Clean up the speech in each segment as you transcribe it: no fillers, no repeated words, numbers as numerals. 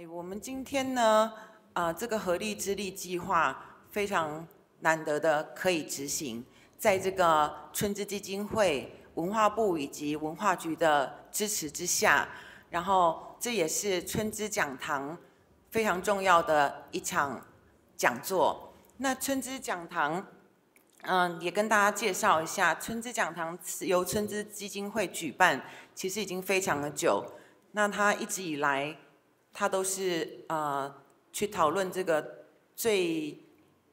我们今天呢，这个合力之力计划非常难得的可以执行，在这个春之基金会、文化部以及文化局的支持之下，然后这也是春之讲堂非常重要的一场讲座。那春之讲堂，也跟大家介绍一下，春之讲堂由春之基金会举办，其实已经非常的久。那它一直以来，它都是去讨论这个最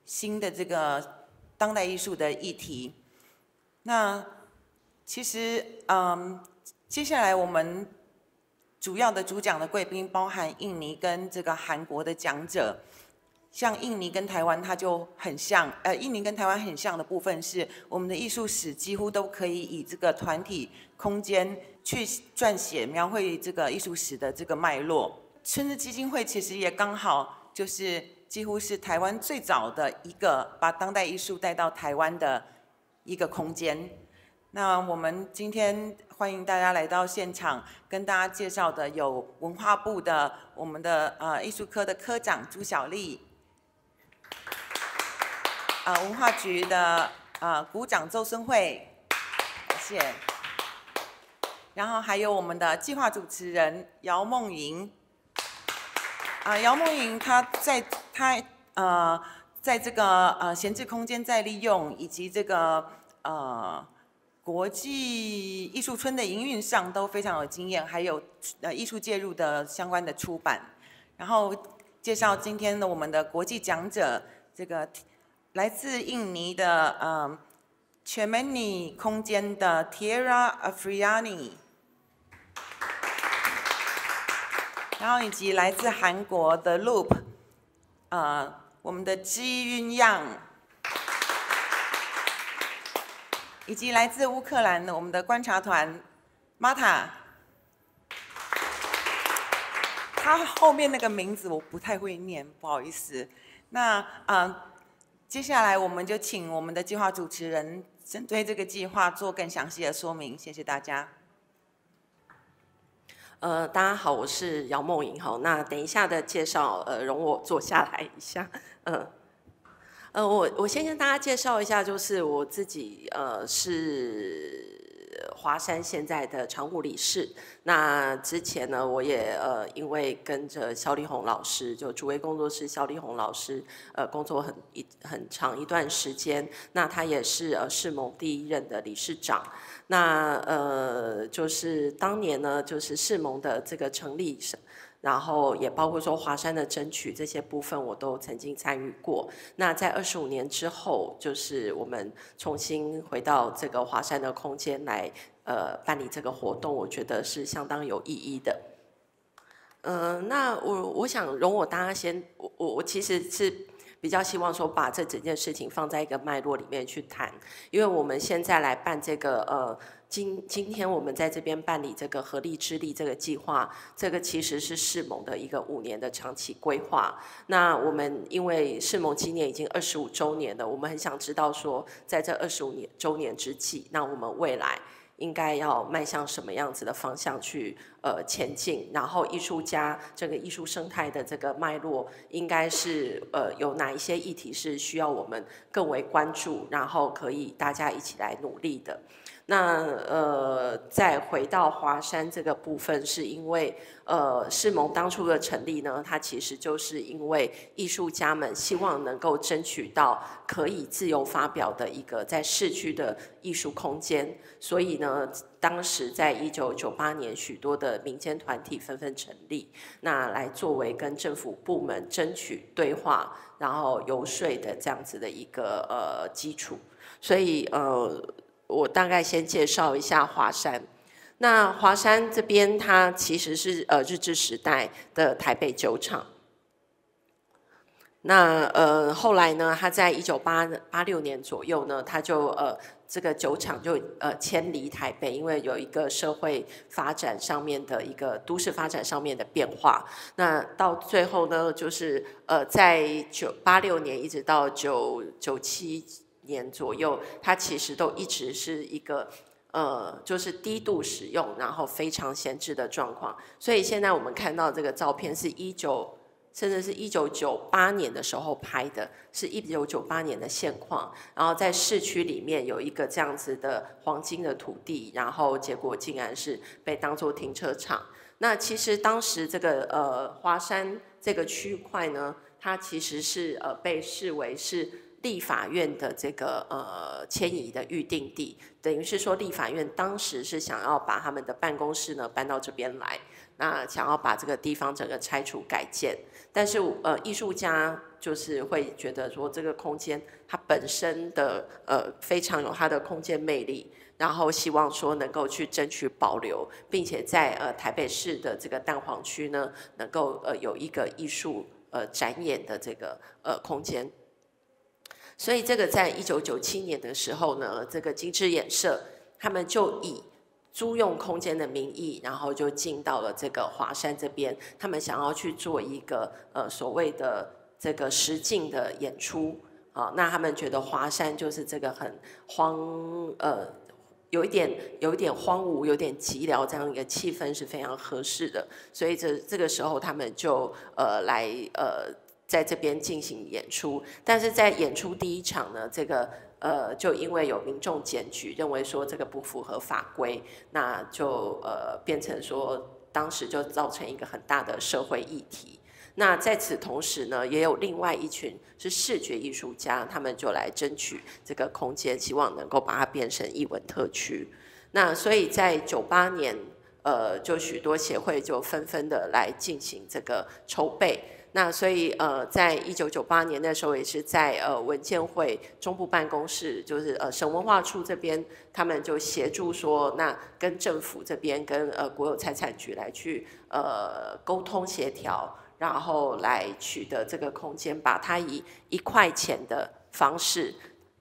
新的这个当代艺术的议题。那其实接下来我们主要的主讲的贵宾包含印尼跟这个韩国的讲者。像印尼跟台湾，它就很像。印尼跟台湾很像的部分是，我们的艺术史几乎都可以以这个团体空间去撰写描绘这个艺术史的这个脉络。春之基金会其实也刚好就是几乎是台湾最早的一个把当代艺术带到台湾的一个空间。那我们今天欢迎大家来到现场，跟大家介绍的有文化部的我们的艺术科的科长朱小丽。文化局的股长周孙慧，谢谢。然后还有我们的计划主持人姚梦莹。姚梦莹她在这个闲置空间再利用以及这个国际艺术村的营运上都非常有经验，还有艺术介入的相关的出版。然后介绍今天的我们的国际讲者，这个来自印尼的Cemeti 空间的 Tiara Afriani， 然后以及来自韩国的 Loop， 我们的 Ji Yoon Yang， 以及来自乌克兰的我们的观察团 Marta。他后面那个名字我不太会念，不好意思。那接下来我们就请我们的计划主持人针对这个计划做更详细的说明，谢谢大家。大家好，我是姚梦莹。好，那等一下的介绍，容我坐下来一下。我先跟大家介绍一下，就是我自己是华山现在的常务理事。那之前呢，我也因为跟着萧丽红老师，就主位工作室萧丽红老师工作很长一段时间。那他也是世盟第一任的理事长。那就是当年呢，就是世盟的这个成立，然后也包括说华山的争取这些部分，我都曾经参与过。那在25年之后，就是我们重新回到这个华山的空间来办理这个活动，我觉得是相当有意义的。那我想容我大家先，我其实是比较希望说把这整件事情放在一个脉络里面去谈，因为我们现在来办这个今天我们在这边办理这个合力之力这个计划，这个其实是世盟的一个5年的长期规划。那我们因为世盟今年已经25周年了，我们很想知道说，在这25周年之际，那我们未来应该要迈向什么样子的方向去前进，然后艺术家这个艺术生态的这个脉络，应该是有哪一些议题是需要我们更为关注，然后可以大家一起来努力的。那再回到华山这个部分，是因为世盟当初的成立呢，它其实就是因为艺术家们希望能够争取到可以自由发表的一个在市区的艺术空间，所以呢，当时在1998年，许多的民间团体纷纷成立，那来作为跟政府部门争取对话，然后游说的这样子的一个基础，所以我大概先介绍一下华山。那华山这边，它其实是日治时代的台北酒厂。那后来呢，它在1986年左右呢，它就这个酒厂就迁离台北，因为有一个社会发展上面的一个都市发展上面的变化。那到最后呢，就是在86年一直到97年左右，它其实都一直是一个就是低度使用，然后非常闲置的状况。所以现在我们看到这个照片是甚至是1998年的时候拍的，是1998年的现况。然后在市区里面有一个这样子的黄金的土地，然后结果竟然是被当作停车场。那其实当时这个华山这个区块呢，它其实是被视为是立法院的这个迁移的预定地，等于是说立法院当时是想要把他们的办公室呢搬到这边来，那想要把这个地方整个拆除改建，但是艺术家就是会觉得说这个空间它本身的非常有它的空间魅力，然后希望说能够去争取保留，并且在台北市的这个蛋黄区呢，能够有一个艺术展演的这个空间。所以这个在1997年的时候呢，这个金枝演社他们就以租用空间的名义，然后就进到了这个华山这边，他们想要去做一个所谓的这个实境的演出啊。那他们觉得华山就是这个很有一点荒芜，有点寂寥这样一个气氛是非常合适的，所以这个时候他们就在这边进行演出，但是在演出第一场呢，这个就因为有民众检举，认为说这个不符合法规，那就变成说当时就造成一个很大的社会议题。那在此同时呢，也有另外一群是视觉艺术家，他们就来争取这个空间，希望能够把它变成艺文特区。那所以在98年，就许多协会就纷纷的来进行这个筹备。那所以在1998年那时候也是在文建会中部办公室，就是省文化处这边，他们就协助说，那跟政府这边跟国有财产局来去沟通协调，然后来取得这个空间，把它以1块钱的方式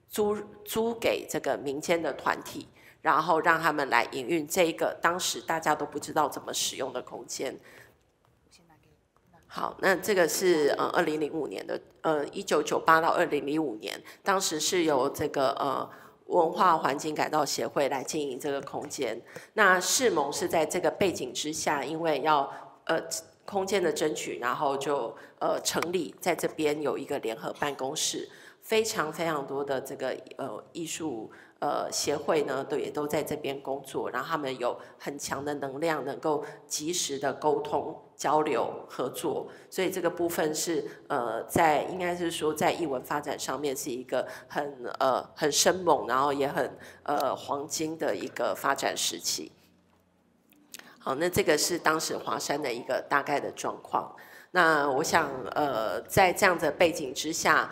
租给这个民间的团体，然后让他们来营运这一个当时大家都不知道怎么使用的空间。好，那这个是2005年的1998到2005年，当时是由这个文化环境改造协会来经营这个空间。那世盟是在这个背景之下，因为要空间的争取，然后就成立在这边有一个联合办公室，非常多的这个艺术协会呢，也都在这边工作，然后他们有很强的能量，能够及时的沟通、交流、合作，所以这个部分是应该是说在艺文发展上面是一个很生猛，然后也很黄金的一个发展时期。好，那这个是当时华山的一个大概的状况。那我想在这样的背景之下，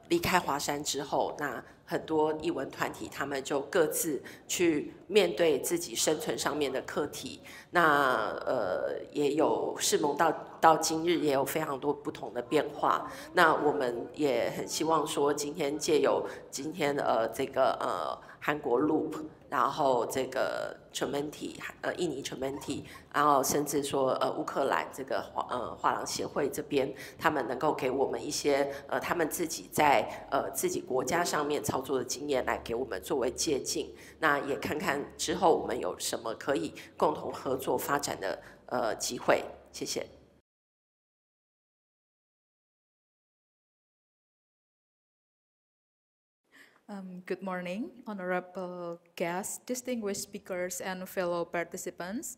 离开华山之后，那很多艺文团体他们就各自去面对自己生存上面的课题。那也有世盟到今日也有非常多不同的变化。那我们也很希望说，今天借由今天这个韩国 Loop， 然后这个 Cemeti 印尼 Cemeti， 然后甚至说乌克兰这个画廊协会这边，他们能够给我们一些他们自己在自己国家上面操作的经验，来给我们作为借鉴。那也看看之后我们有什么可以共同合作发展的机会。谢谢。Good morning, honorable guests, distinguished speakers, and fellow participants.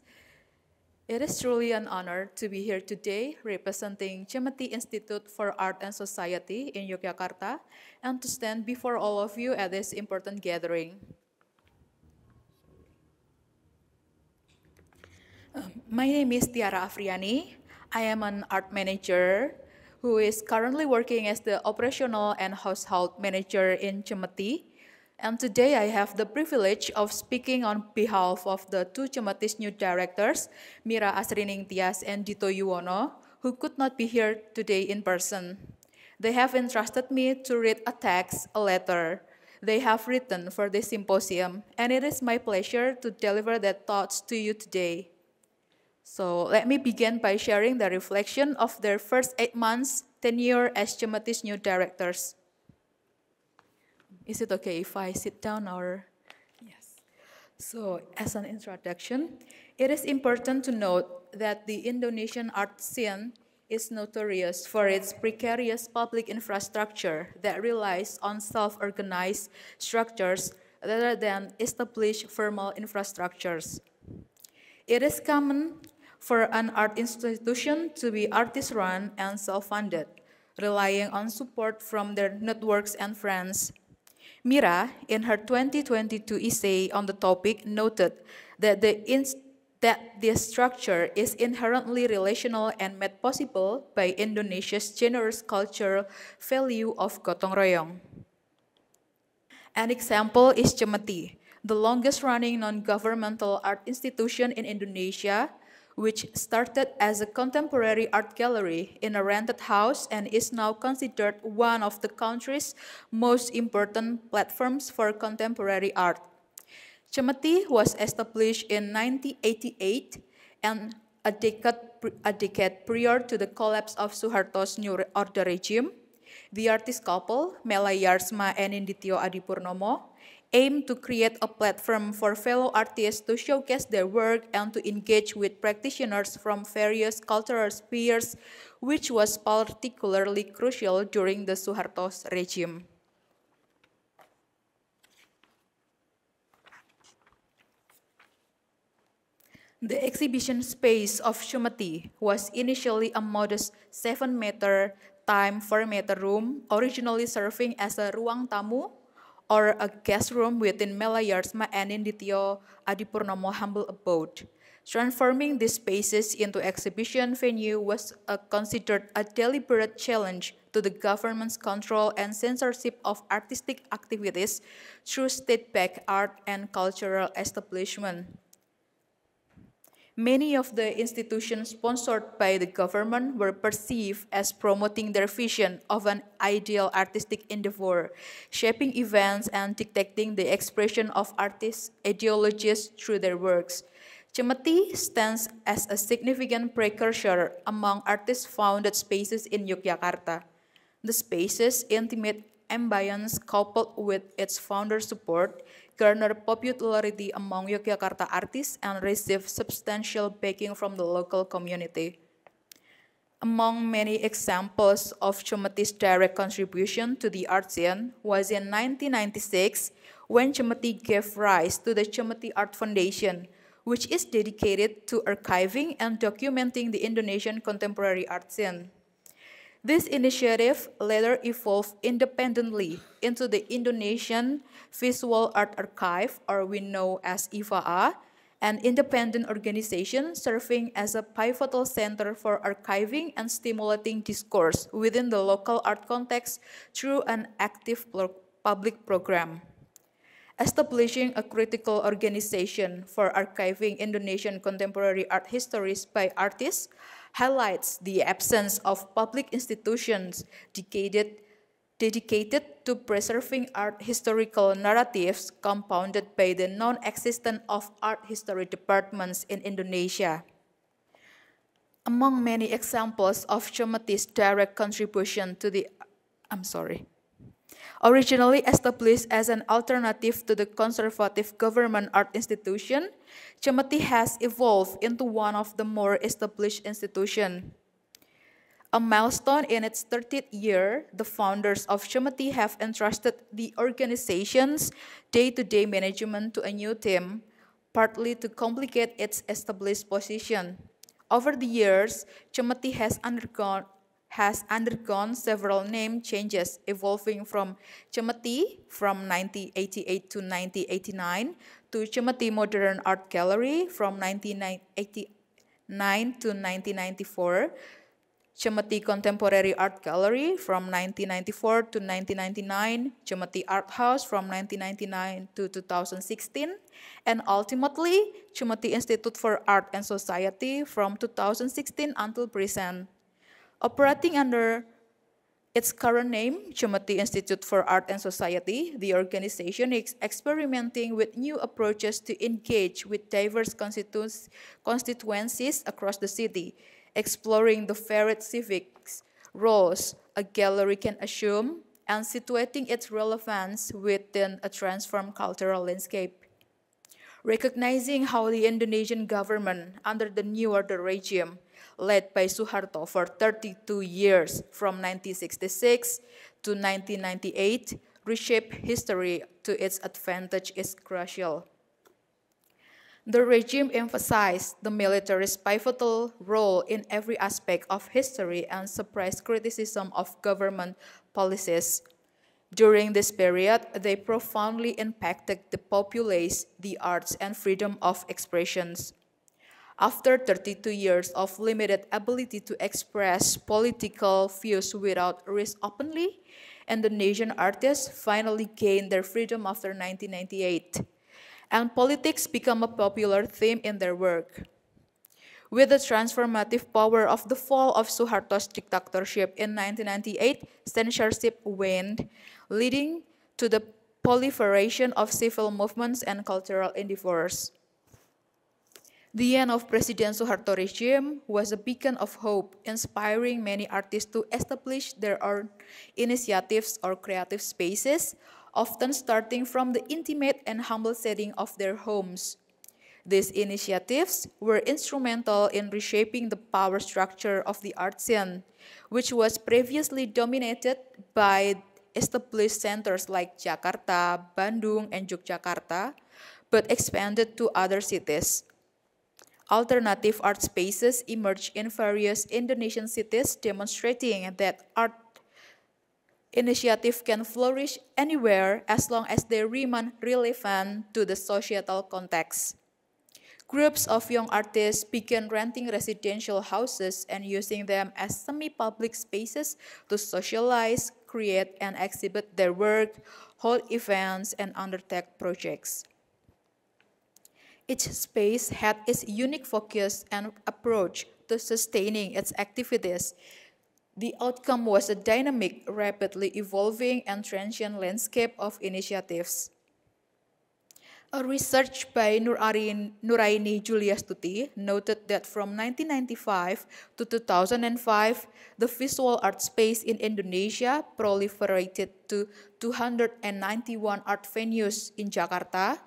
It is truly an honor to be here today representing Cemeti Institute for Art and Society in Yogyakarta and to stand before all of you at this important gathering. My name is Tiara Afriani. I am an art manager who is currently working as the operational and household manager in Cemeti. And today I have the privilege of speaking on behalf of the two Cemeti's new directors, Mira Asrining Tias and Dito Yuwono, who could not be here today in person. They have entrusted me to read a letter they have written for this symposium, and it is my pleasure to deliver their thoughts to you today. So let me begin by sharing the reflection of their first 8 months tenure as Cemeti's new directors. Is it okay if I sit down or? Yes. So, as an introduction, it is important to note that the Indonesian art scene is notorious for its precarious public infrastructure that relies on self-organized structures rather than established formal infrastructures. It is common for an art institution to be artist-run and self-funded, relying on support from their networks and friends. Mira, in her 2022 essay on the topic, noted that this structure is inherently relational and made possible by Indonesia's generous cultural value of gotong royong. An example is Cemeti, the longest-running non-governmental art institution in Indonesia, which started as a contemporary art gallery in a rented house and is now considered one of the country's most important platforms for contemporary art. Cemeti was established in 1988 and a decade prior to the collapse of Suharto's New Order regime. The artist couple, Mela Yarsma and Inditio Adipurnomo, aimed to create a platform for fellow artists to showcase their work and to engage with practitioners from various cultural spheres, which was particularly crucial during the Suharto's regime. The exhibition space of Cemeti was initially a modest 7-meter x 4-meter room, originally serving as a ruang tamu, or a guest room within Mela Yarsma and Inditio Adipurnomo humble abode. Transforming these spaces into exhibition venue was considered a deliberate challenge to the government's control and censorship of artistic activities through state-backed art and cultural establishment. Many of the institutions sponsored by the government were perceived as promoting their vision of an ideal artistic endeavor, shaping events and dictating the expression of artists' ideologies through their works. Cemeti stands as a significant precursor among artist-founded spaces in Yogyakarta. The space's intimate ambience, coupled with its founder's support, garnered popularity among Yogyakarta artists and received substantial backing from the local community. Among many examples of Cemeti's direct contribution to the art scene was in 1996, when Cemeti gave rise to the Cemeti Art Foundation, which is dedicated to archiving and documenting the Indonesian contemporary art scene. This initiative later evolved independently into the Indonesian Visual Art Archive, or we know as IVAA, an independent organization serving as a pivotal center for archiving and stimulating discourse within the local art context through an active public program. Establishing a critical organization for archiving Indonesian contemporary art histories by artists highlights the absence of public institutions dedicated to preserving art historical narratives, compounded by the non-existence of art history departments in Indonesia. Among many examples of Cemeti's direct contribution to the Originally established as an alternative to the conservative government art institution, Cemeti has evolved into one of the more established institutions. A milestone in its 30th year, the founders of Cemeti have entrusted the organization's day-to-day management to a new team, partly to complicate its established position. Over the years, Cemeti has undergone several name changes, evolving from Cemeti from 1988 to 1989 to Cemeti Modern Art Gallery from 1989 to 1994, Cemeti Contemporary Art Gallery from 1994 to 1999, Cemeti Art House from 1999 to 2016, and ultimately, Cemeti Institute for Art and Society from 2016 until present. Operating under its current name, Cemeti Institute for Art and Society, the organization is experimenting with new approaches to engage with diverse constituencies across the city, exploring the varied civic roles a gallery can assume and situating its relevance within a transformed cultural landscape. Recognizing how the Indonesian government under the New Order regime led by Suharto for 32 years from 1966 to 1998 reshaped history to its advantage is crucial. The regime emphasized the military's pivotal role in every aspect of history and suppressed criticism of government policies. During this period, they profoundly impacted the populace, the arts, and freedom of expressions. After 32 years of limited ability to express political views without risk openly, Indonesian artists finally gained their freedom after 1998, and politics became a popular theme in their work. With the transformative power of the fall of Suharto's dictatorship in 1998, censorship waned, leading to the proliferation of civil movements and cultural endeavors. The end of President Suharto regime was a beacon of hope, inspiring many artists to establish their own initiatives or creative spaces, often starting from the intimate and humble setting of their homes. These initiatives were instrumental in reshaping the power structure of the art scene, which was previously dominated by established centers like Jakarta, Bandung, and Yogyakarta, but expanded to other cities. Alternative art spaces emerged in various Indonesian cities, demonstrating that art initiatives can flourish anywhere as long as they remain relevant to the societal context. Groups of young artists began renting residential houses and using them as semi-public spaces to socialize, create, and exhibit their work, hold events, and undertake projects. Each space had its unique focus and approach to sustaining its activities. The outcome was a dynamic, rapidly evolving, and transient landscape of initiatives. A research by Nuraini Juliastuti noted that from 1995 to 2005, the visual art space in Indonesia proliferated to 291 art venues in Jakarta,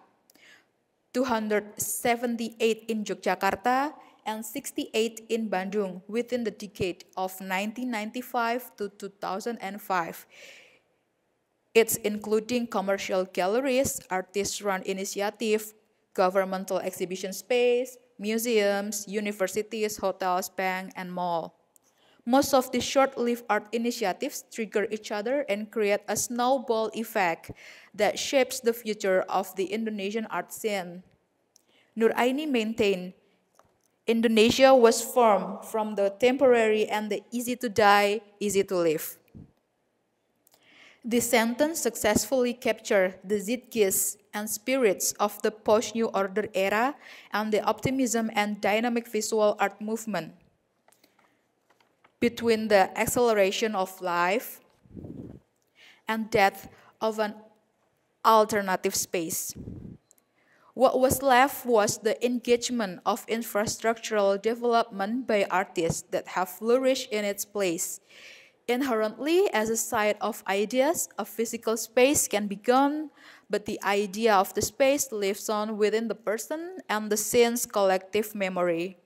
278 in Yogyakarta, and 68 in Bandung within the decade of 1995 to 2005. It's including commercial galleries, artist-run initiative, governmental exhibition space, museums, universities, hotels, banks, and malls. Most of these short-lived art initiatives trigger each other and create a snowball effect that shapes the future of the Indonesian art scene. Nuraini maintained, Indonesia was formed from the temporary and the easy to die, easy to live. This sentence successfully captured the zeitgeist and spirits of the post-New Order era and the optimism and dynamic visual art movement. Between the acceleration of life and death of an alternative space. What was left was the engagement of infrastructural development by artists that have flourished in its place. Inherently, as a site of ideas, a physical space can be gone, but the idea of the space lives on within the person and the scene's collective memory.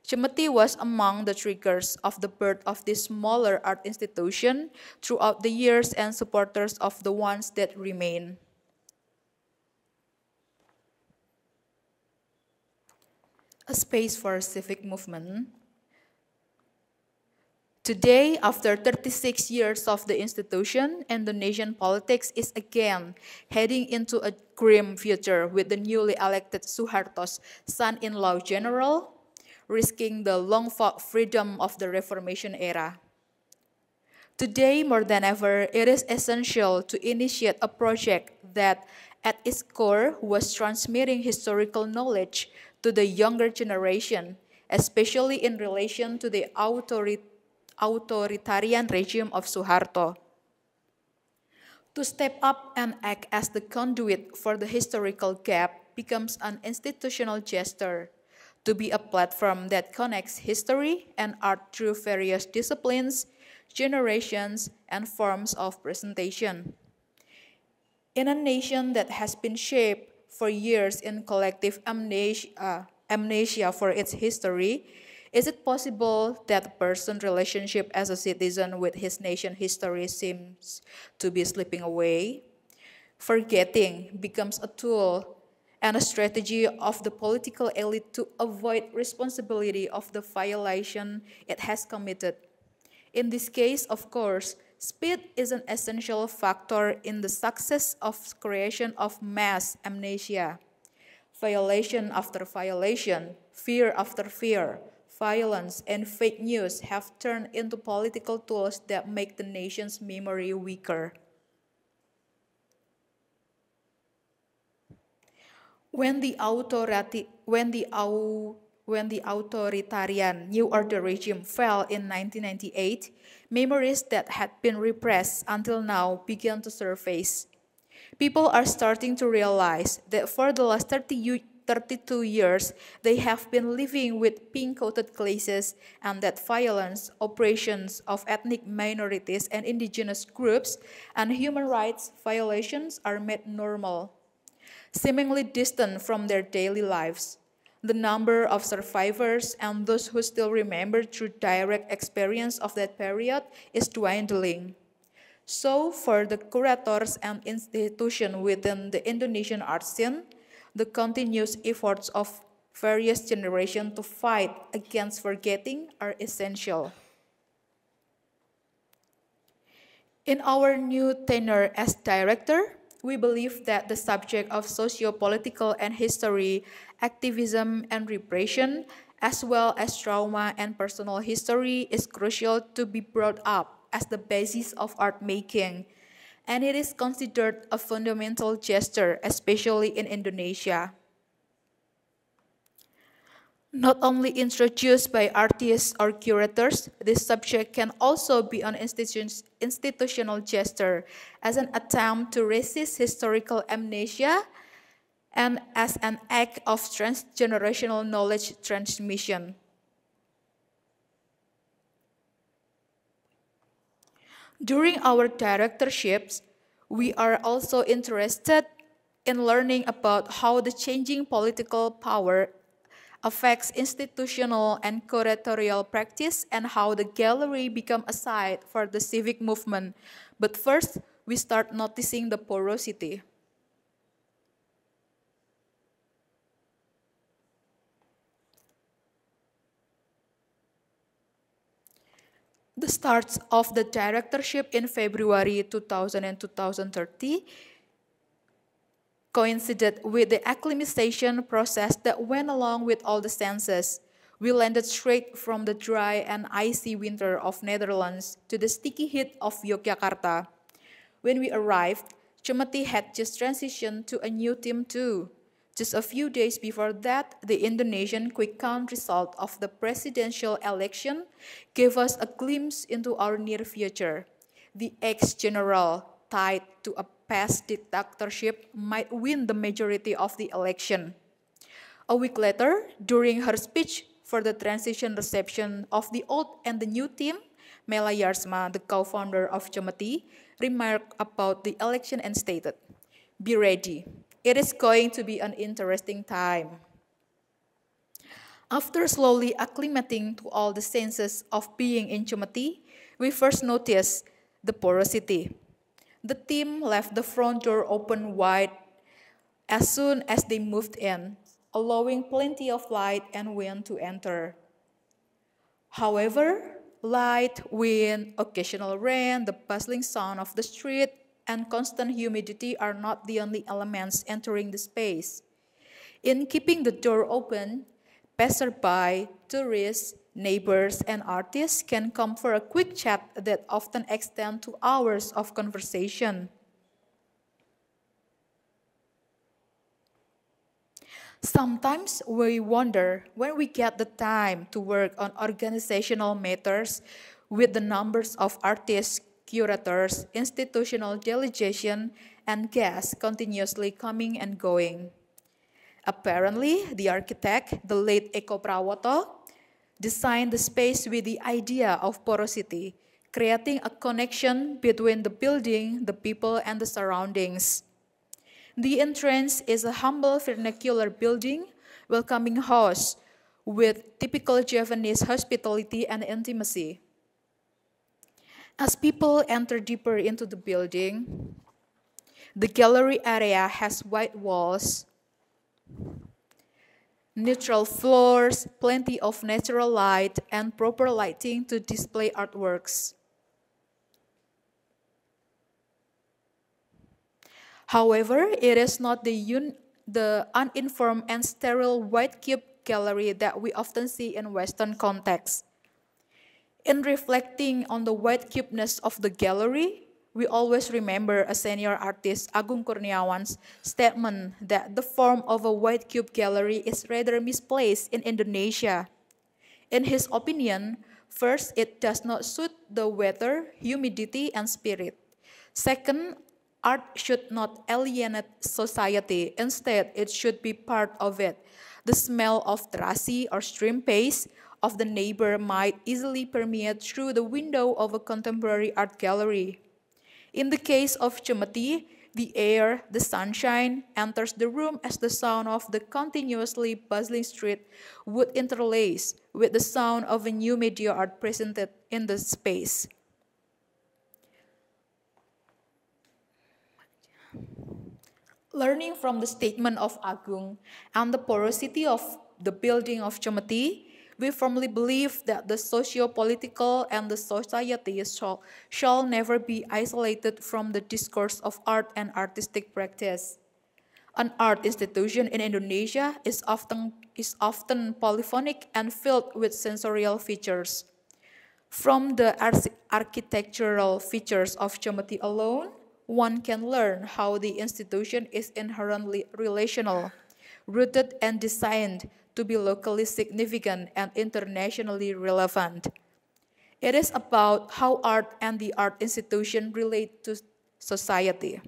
Cemeti was among the triggers of the birth of this smaller art institution throughout the years and supporters of the ones that remain. A space for civic movement. Today, after 36 years of the institution, Indonesian politics is again heading into a grim future with the newly elected Suharto's son-in-law general, risking the long-fought freedom of the Reformation era. Today, more than ever, it is essential to initiate a project that, at its core, was transmitting historical knowledge to the younger generation, especially in relation to the authoritarian regime of Suharto. To step up and act as the conduit for the historical gap becomes an institutional gesture, to be a platform that connects history and art through various disciplines, generations, and forms of presentation. In a nation that has been shaped for years in collective amnesia for its history, is it possible that a person's relationship as a citizen with his nation's history seems to be slipping away? Forgetting becomes a tool and a strategy of the political elite to avoid responsibility of the violation it has committed. In this case, of course, speed is an essential factor in the success of creation of mass amnesia. Violation after violation, fear after fear, violence and fake news have turned into political tools that make the nation's memory weaker. When the authoritarian New Order regime fell in 1998, memories that had been repressed until now began to surface. People are starting to realize that for the last 32 years, they have been living with pink-coated glasses, and that violence, oppressions of ethnic minorities and indigenous groups, and human rights violations are made normal, seemingly distant from their daily lives. The number of survivors and those who still remember through direct experience of that period is dwindling. So, for the curators and institutions within the Indonesian art scene, the continuous efforts of various generations to fight against forgetting are essential. In our new tenure as director, we believe that the subject of socio-political and history, activism and repression, as well as trauma and personal history, is crucial to be brought up as the basis of art making, and it is considered a fundamental gesture, especially in Indonesia. Not only introduced by artists or curators, this subject can also be an institutional gesture as an attempt to resist historical amnesia and as an act of transgenerational knowledge transmission. During our directorships, we are also interested in learning about how the changing political power affects institutional and curatorial practice and how the gallery become a site for the civic movement. But first, we start noticing the porosity. The start of the directorship in February 2000 and 2030 coincided with the acclimatization process that went along with all the senses. We landed straight from the dry and icy winter of Netherlands to the sticky heat of Yogyakarta. When we arrived, Cemeti had just transitioned to a new team too. Just a few days before that, the Indonesian quick count result of the presidential election gave us a glimpse into our near future. The ex-general, tied to a past dictatorship, might win the majority of the election. A week later, during her speech for the transition reception of the old and the new team, Mela Yarsma, the co-founder of Cemeti, remarked about the election and stated, "Be ready. It is going to be an interesting time." After slowly acclimating to all the senses of being in Cemeti, we first noticed the porosity. The team left the front door open wide as soon as they moved in, allowing plenty of light and wind to enter. However, light, wind, occasional rain, the bustling sound of the street, and constant humidity are not the only elements entering the space. In keeping the door open, passerby, tourists, neighbors, and artists can come for a quick chat that often extends to hours of conversation. Sometimes we wonder when we get the time to work on organizational matters with the numbers of artists, curators, institutional delegation, and guests continuously coming and going. Apparently, the architect, the late Eko Prawoto, designed the space with the idea of porosity, creating a connection between the building, the people, and the surroundings. The entrance is a humble vernacular building, welcoming hosts with typical Javanese hospitality and intimacy. As people enter deeper into the building, the gallery area has white walls, neutral floors, plenty of natural light, and proper lighting to display artworks. However, it is not the uninformed and sterile white cube gallery that we often see in Western contexts. In reflecting on the white cubeness of the gallery, we always remember a senior artist, Agung Kurniawan's statement that the form of a white cube gallery is rather misplaced in Indonesia. In his opinion, first, it does not suit the weather, humidity, and spirit. Second, art should not alienate society. Instead, it should be part of it. The smell of terasi or stream paste of the neighbor might easily permeate through the window of a contemporary art gallery. In the case of Cemeti, the air, the sunshine, enters the room as the sound of the continuously bustling street would interlace with the sound of a new media art presented in the space. Learning from the statement of Agung and the porosity of the building of Cemeti, we firmly believe that the socio-political and the society shall never be isolated from the discourse of art and artistic practice. An art institution in Indonesia is often polyphonic and filled with sensorial features. From the architectural features of Cemeti alone, one can learn how the institution is inherently relational, rooted and designed to be locally significant and internationally relevant. It is about how art and the art institution relate to society.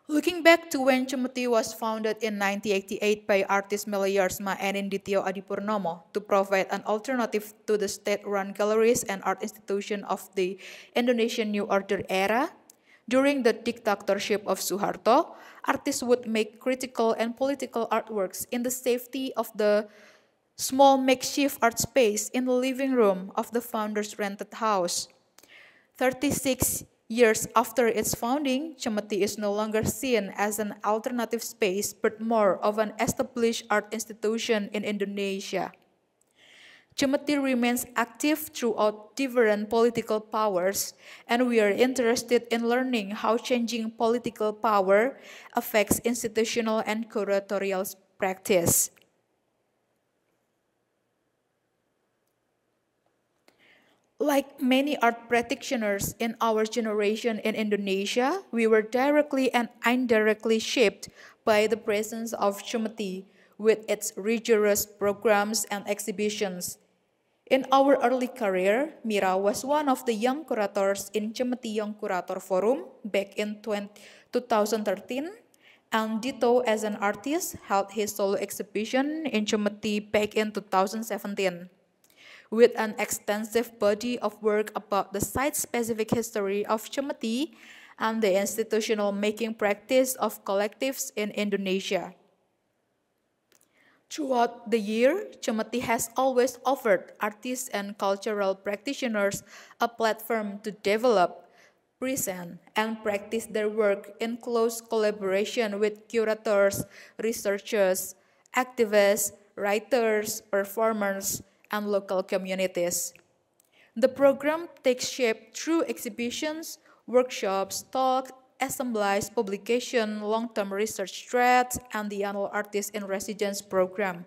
Looking back to when Cemeti was founded in 1988 by artist Meliarsma and Inditio Adipurnomo to provide an alternative to the state-run galleries and art institution of the Indonesian New Order era, during the dictatorship of Suharto, artists would make critical and political artworks in the safety of the small makeshift art space in the living room of the founder's rented house. 36 years after its founding, Cemeti is no longer seen as an alternative space, but more of an established art institution in Indonesia. Cemeti remains active throughout different political powers, and we are interested in learning how changing political power affects institutional and curatorial practice. Like many art practitioners in our generation in Indonesia, we were directly and indirectly shaped by the presence of Cemeti with its rigorous programs and exhibitions. In our early career, Mira was one of the young curators in Cemeti Young Curator Forum back in 2013, and Dito, as an artist, held his solo exhibition in Cemeti back in 2017. With an extensive body of work about the site-specific history of Cemeti and the institutional making practice of collectives in Indonesia. Throughout the year, Cemeti has always offered artists and cultural practitioners a platform to develop, present, and practice their work in close collaboration with curators, researchers, activists, writers, performers, and local communities. The program takes shape through exhibitions, workshops, talks, assemblies, publication, long-term research threads, and the annual Artist in Residence program.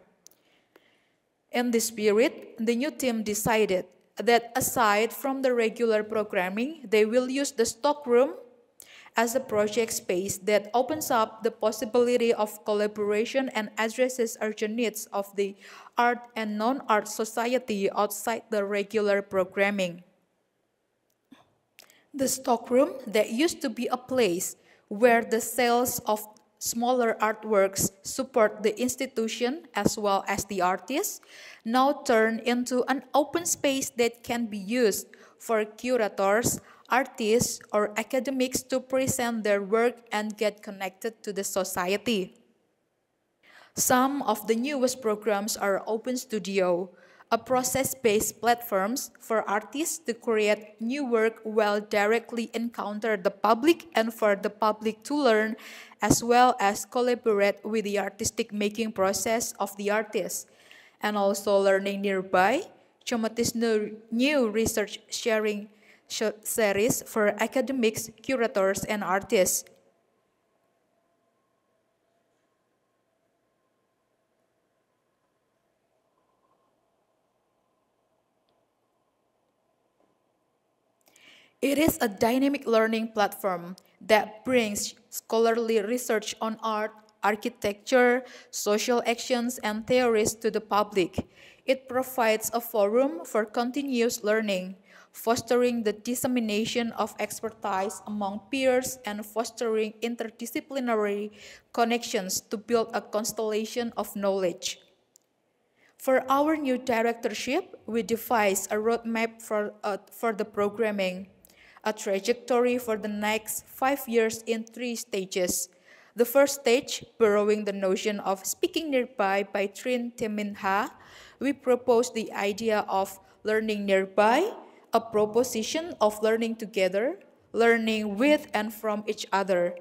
In this spirit, the new team decided that aside from the regular programming, they will use the stockroom as a project space that opens up the possibility of collaboration and addresses urgent needs of the art and non-art society outside the regular programming. The stockroom that used to be a place where the sales of smaller artworks support the institution as well as the artists now turned into an open space that can be used for curators, artists, or academics to present their work and get connected to the society. Some of the newest programs are Open Studio, a process-based platform for artists to create new work while directly encounter the public and for the public to learn, as well as collaborate with the artistic making process of the artist. And also Learning Nearby, Cemeti's new research sharing series for academics, curators, and artists. It is a dynamic learning platform that brings scholarly research on art, architecture, social actions, and theories to the public. It provides a forum for continuous learning, fostering the dissemination of expertise among peers and fostering interdisciplinary connections to build a constellation of knowledge. For our new directorship, we devised a roadmap for the programming, a trajectory for the next 5 years in 3 stages. The first stage, borrowing the notion of speaking nearby by Trinh Minh Ha, we propose the idea of learning nearby, a proposition of learning together, learning with and from each other.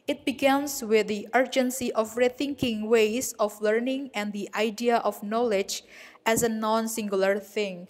It begins with the urgency of rethinking ways of learning and the idea of knowledge as a non-singular thing.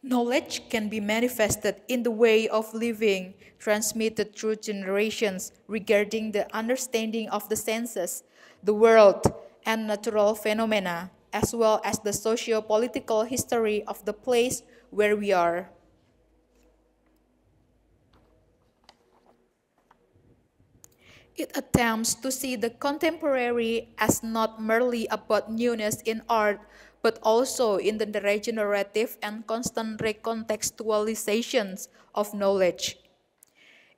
Knowledge can be manifested in the way of living, transmitted through generations regarding the understanding of the senses, the world, and natural phenomena, as well as the socio-political history of the place where we are. It attempts to see the contemporary as not merely about newness in art, but also in the regenerative and constant recontextualizations of knowledge.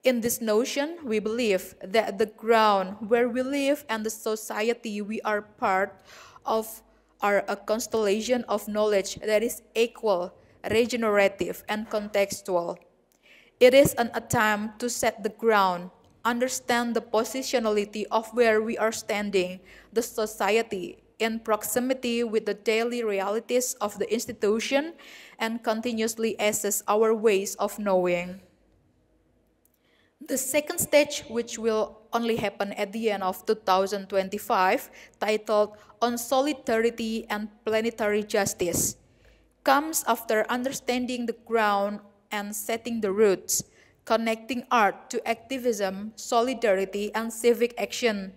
In this notion, we believe that the ground where we live and the society we are part of are a constellation of knowledge that is equal, regenerative, and contextual. It is an attempt to set the ground, understand the positionality of where we are standing, the society, in proximity with the daily realities of the institution, and continuously assess our ways of knowing. The second stage, which will only happen at the end of 2025, titled On Solidarity and Planetary Justice, comes after understanding the ground and setting the roots, connecting art to activism, solidarity, and civic action.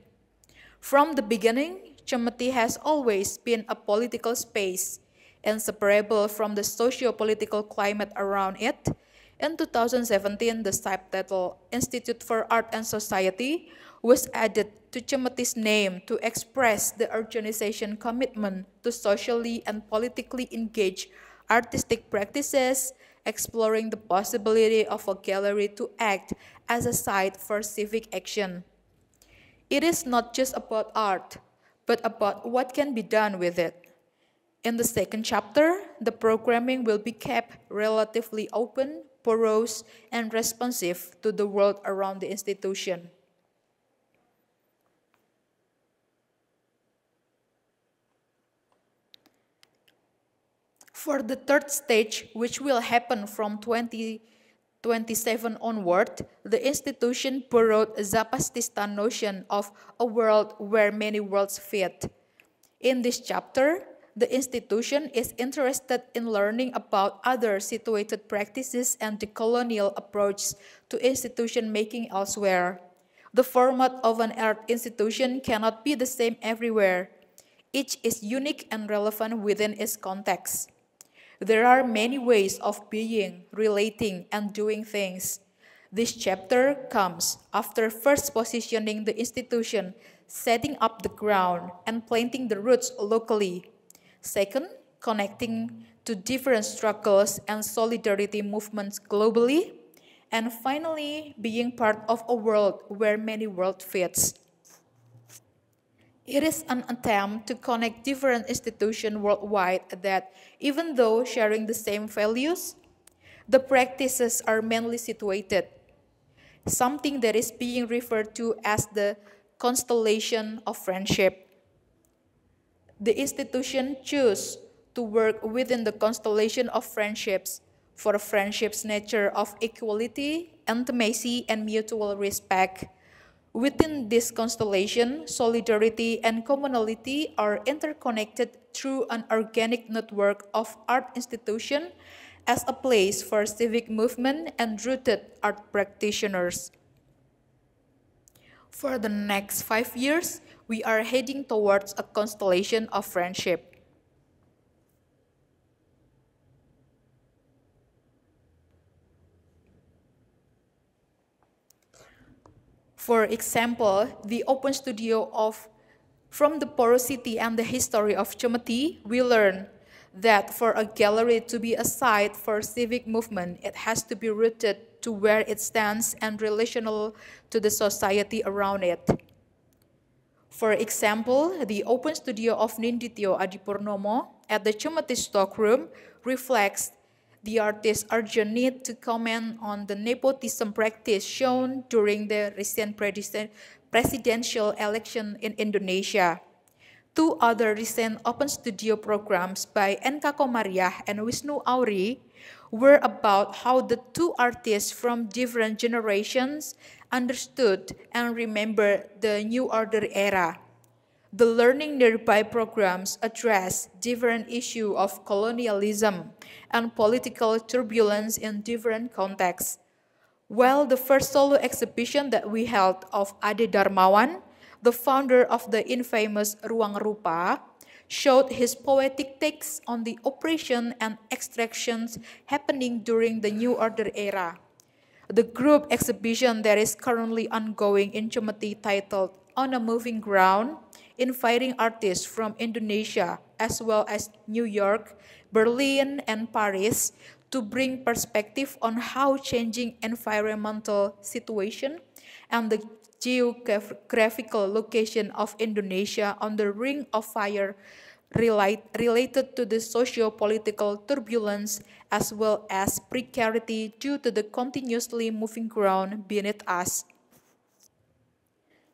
From the beginning, Cemeti has always been a political space, inseparable from the socio-political climate around it. In 2017, the subtitle Institute for Art and Society was added to Cemeti's name to express the organization's commitment to socially and politically engage artistic practices, exploring the possibility of a gallery to act as a site for civic action. It is not just about art, but about what can be done with it. In the second chapter, the programming will be kept relatively open, porous, and responsive to the world around the institution. For the third stage, which will happen from 2027 onward, the institution borrowed Zapatista notion of a world where many worlds fit. In this chapter, the institution is interested in learning about other situated practices and the colonial approach to institution making elsewhere. The format of an art institution cannot be the same everywhere. Each is unique and relevant within its context. There are many ways of being, relating, and doing things. This chapter comes after first positioning the institution, setting up the ground, and planting the roots locally. Second, connecting to different struggles and solidarity movements globally. And finally, being part of a world where many worlds fits. It is an attempt to connect different institutions worldwide that, even though sharing the same values, the practices are mainly situated, something that is being referred to as the constellation of friendship. The institution chose to work within the constellation of friendships for friendship's nature of equality, intimacy, and mutual respect. Within this constellation, solidarity and commonality are interconnected through an organic network of art institutions as a place for civic movement and rooted art practitioners. For the next 5 years, we are heading towards a constellation of friendship. For example, the Open Studio from the porosity and the history of Cemeti, we learn that for a gallery to be a site for civic movement, it has to be rooted to where it stands and relational to the society around it. For example, the Open Studio of Nindityo Adipurnomo at the Cemeti Stockroom reflects the artist's urgent need to comment on the nepotism practice shown during the recent presidential election in Indonesia. Two other recent Open Studio programs by Enka Komariah and Wisnu Auri were about how the two artists from different generations understood and remembered the New Order era. The Learning Nearby programs address different issues of colonialism and political turbulence in different contexts. While the first solo exhibition that we held of Ade Darmawan, the founder of the infamous Ruang Rupa, showed his poetic takes on the oppression and extractions happening during the New Order era. The group exhibition that is currently ongoing in Cemeti titled On a Moving Ground, inviting artists from Indonesia as well as New York, Berlin, and Paris to bring perspective on how changing environmental situation and the geographical location of Indonesia on the Ring of Fire related to the socio-political turbulence as well as precarity due to the continuously moving ground beneath us.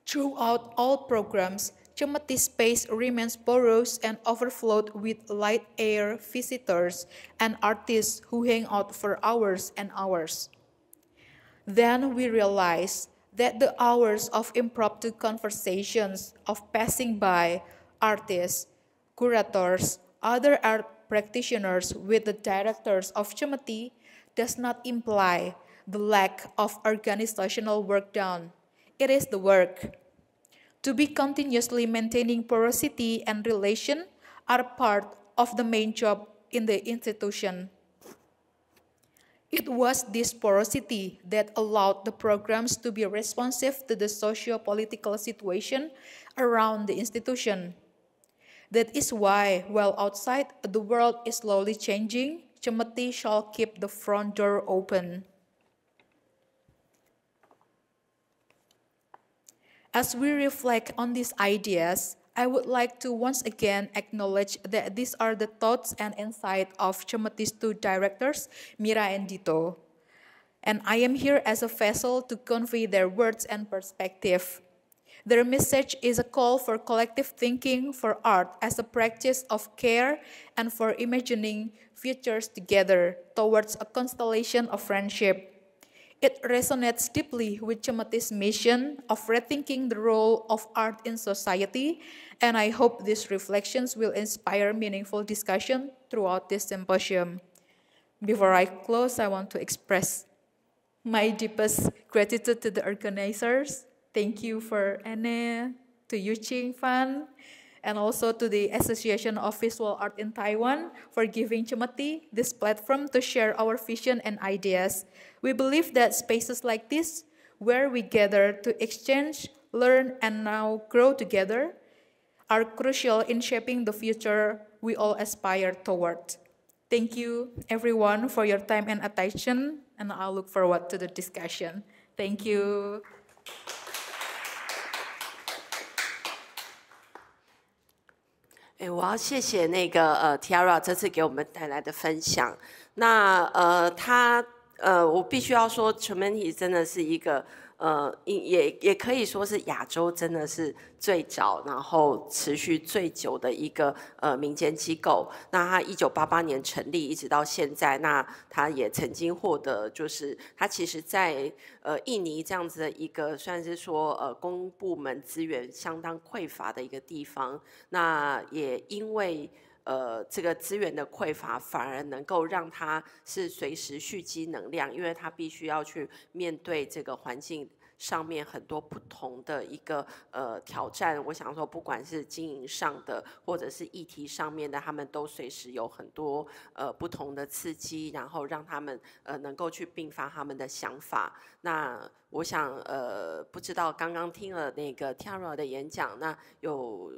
Throughout all programs, Cemeti space remains porous and overflowed with light air visitors and artists who hang out for hours and hours. Then we realized that the hours of impromptu conversations of passing by artists, curators, other art practitioners with the directors of Cemeti does not imply the lack of organizational work done. It is the work. To be continuously maintaining porosity and relation are part of the main job in the institution. It was this porosity that allowed the programs to be responsive to the socio-political situation around the institution. That is why, while outside the world is slowly changing, Cemeti shall keep the front door open. As we reflect on these ideas, I would like to once again acknowledge that these are the thoughts and insights of Cemeti's two directors, Mira and Dito. And I am here as a vessel to convey their words and perspective. Their message is a call for collective thinking for art as a practice of care and for imagining futures together towards a constellation of friendship. It resonates deeply with Cemeti's mission of rethinking the role of art in society, and I hope these reflections will inspire meaningful discussion throughout this symposium. Before I close, I want to express my deepest gratitude to the organizers. Thank you for Anne, to Yuqing Fan, and also to the Association of Visual Art in Taiwan for giving Cemeti this platform to share our vision and ideas. We believe that spaces like this, where we gather to exchange, learn, and now grow together, are crucial in shaping the future we all aspire toward. Thank you, everyone, for your time and attention, and I'll look forward to the discussion. Thank you. 我要谢谢那个Tiara 这次给我们带来的分享。那我必须要说 ，Cemeti 真的是一个也可以说是亚洲真的是最早，然后持续最久的一个民间机构。那它1988年成立，一直到现在。那它也曾经获得，就是它其实在印尼这样子的一个算是说公部门资源相当匮乏的一个地方，那也因为这个资源的匮乏，反而能够让它是随时蓄积能量，因为它必须要去面对这个环境上面很多不同的一个挑战。我想说，不管是经营上的，或者是议题上面的，他们都随时有很多不同的刺激，然后让他们能够去迸发他们的想法。那我想不知道刚刚听了那个 Tiara 的演讲，那有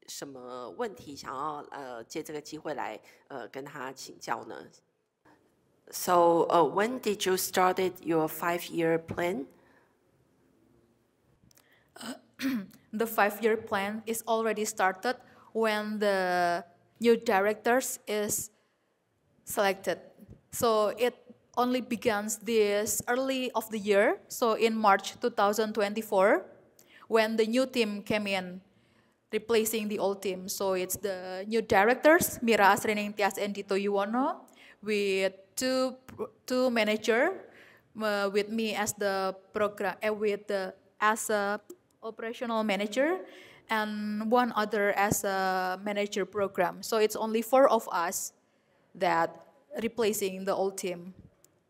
什么问题想要借这个机会来跟他请教呢？ So when did you started your 5-year plan? The 5-year plan is already started when the new directors is selected. So it only begins this early of the year. So in March 2024, when the new team came in, replacing the old team. So it's the new directors, Mira Asrening Tias and Tito Yuwono, with two manager, with me as the program, as a operational manager, and one other as a manager program. So it's only 4 of us that replacing the old team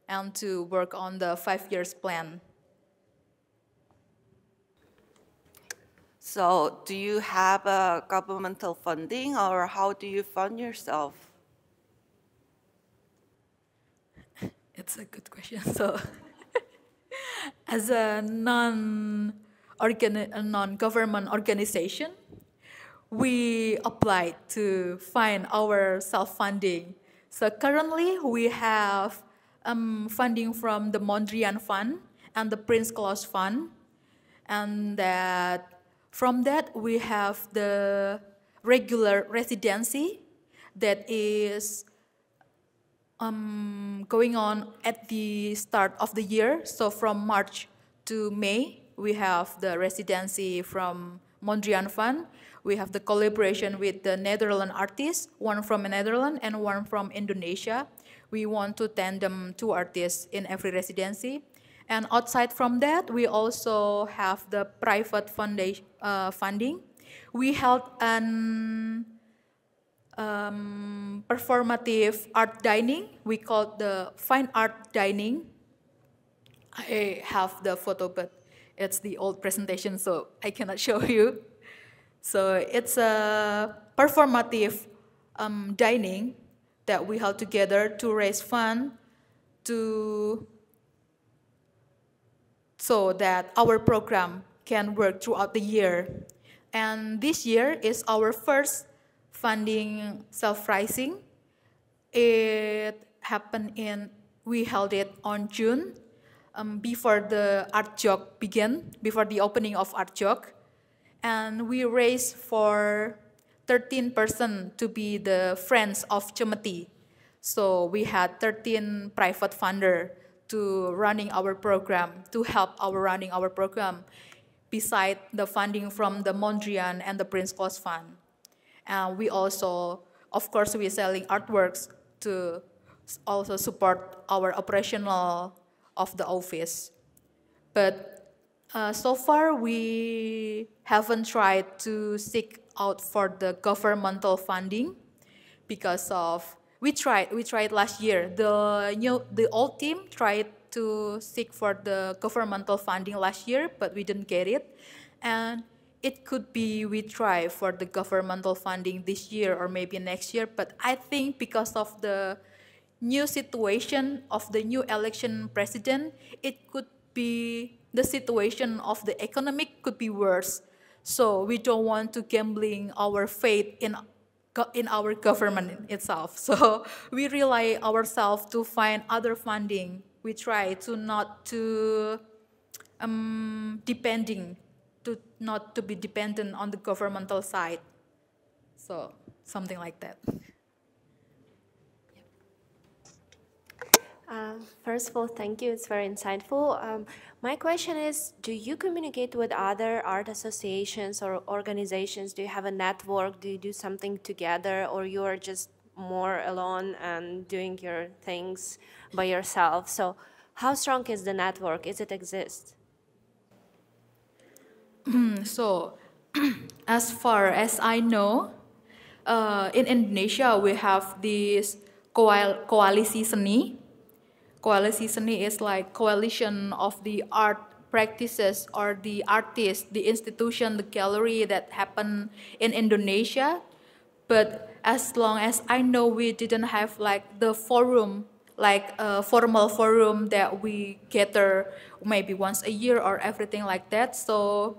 and to work on the 5 years plan. So do you have a governmental funding, or how do you fund yourself? It's a good question. So as a non-government organization, we applied to find our self-funding. So currently we have funding from the Mondrian Fund and the Prince Claus Fund, and from that we have the regular residency that is going on at the start of the year. So from March to May, we have the residency from Mondrian Fund. We have the collaboration with the Netherlands artists, one from Netherlands and one from Indonesia. We want to tandem 2 artists in every residency. And outside from that, we also have the private funding. We held an performative art dining. We call the fine art dining. I have the photo, but it's the old presentation, so I cannot show you. So it's a performative dining that we held together to raise funds so that our program can work throughout the year. And this year is our first funding self-rising. We held it on June, before the art jog began, before the opening of art jog. And we raised for 13 persons to be the friends of Cemeti. So we had 13 private funders to running our program, to help running our program, beside the funding from the Mondrian and the Prince Claus Fund. And we also, of course, we're selling artworks to also support our operational of the office. But so far, we haven't tried to seek out for the governmental funding because of we tried last year. The old team tried to seek for the governmental funding last year, but we didn't get it. And it could be we try for the governmental funding this year or maybe next year. But I think because of the new situation of the new election president, it could be the situation of the economic could be worse. So we don't want to gambling our faith in our government itself. So we rely ourselves to find other funding. We try to not to not to be dependent on the governmental side. So something like that. First of all, thank you. It's very insightful. My question is, do you communicate with other art associations or organizations? Do you have a network? Do you do something together? Or you are just more alone and doing your things by yourself? So how strong is the network? Is it exist? So as far as I know, in Indonesia, we have this koalisi seni. Koalisi seni is like coalition of the art practices or the artists, the institution, the gallery that happen in Indonesia. But as long as I know, we didn't have like the forum, like a formal forum that we gather maybe once a year or everything like that. So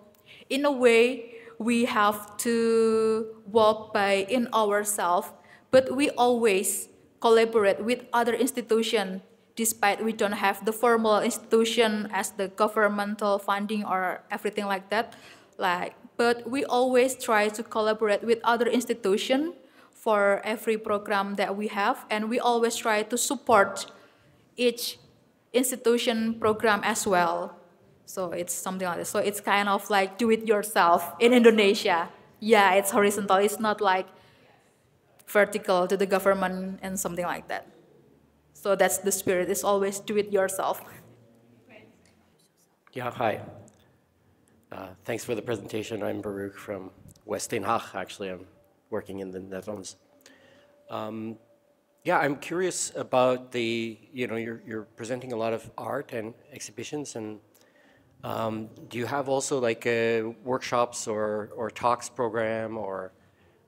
in a way, we have to walk by in ourselves, but we always collaborate with other institutions, despite we don't have the formal institution as the governmental funding or everything like that. But we always try to collaborate with other institutions for every program that we have, and we always try to support each institution program as well. So it's something like this. So it's kind of like do it yourself in Indonesia. Yeah, it's horizontal. It's not like vertical to the government and something like that. So that's the spirit. It's always do it yourself. Yeah, hi. Thanks for the presentation. I'm Baruch from West Den Haag, actually. I'm working in the Netherlands. Yeah, I'm curious about the, you're presenting a lot of art and exhibitions, and do you have also like workshops or talks program or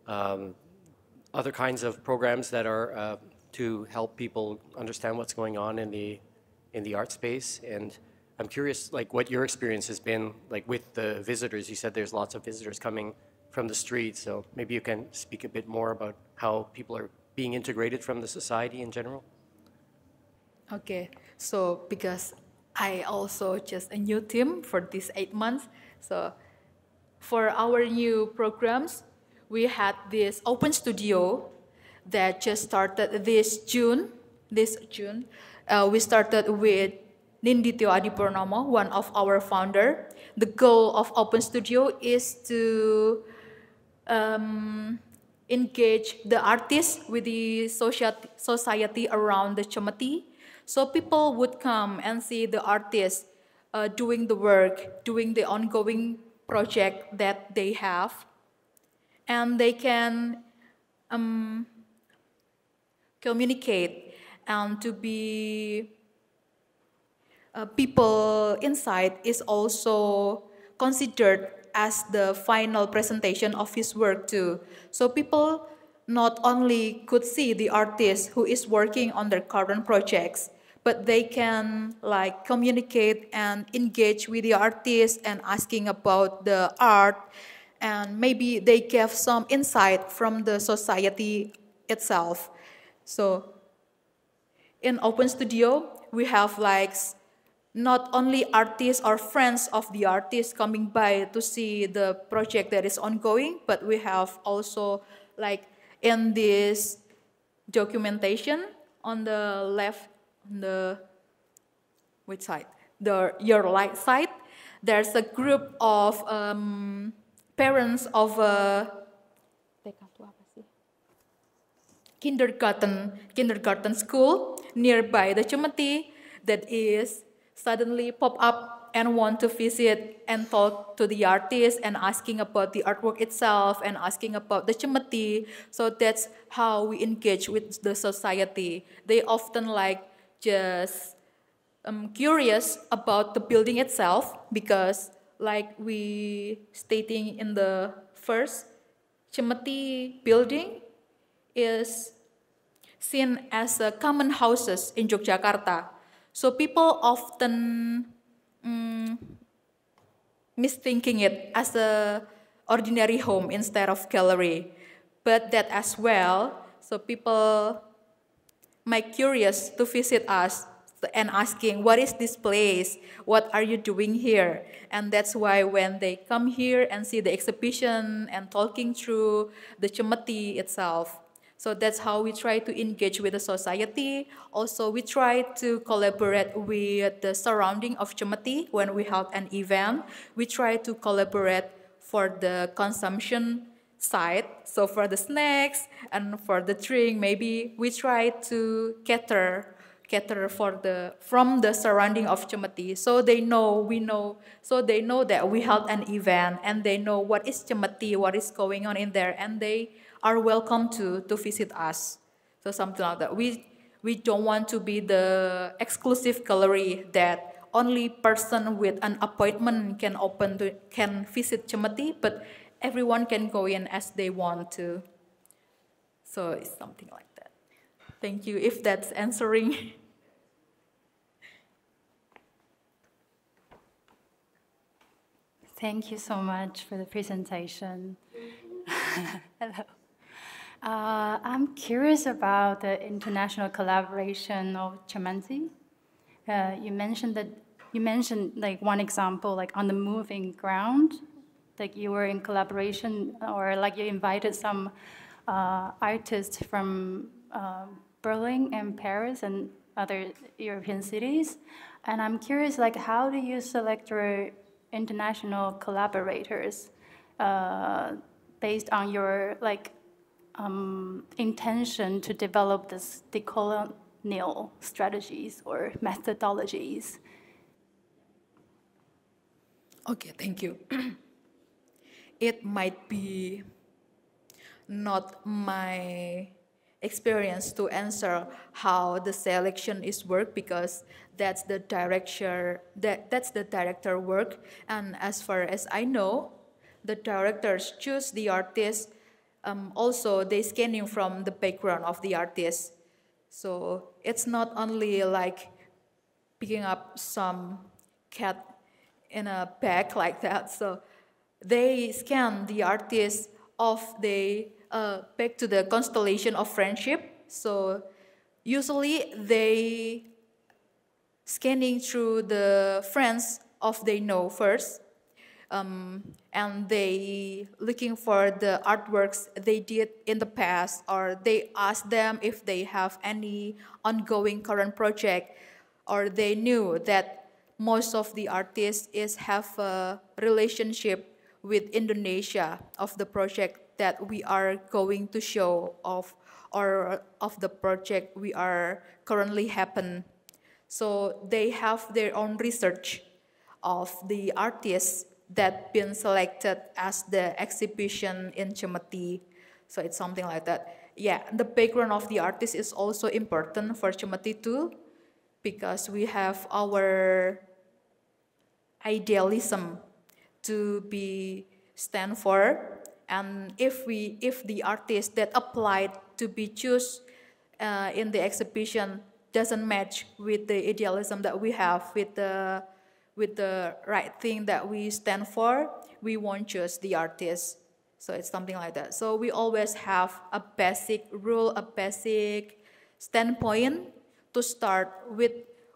other kinds of programs that are to help people understand what's going on in the art space? And I'm curious, like, what your experience has been like with the visitors. You said there's lots of visitors coming from the street, so maybe you can speak a bit more about how people are being integrated from the society in general. Okay, so because I also just a new team for these 8 months, so for our new programs, we had this open studio that just started this June. We started with Nindityo Adipurnomo, one of our founder. The goal of Open Studio is to engage the artists with the society around the Cemeti. So people would come and see the artists doing the work, doing the ongoing project that they have. And they can communicate and to be people inside is also considered as the final presentation of his work too. So people not only could see the artist who is working on their current projects, but they can like communicate and engage with the artist and asking about the art, and maybe they give some insight from the society itself. So in Open Studio, we have like not only artists or friends of the artists coming by to see the project that is ongoing, but we have also like in this documentation on the left, on the which side? Your right side, there's a group of parents of kindergarten school nearby the Cemeti that is suddenly pop up and want to visit and talk to the artist and asking about the artwork itself and asking about the Cemeti. So that's how we engage with the society. They often like just curious about the building itself, because like we stating in the first, Cemeti building is seen as a common houses in Yogyakarta. So people often misthinking it as a ordinary home instead of gallery. But that as well, so people might curious to visit us and asking, what is this place? What are you doing here? And that's why when they come here and see the exhibition and talking through the Cemeti itself, so that's how we try to engage with the society. Also, we try to collaborate with the surrounding of Cemeti when we have an event. We try to collaborate for the consumption side. So for the snacks and for the drink, maybe we try to cater from the surrounding of Cemeti, so they know that we held an event and they know what is Cemeti, what is going on in there, and they are welcome to visit us. So something like that. We don't want to be the exclusive gallery that only person with an appointment can visit Cemeti, but everyone can go in as they want to. So it's something like that. Thank you, if that's answering. Thank you so much for the presentation. Hello. I'm curious about the international collaboration of Cemeti. You mentioned like one example, like on the moving ground, like you were in collaboration, or like you invited some artists from Berlin and Paris and other European cities. And I'm curious, like, how do you select your international collaborators based on your intention to develop this decolonial strategies or methodologies? Okay, thank you. It might be not my experience to answer how the selection is work, because that's the director work, and as far as I know, the directors choose the artist. Also, they scanning from the background of the artist, so it's not only like picking up some cat in a bag like that. So they scan the artist back to the constellation of friendship. So usually they scanning through the friends of they know first, and they looking for the artworks they did in the past, or they ask them if they have any ongoing current project, or they knew that most of the artists have a relationship with Indonesia of the project that we are going to show of, or of the project we are currently happen. So they have their own research of the artists that been selected as the exhibition in Cemeti. So it's something like that. Yeah, the background of the artist is also important for Cemeti too, because we have our idealism to be stand for. And if the artist that applied to be choose in the exhibition doesn't match with the idealism that we have, with the right thing that we stand for, we won't choose the artist. So it's something like that. So we always have a basic rule, a basic standpoint to start with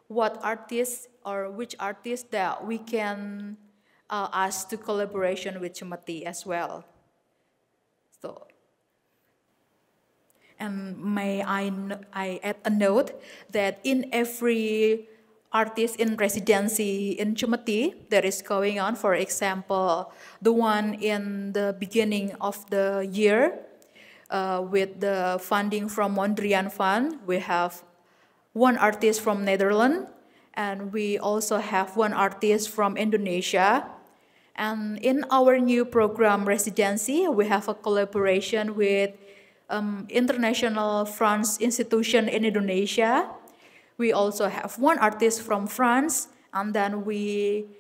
what artists or which artists that we can ask to collaboration with Cemeti as well. So, and may I add a note that in every artist in residency in Cemeti that is going on, for example, the one in the beginning of the year with the funding from Mondrian Fund, we have one artist from Netherlands, and we also have one artist from Indonesia. And in our new program residency, we have a collaboration with International France Institution in Indonesia. We also have one artist from France, and then we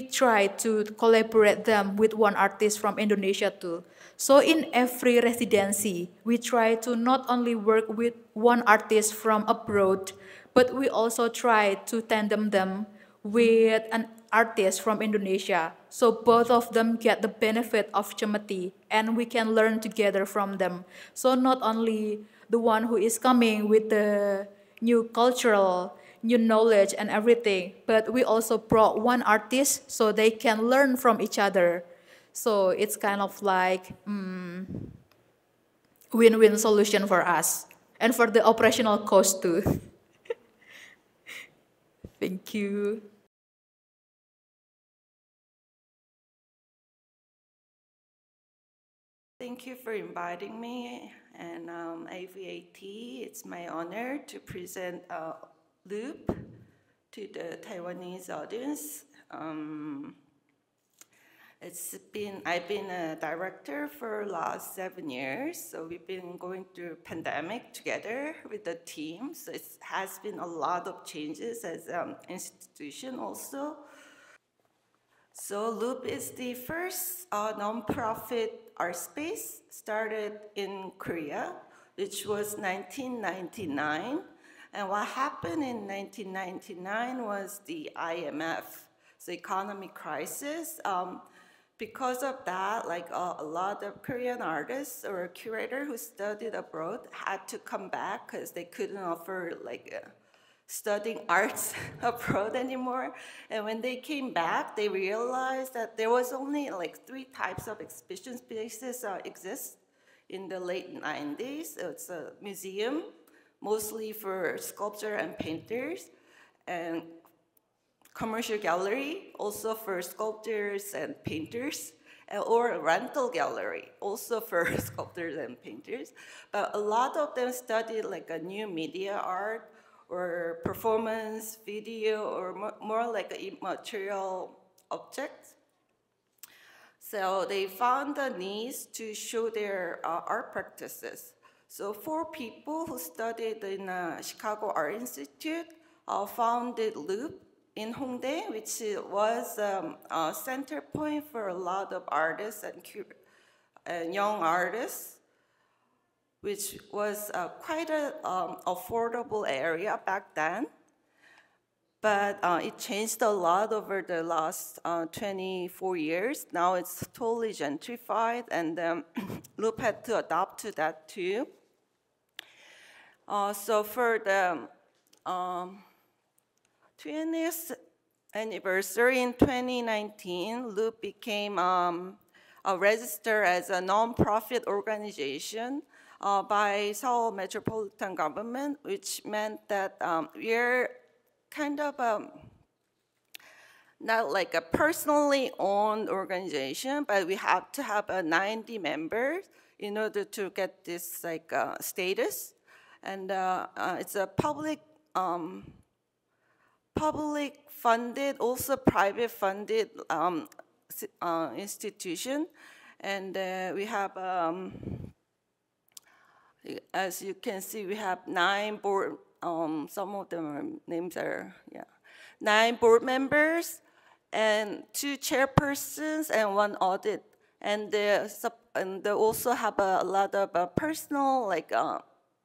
try to collaborate them with one artist from Indonesia too. So in every residency, we try to not only work with one artist from abroad, but we also try to tandem them with an artist from Indonesia. So both of them get the benefit of Cemeti, and we can learn together from them. So not only the one who is coming with the new cultural new knowledge and everything, but we also brought one artist so they can learn from each other. So it's kind of like win-win solution for us and for the operational cost too. Thank you. Thank you for inviting me, and AVAT, it's my honor to present Loop to the Taiwanese audience. I've been a director for the last 7 years, so we've been going through pandemic together with the team, so it has been a lot of changes as an institution also. So Loop is the first nonprofit art space started in Korea, which was 1999. And what happened in 1999 was the IMF, the economic crisis. Because of that, like a lot of Korean artists or curators who studied abroad had to come back because they couldn't offer studying arts abroad anymore. And when they came back, they realized that there was only like 3 types of exhibition spaces exist in the late 90s. It's a museum, mostly for sculpture and painters, and commercial gallery, also for sculptors and painters, or a rental gallery, also for sculptors and painters. But a lot of them studied like a new media art, or performance, video, or more like immaterial objects. So they found the needs to show their art practices. So 4 people who studied in Chicago Art Institute founded Loop in Hongdae, which was a center point for a lot of artists and young artists, which was quite an affordable area back then. But it changed a lot over the last 24 years. Now it's totally gentrified, and Loop had to adapt to that too. So for the 20th anniversary in 2019, Loop became registered as a nonprofit organization by Seoul Metropolitan Government, which meant that we're kind of not like a personally owned organization, but we have to have 90 members in order to get this like status. And it's a public funded, also private funded institution. And we have as you can see, we have 9 board, some of them names are, 9 board members and 2 chairpersons and 1 audit. And they also have a lot of personal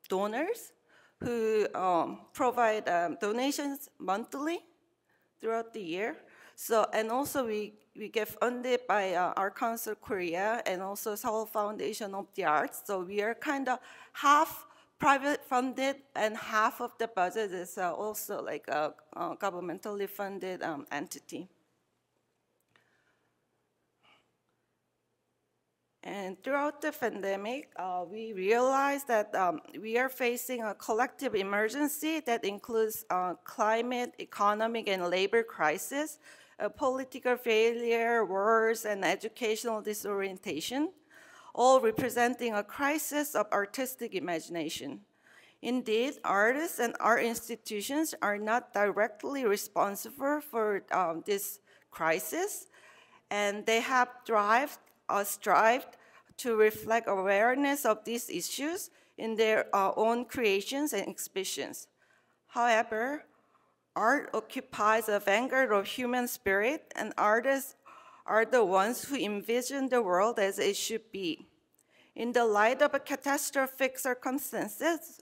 donors who provide donations monthly throughout the year. So, and also we get funded by Art Council Korea and also Seoul Foundation of the Arts. So we are kind of half private funded and half of the budget is also like a governmentally funded entity. And throughout the pandemic, we realized that we are facing a collective emergency that includes climate, economic, and labor crisis, political failure, wars, and educational disorientation, all representing a crisis of artistic imagination. Indeed, artists and art institutions are not directly responsible for this crisis, and they have strived to reflect awareness of these issues in their own creations and exhibitions. However, art occupies a vanguard of human spirit, and artists are the ones who envision the world as it should be. In the light of a catastrophic circumstances,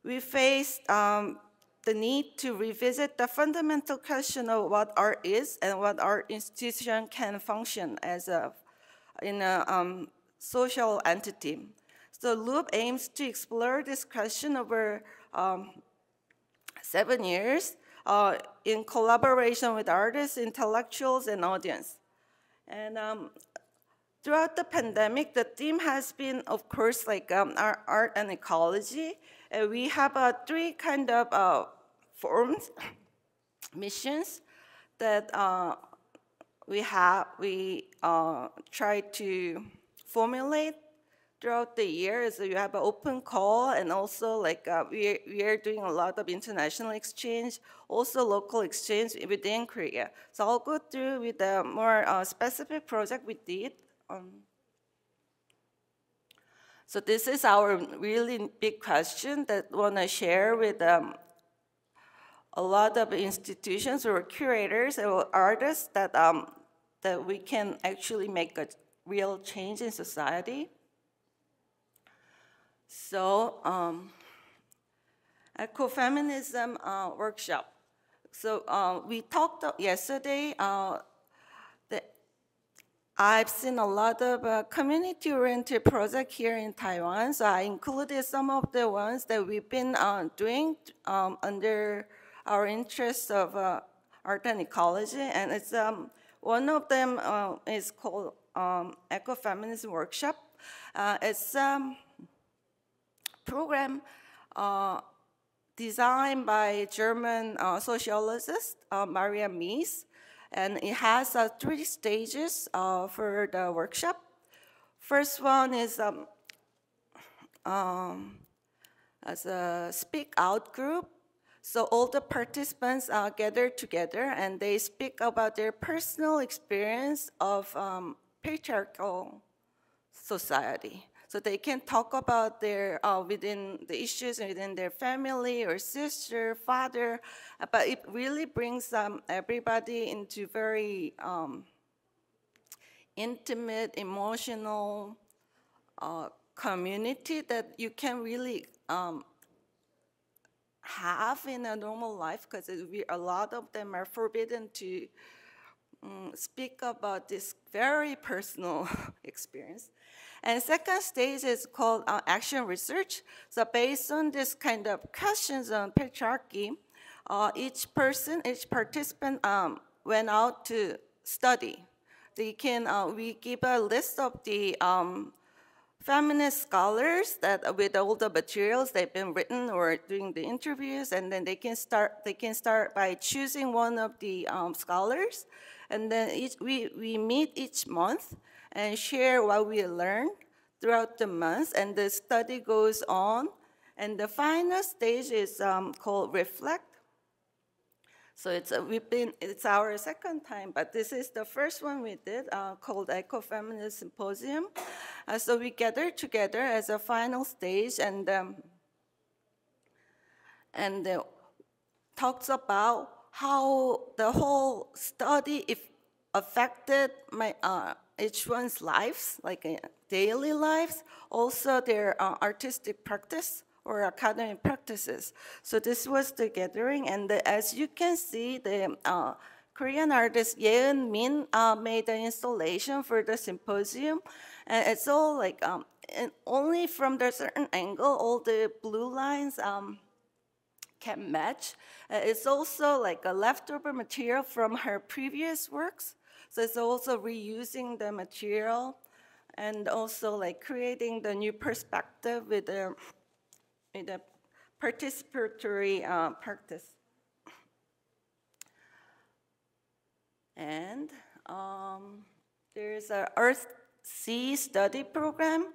we face the need to revisit the fundamental question of what art is and what art institution can function as in a social entity. So Loop aims to explore this question over 7 years in collaboration with artists, intellectuals, and audience. And throughout the pandemic, the theme has been, of course, like our art and ecology. We have 3 kind of forms, missions that we try to formulate throughout the year. So you have an open call, and also like we are doing a lot of international exchange, also local exchange within Korea. So I'll go through with a more specific project we did. So this is our really big question that I want to share with a lot of institutions or curators or artists that, that we can actually make a real change in society. So, ecofeminism workshop. So we talked yesterday that I've seen a lot of community-oriented projects here in Taiwan. So I included some of the ones that we've been doing under our interest of art and ecology. And it's one of them is called Ecofeminism Workshop. It's program designed by German sociologist Maria Mies, and it has 3 stages for the workshop. First one is as a speak out group. So all the participants gather together and they speak about their personal experience of patriarchal society. So they can talk about their within the issues within their family or sister, father, but it really brings everybody into very intimate, emotional community that you can really have in a normal life, because a lot of them are forbidden to speak about this very personal experience. And second stage is called action research. So based on this kind of questions on patriarchy, each participant went out to study. They can, we give a list of the feminist scholars that with all the materials they've been written or doing the interviews, and then they can start by choosing one of the scholars, and then we meet each month and share what we learned throughout the month, and the study goes on. And the final stage is called reflect. So it's our second time, but this is the first one we did called Ecofeminist Symposium. So we gathered together as a final stage and talks about how the whole study affected each one's lives, like daily lives, also their artistic practice or academic practices. So this was the gathering, and as you can see, the Korean artist Yeon Min made the installation for the symposium, and it's all like, and only from the certain angle, all the blue lines can match. It's also like a leftover material from her previous works. So it's also reusing the material and also like creating the new perspective with the participatory practice. And there's an Earth Sea study program.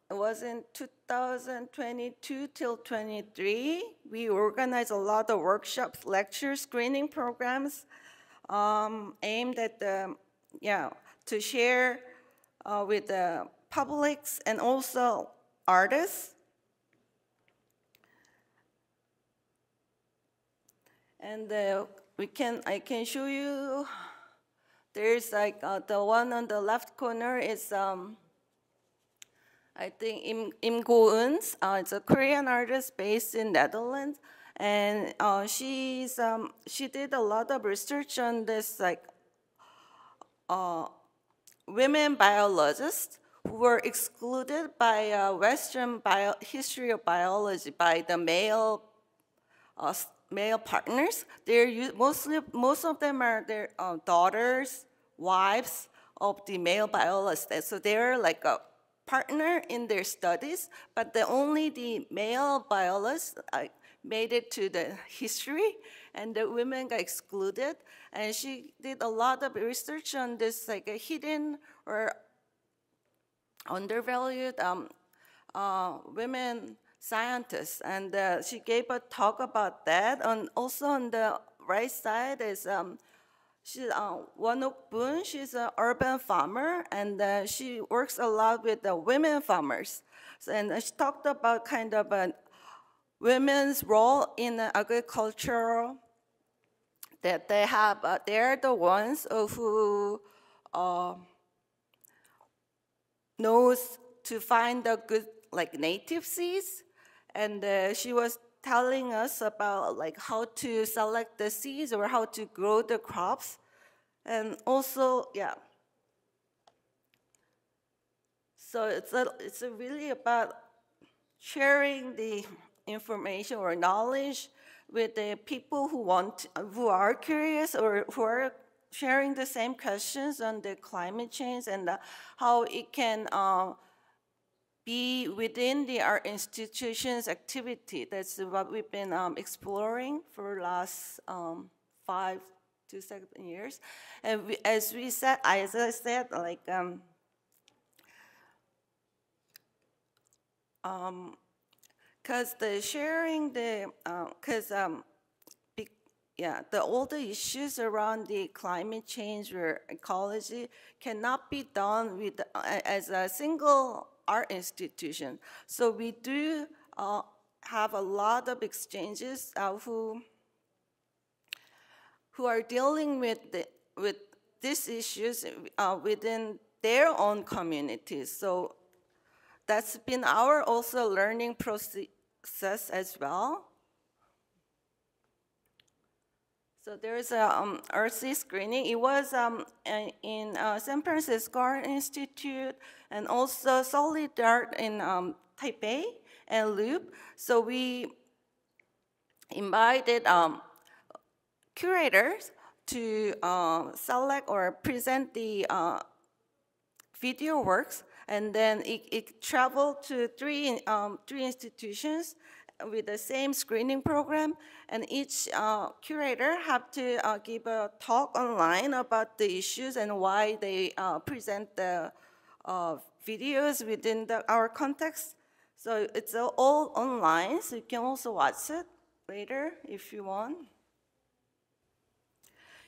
It was in 2022 till 23. We organized a lot of workshops, lectures, screening programs aimed at to share with the publics and also artists. And I can show you. There's like the one on the left corner is I think Im Go-eun. It's a Korean artist based in Netherlands, and she did a lot of research on this like women biologists who were excluded by Western history of biology by the male partners. Most of them are their daughters, wives of the male biologists. So they're like a partner in their studies, but only the male biologists made it to the history, and the women got excluded. And she did a lot of research on this like a hidden or undervalued women scientists, and she gave a talk about that. And also on the right side is she's Wonok Boon. She's an urban farmer, and she works a lot with the women farmers. So, and she talked about kind of women's role in agriculture, that they have, they're the ones who knows to find the good like native seeds. And she was telling us about like how to select the seeds or how to grow the crops. And also, yeah. So it's really about sharing the information or knowledge with the people who are curious or who are sharing the same questions on the climate change and how it can be within the art institution's activity. That's what we've been exploring for the last 5 to 7 years. And as I said, like because the sharing the all the issues around the climate change or ecology cannot be done with as a single art institution. So we do have a lot of exchanges who are dealing with these issues within their own communities. So that's been our also learning process as well. So there's a RC screening. It was in San Francisco Art Institute and also Solid Art in Taipei and Loop. So we invited curators to select or present the video works, and then it traveled to three institutions with the same screening program, and each curator have to give a talk online about the issues and why they present the videos within our context. So it's all online, so you can also watch it later if you want.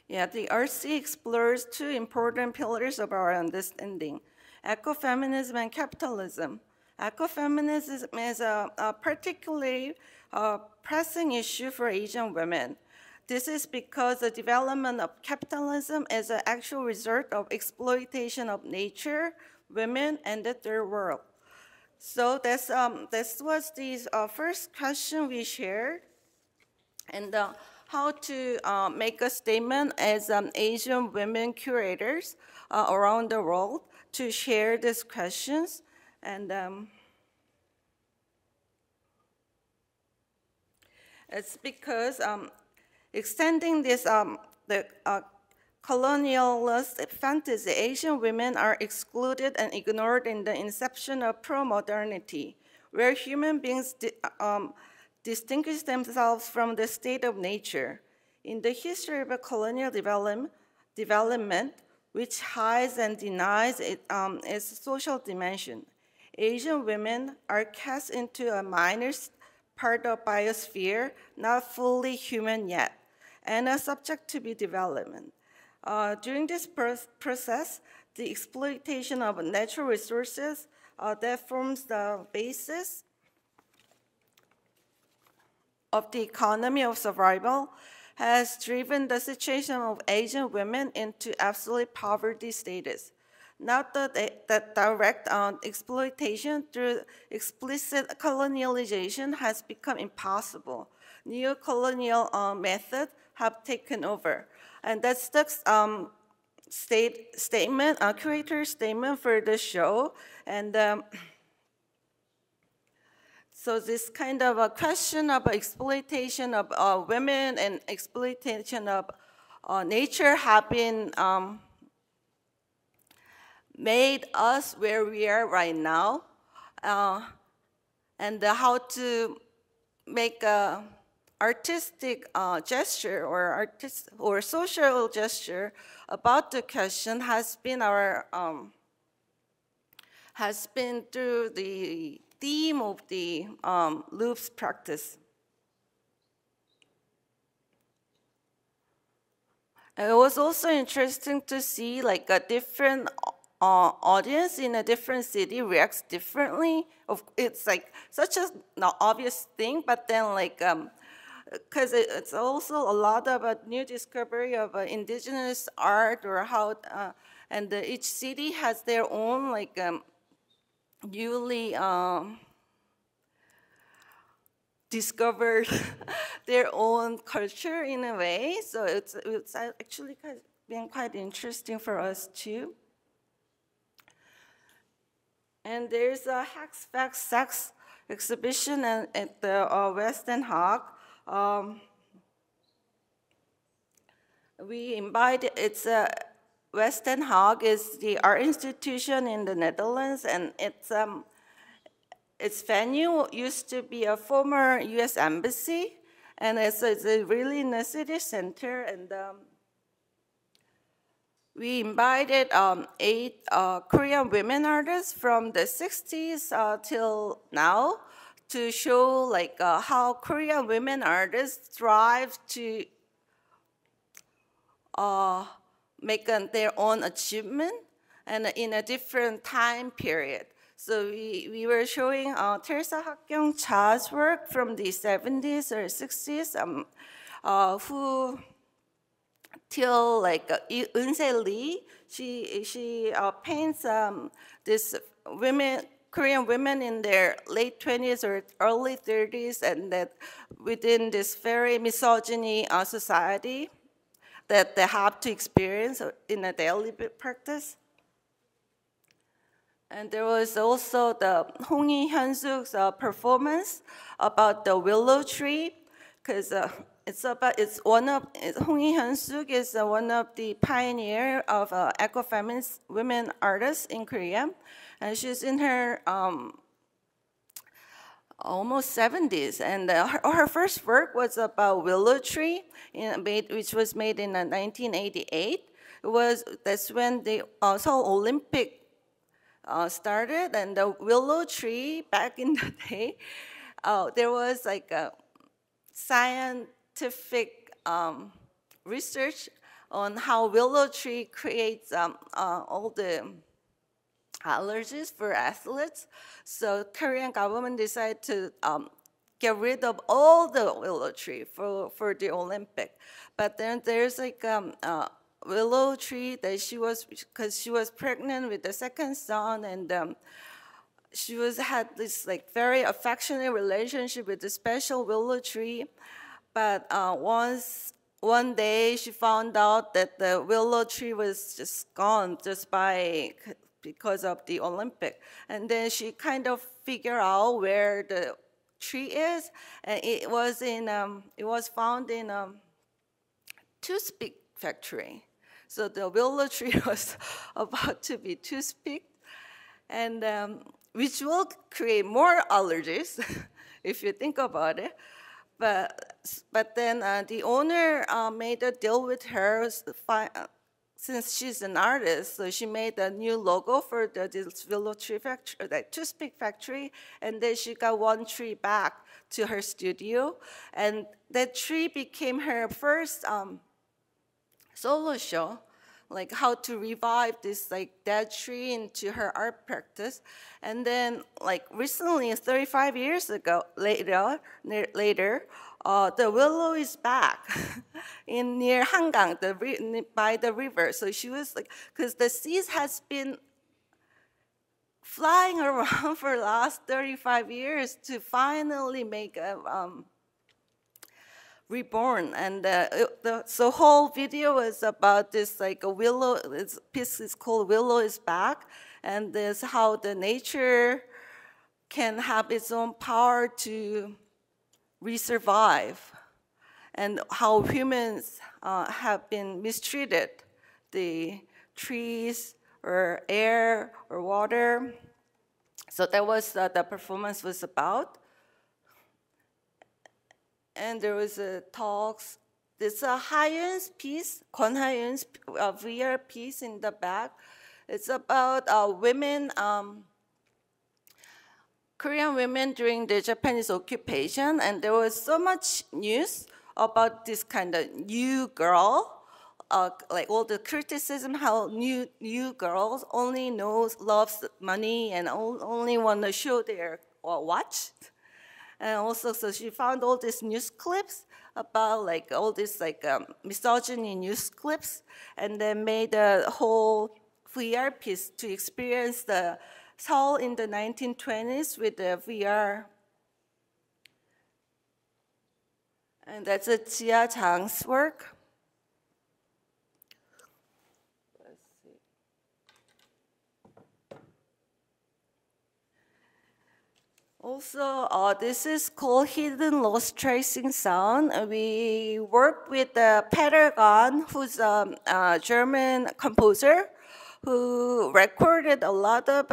Yeah, the RC explores two important pillars of our understanding: ecofeminism and capitalism. Ecofeminism is a particularly pressing issue for Asian women. This is because the development of capitalism is an actual result of exploitation of nature, women, and the third world. So this was the first question we shared, and how to make a statement as Asian women curators around the world to share these questions. And it's because extending this the colonialist fantasy, Asian women are excluded and ignored in the inception of pro-modernity, where human beings distinguish themselves from the state of nature. In the history of a colonial development, which hides and denies its social dimension, Asian women are cast into a minor part of biosphere, not fully human yet, and are subject to be development. During this process, the exploitation of natural resources that forms the basis of the economy of survival has driven the situation of Asian women into absolute poverty status. Not that direct exploitation through explicit colonialization has become impossible. Neo-colonial methods have taken over. And that's curator statement for the show. And so this kind of a question of exploitation of women and exploitation of nature have been made us where we are right now, and how to make a artistic gesture or social gesture about the question has been through the theme of the loops practice. And it was also interesting to see like a different audience in a different city reacts differently. It's like such a not obvious thing, but then like, because it's also a lot of a new discovery of indigenous art or how, and each city has their own like newly discovered their own culture in a way. So it's actually been quite interesting for us too. And there's a Hex Facts Sex exhibition at the Western Hague. We invited, Western Hague is the art institution in the Netherlands, and its venue used to be a former US embassy, and it's really in the city center. And we invited 8 Korean women artists from the 60s till now to show like how Korean women artists strive to make their own achievement and in a different time period. So we were showing Teresa Hakkyung Cha's work from the 70s or 60s, who till like Eunse Lee, she paints this Korean women in their late 20s or early 30s, and that within this very misogyny society that they have to experience in a daily practice. And there was also the Hong Hyun-suk's performance about the willow tree, because Hong Hyun-suk is one of the pioneer of ecofeminist women artists in Korea, and she's in her almost 70s, and her first work was about willow tree, which was made in 1988. That's when the Seoul Olympic started, and the willow tree back in the day, there was like a scientific research on how willow tree creates all the allergies for athletes. So Korean government decided to get rid of all the willow tree for the Olympic. But then there's like willow tree that because she was pregnant with the second son, and she had this like very affectionate relationship with the special willow tree. But one day she found out that the willow tree was just gone because of the Olympic. And then she kind of figured out where the tree is, and it was found in a toothpick factory. So the willow tree was about to be toothpicked, and which will create more allergies if you think about it. But then the owner made a deal with her, since she's an artist, so she made a new logo for this willow tree factory, like toothpick factory, and then she got one tree back to her studio, and that tree became her first solo show, like how to revive this like dead tree into her art practice. And then like recently, 35 years ago, later, the willow is back near Hangang, by the river. So she was like, because the seeds has been flying around for the last 35 years to finally make a reborn. And the whole video is about this, like a willow, this piece is called Willow is Back, and this how the nature can have its own power to re-survive, and how humans have been mistreated, the trees or air or water. So that was the performance was about. And there was a talks. There's a Haeun's piece, Kwon Haeun's VR piece in the back. It's about women, Korean women during the Japanese occupation, and there was so much news about this kind of new girl, like all the criticism, how new girls only loves money and only want to show their watch. And also, so she found all these news clips about like all these like misogyny news clips, and then made a whole VR piece to experience the Seoul in the 1920s with the VR. And that's a Jia Chang's work. Let's see. Also, this is called Hidden Lost Tracing Sound. We work with Peter Gahn, who's a German composer, who recorded a lot of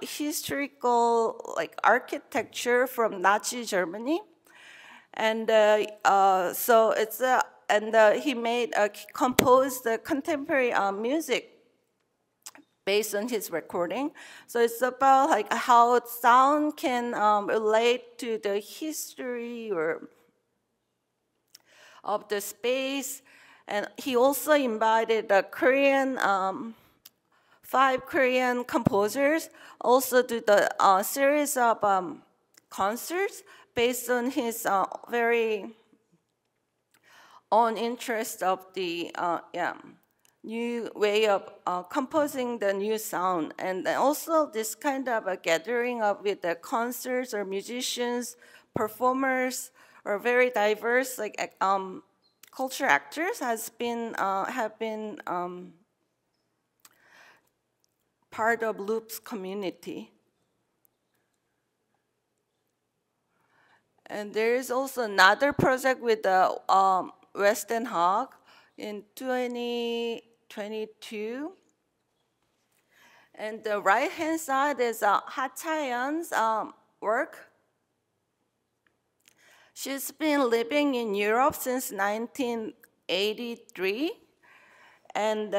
historical like architecture from Nazi Germany. And so it's he composed the contemporary music based on his recording. So it's about like how sound can relate to the history or of the space. And he also invited the Korean 5 Korean composers also to the series of concerts based on his very own interest of the new way of composing the new sound. And also this kind of a gathering of with the concerts or musicians, performers, or very diverse like culture actors have been part of Loop's community. And there is also another project with the Western Hog in 2022. And the right-hand side is Ha Chaeyeon's work. She's been living in Europe since 1983. And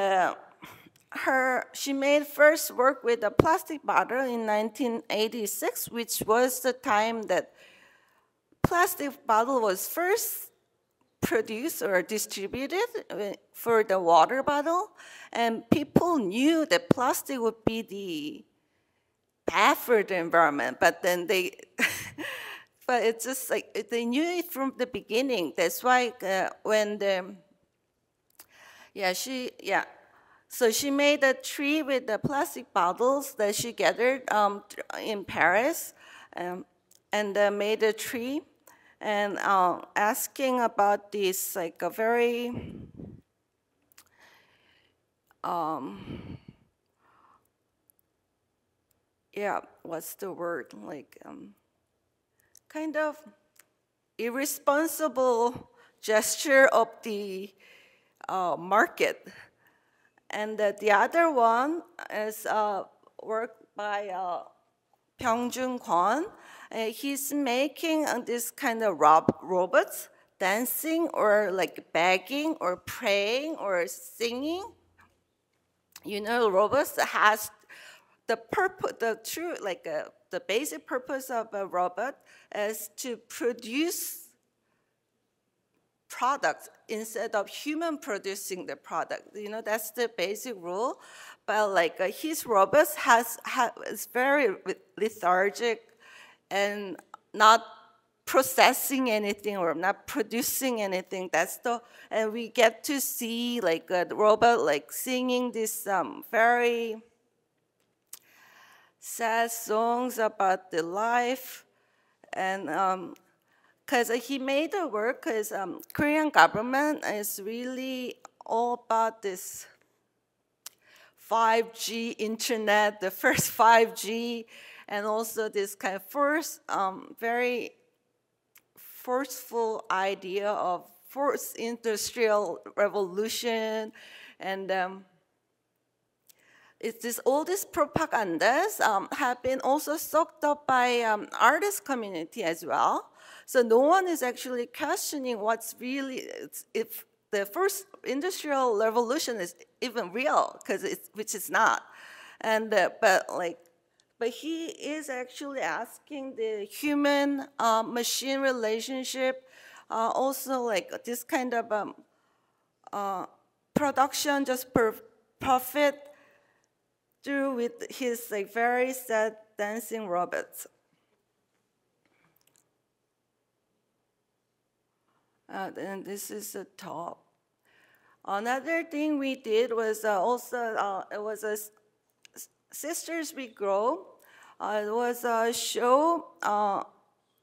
she made first work with a plastic bottle in 1986, which was the time that plastic bottle was first produced or distributed for the water bottle. And people knew that plastic would be bad for the environment, but then but it's just like, they knew it from the beginning. That's why when so she made a tree with the plastic bottles that she gathered in Paris, and made a tree, and asking about this like a very what's the word, like kind of irresponsible gesture of the market. And the other one is work by Byung-Jun Kwon. He's making this kind of robots dancing or like begging or praying or singing. You know, robots has the purpose, the basic purpose of a robot is to produce products instead of human producing the product. You know, that's the basic rule. But like his robots is very lethargic and not processing anything or not producing anything. And we get to see like a robot like singing this very sad songs about the life, and because he made the work because Korean government is really all about this 5G internet, the first 5G, and also this kind of first very forceful idea of fourth industrial revolution, and all these propagandas have been also soaked up by artist community as well. So no one is actually questioning what's really, if the first industrial revolution is even real, which is not. And but he is actually asking the human-machine relationship, also like this kind of production just profit through with his like very sad dancing robots. And this is the top. Another thing we did was also, it was a Sisters We Grow. It was a show,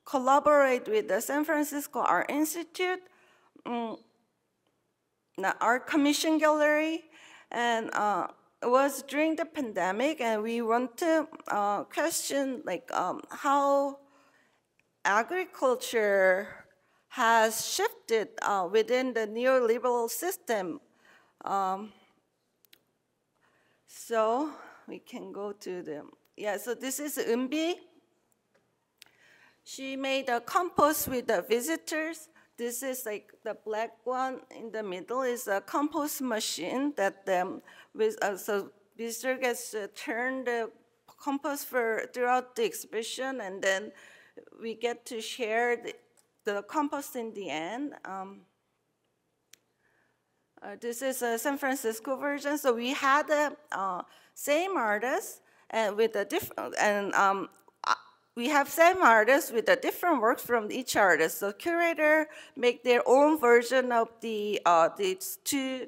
collaborate with the San Francisco Art Institute, the Art Commission Gallery, and it was during the pandemic, and we want to question like how agriculture has shifted within the neoliberal system. So we can go to the, so this is Eunbi. She made a compost with the visitors. This is like the black one in the middle is a compost machine that so visitor gets to turn the compost throughout the exhibition, and then we get to share the compost in the end. This is a San Francisco version. So we had the same artist and with a different, and we have same artists with a different works from each artist. So curator make their own version of these two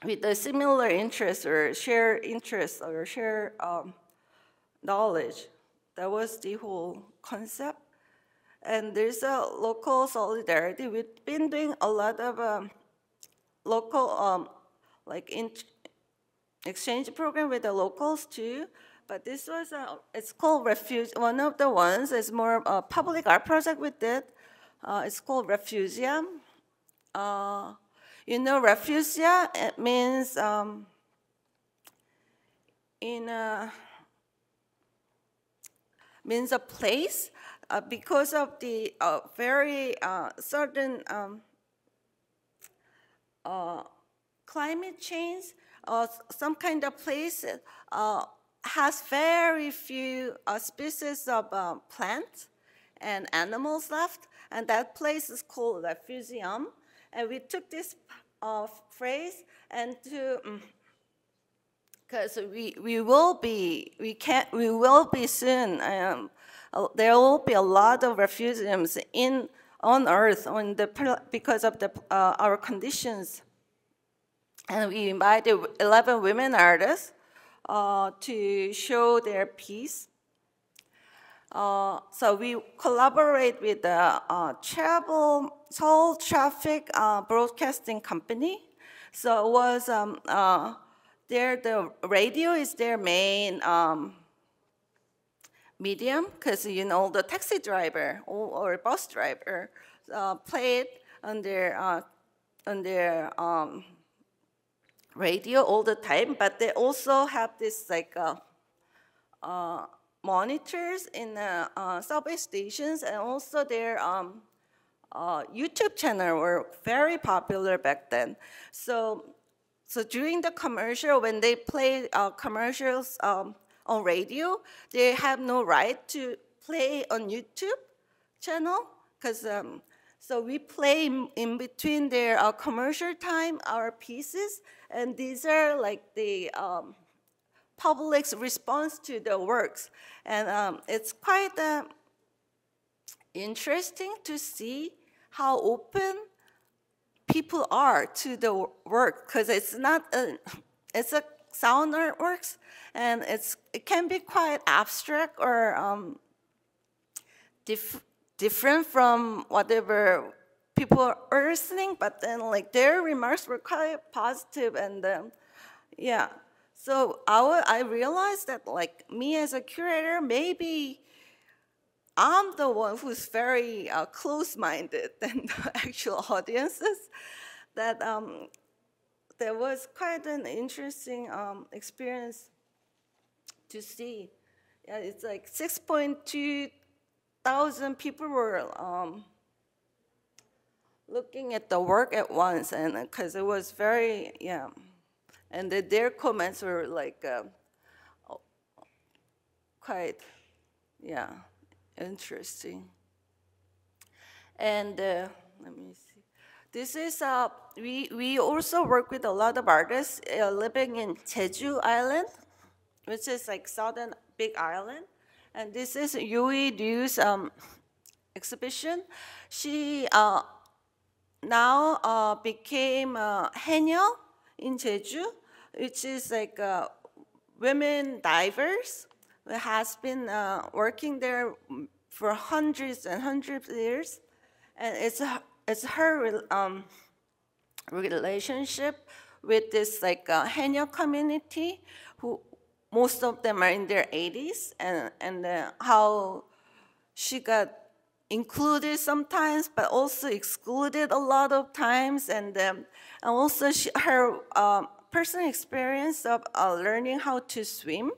with a similar interest or share interest or share knowledge. That was the whole concept. And there's a local solidarity. We've been doing a lot of local exchange program with the locals too. But this was, it's called Refuge. One of the ones is more a public art project we did. It's called Refugia. You know, Refugia, it means means a place because of the very certain climate change. Some kind of place has very few species of plants and animals left, and that place is called Refugium. And we took this phrase and to, because we will be soon. There will be a lot of refugiums on Earth because of our conditions. And we invited 11 women artists to show their piece. So we collaborate with the Seoul Traffic Broadcasting Company. So it was the radio is their main medium, because you know the taxi driver or bus driver play it on their radio all the time, but they also have this like monitors in the subway stations, and also their YouTube channel were very popular back then. So during the commercial, when they play commercials on radio, they have no right to play on YouTube channel, because so we play in between their commercial time, our pieces, and these are like the public's response to the works. And it's quite interesting to see how open people are to the work, because it's not it's a sound artworks, and it can be quite abstract or different from whatever people are listening, but then like their remarks were quite positive, and yeah. So I realized that like me as a curator, maybe I'm the one who's very close-minded than the actual audiences. That there was quite an interesting experience to see. Yeah, it's like 6.2 thousand people were looking at the work at once, and because it was very, yeah, and their comments were like quite, yeah, interesting. And let me see. This is, we also work with a lot of artists living in Jeju Island, which is like southern Big Island. And this is Yui Ryu's exhibition. She now became Haenyeo in Jeju, which is like women divers who has been working there for hundreds and hundreds of years. And it's her relationship with this like Haenyeo community, who most of them are in their 80s, and how she got included sometimes, but also excluded a lot of times, and also her personal experience of learning how to swim.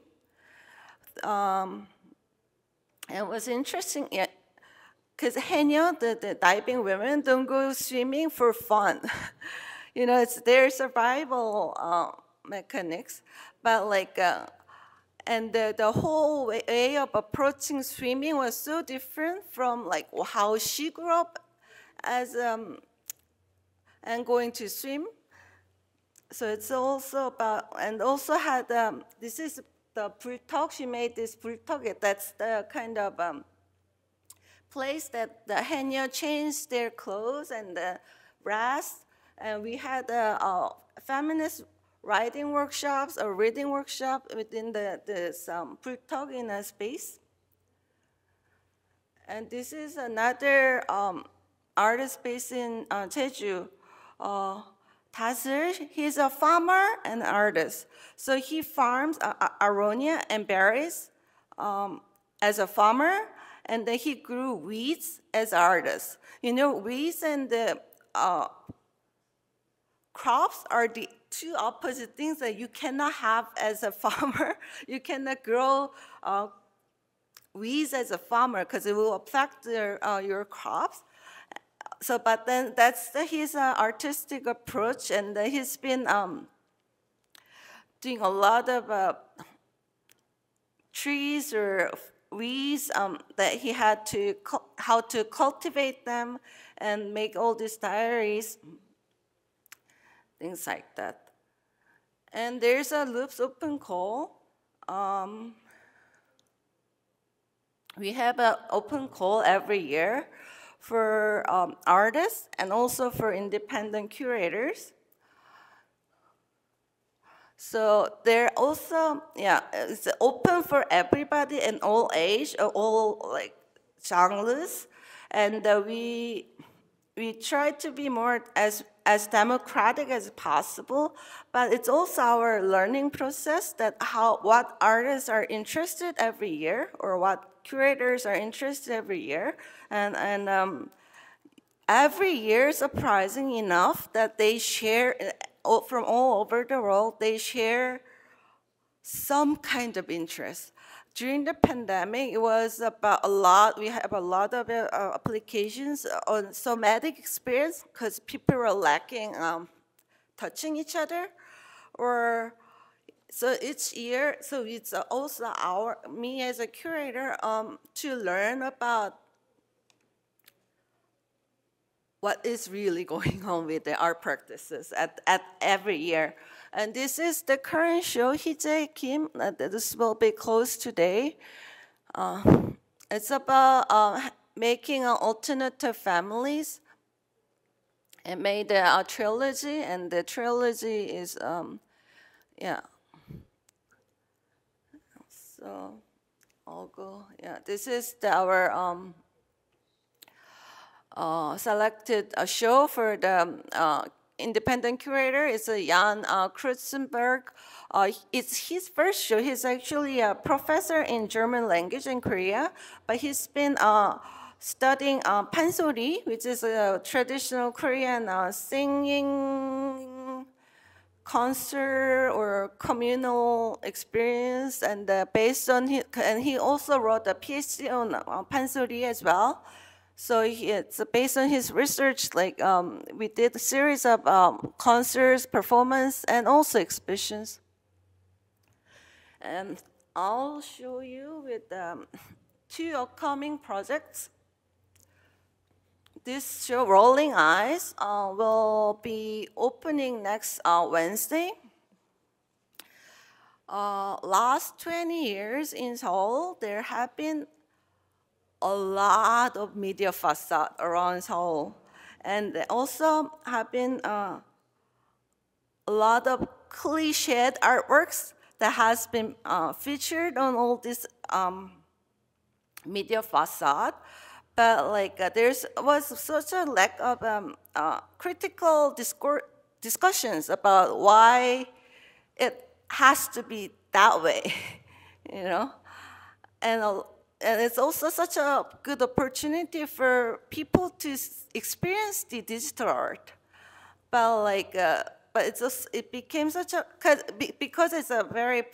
And it was interesting, because Haenyeo, the diving women, don't go swimming for fun. You know, it's their survival mechanics, but like, and the whole way of approaching swimming was so different from like how she grew up as and going to swim. So it's also about, and also had, this is the 불턱, she made this 불턱, that's the kind of place that the Haenyeo changed their clothes and the brass. And we had feminist writing workshops or reading workshop within this 불턱 in a space. And this is another artist based in Jeju, Dasil. He's a farmer and artist. So he farms aronia and berries as a farmer, and then he grew weeds as artist. You know, weeds and the crops are the two opposite things that you cannot have as a farmer. You cannot grow weeds as a farmer because it will affect your crops. So, but then that's his artistic approach, and he's been doing a lot of trees or weeds that he had to, how to cultivate them and make all these diaries, things like that. And there's a Loops open call. We have an open call every year for artists and also for independent curators. So they're also, yeah, it's open for everybody and all age, all like genres. And we try to be more as democratic as possible, but it's also our learning process that what artists are interested every year or what curators are interested every year. And every year, surprising enough, that they share, from all over the world, they share some kind of interest. During the pandemic, it was about a lot. We have a lot of applications on somatic experience because people were lacking touching each other, or so each year. So it's also me as a curator to learn about what is really going on with the art practices at every year. And this is the current show, Hije Kim, this will be closed today. It's about making alternative families. It made a trilogy, and the trilogy is, yeah. So I'll go, yeah, this is our selected a show for the independent curator. It's Jan Krutzenberg. It's his first show. He's actually a professor in German language in Korea, but he's been studying pansori, which is a traditional Korean singing concert or communal experience, and based on his, and he also wrote a PhD on pansori as well. So it's based on his research, like we did a series of concerts, performance, and also exhibitions. And I'll show you with 2 upcoming projects. This show, Rolling Eyes, will be opening next Wednesday. Last 20 years in Seoul, there have been a lot of media facade around Seoul. And there also have been a lot of cliched artworks that has been featured on all this media facade. But like there was such a lack of critical discussions about why it has to be that way, you know? And it's also such a good opportunity for people to experience the digital art. But like, but it became such a, because it's a very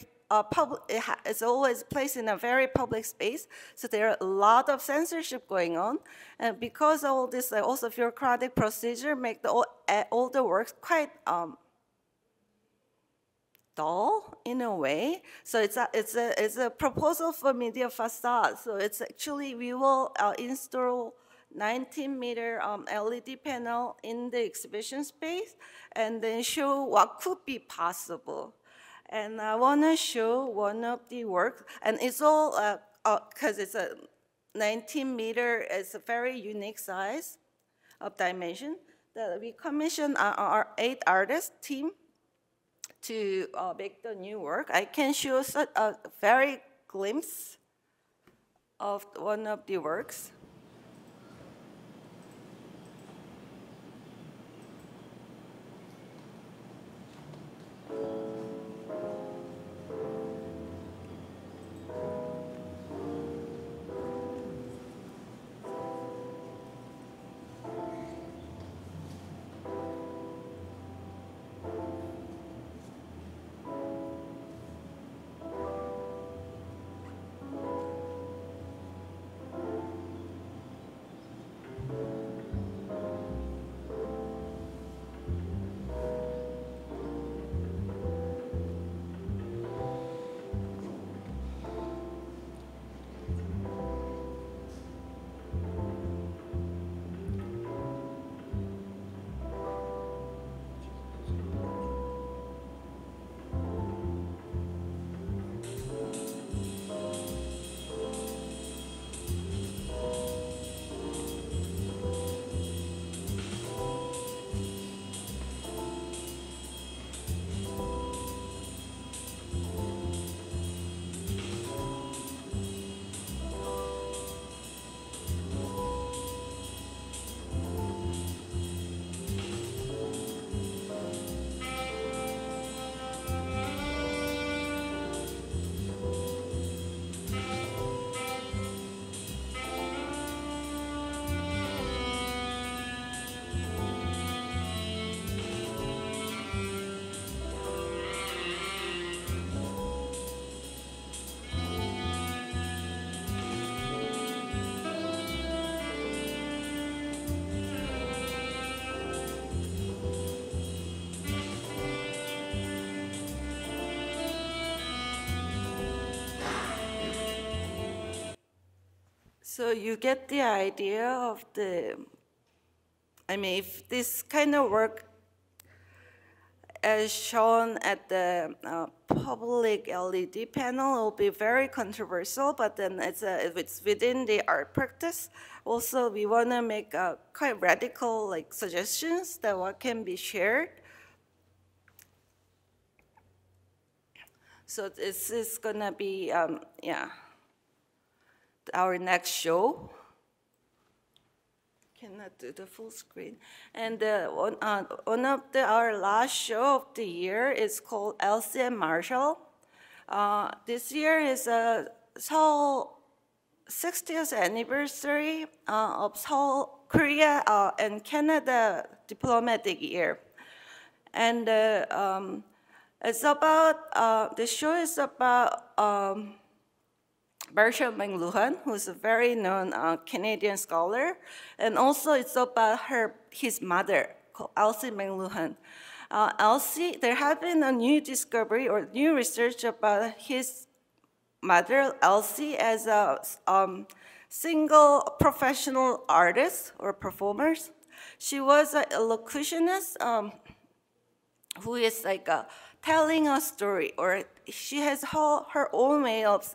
public, it's always placed in a very public space, so there are a lot of censorship going on. And because of all this also bureaucratic procedure make all the works quite dull in a way. So it's a proposal for media facade. So it's actually, we will install 19-meter LED panel in the exhibition space and then show what could be possible. And I want to show one of the works, and it's all, because it's a 19-meter, it's a very unique size of dimension, that we commissioned our 8 artist team to make the new work. I can show a very glimpse of one of the works. So you get the idea of the, I mean, if this kind of work as shown at the public LED panel, it will be very controversial, but then if it's within the art practice, also we want to make quite radical like suggestions that what can be shared. So this is gonna be, yeah, our next show. cannot do the full screen. And one of our last show of the year is called Elsie and Marshall. This year is Seoul 60th anniversary of Seoul, Korea and Canada diplomatic year. And it's about, the show is about Marshall McLuhan, who's a very known Canadian scholar, and also it's about his mother, called Elsie McLuhan. Elsie, there have been a new discovery or new research about his mother, Elsie, as a single professional artist or performers. She was a elocutionist who is like telling a story, or she has her own way of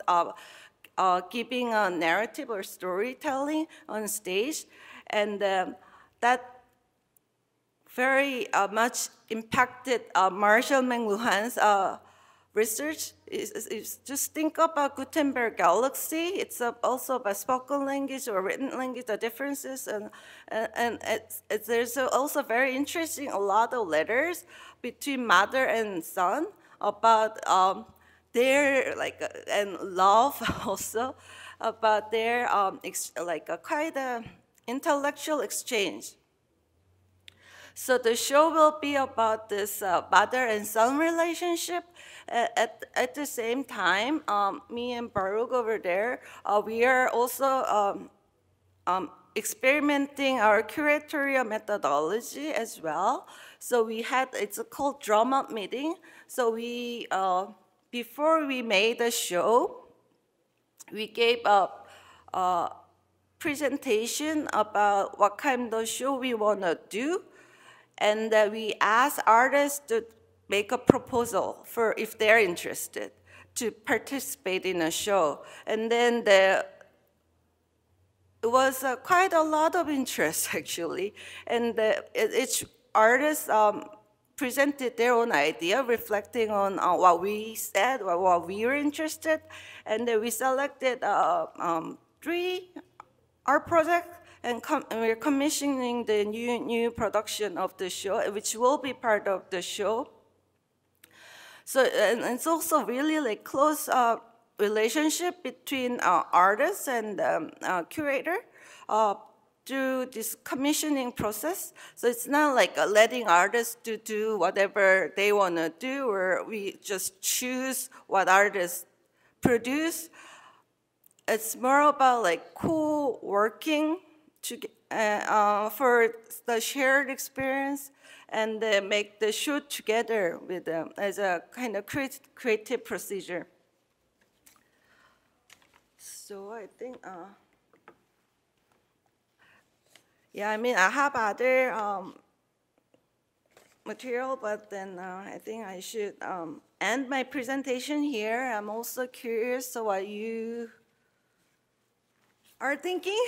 giving a narrative or storytelling on stage, and that very much impacted Marshall McLuhan's research. Just think about Gutenberg Galaxy. It's also about spoken language or written language, the differences, and there's also very interesting, a lot of letters between mother and son about their and love also, about their quite intellectual exchange. So the show will be about this mother and son relationship. At the same time, me and Baruch over there, we are also experimenting our curatorial methodology as well. So we had, it's called drum-up meeting. So we, before we made the show, we gave a presentation about what kind of show we want to do. And we asked artists to make a proposal for if they're interested to participate in a show. And then it was quite a lot of interest, actually. And each artist presented their own idea, reflecting on what we said, or what we were interested. And then we selected 3 art projects. And we're commissioning the new production of the show, which will be part of the show. So and it's also really like close relationship between artists and curator through this commissioning process. So it's not like letting artists to do whatever they want to do, or we just choose what artists produce. It's more about like co-working for the shared experience, and make the show together with them as a kind of creative procedure. So I think, yeah, I mean, I have other material, but then I think I should end my presentation here. I'm also curious what you are thinking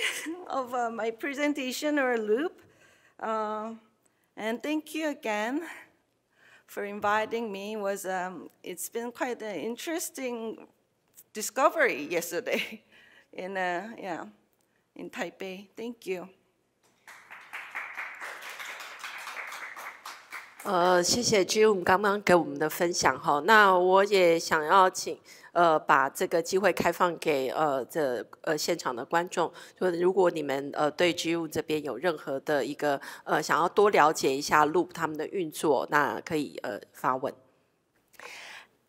of my presentation or loop. And thank you again for inviting me. It's been quite an interesting discovery yesterday in Taipei. Thank you. 谢谢 Ji Yoon 刚刚给我们的分享哈。那我也想要请把这个机会开放给现场的观众，就如果你们对 Ji Yoon 这边有任何的一个想要多了解一下 Loop 他们的运作，那可以发问。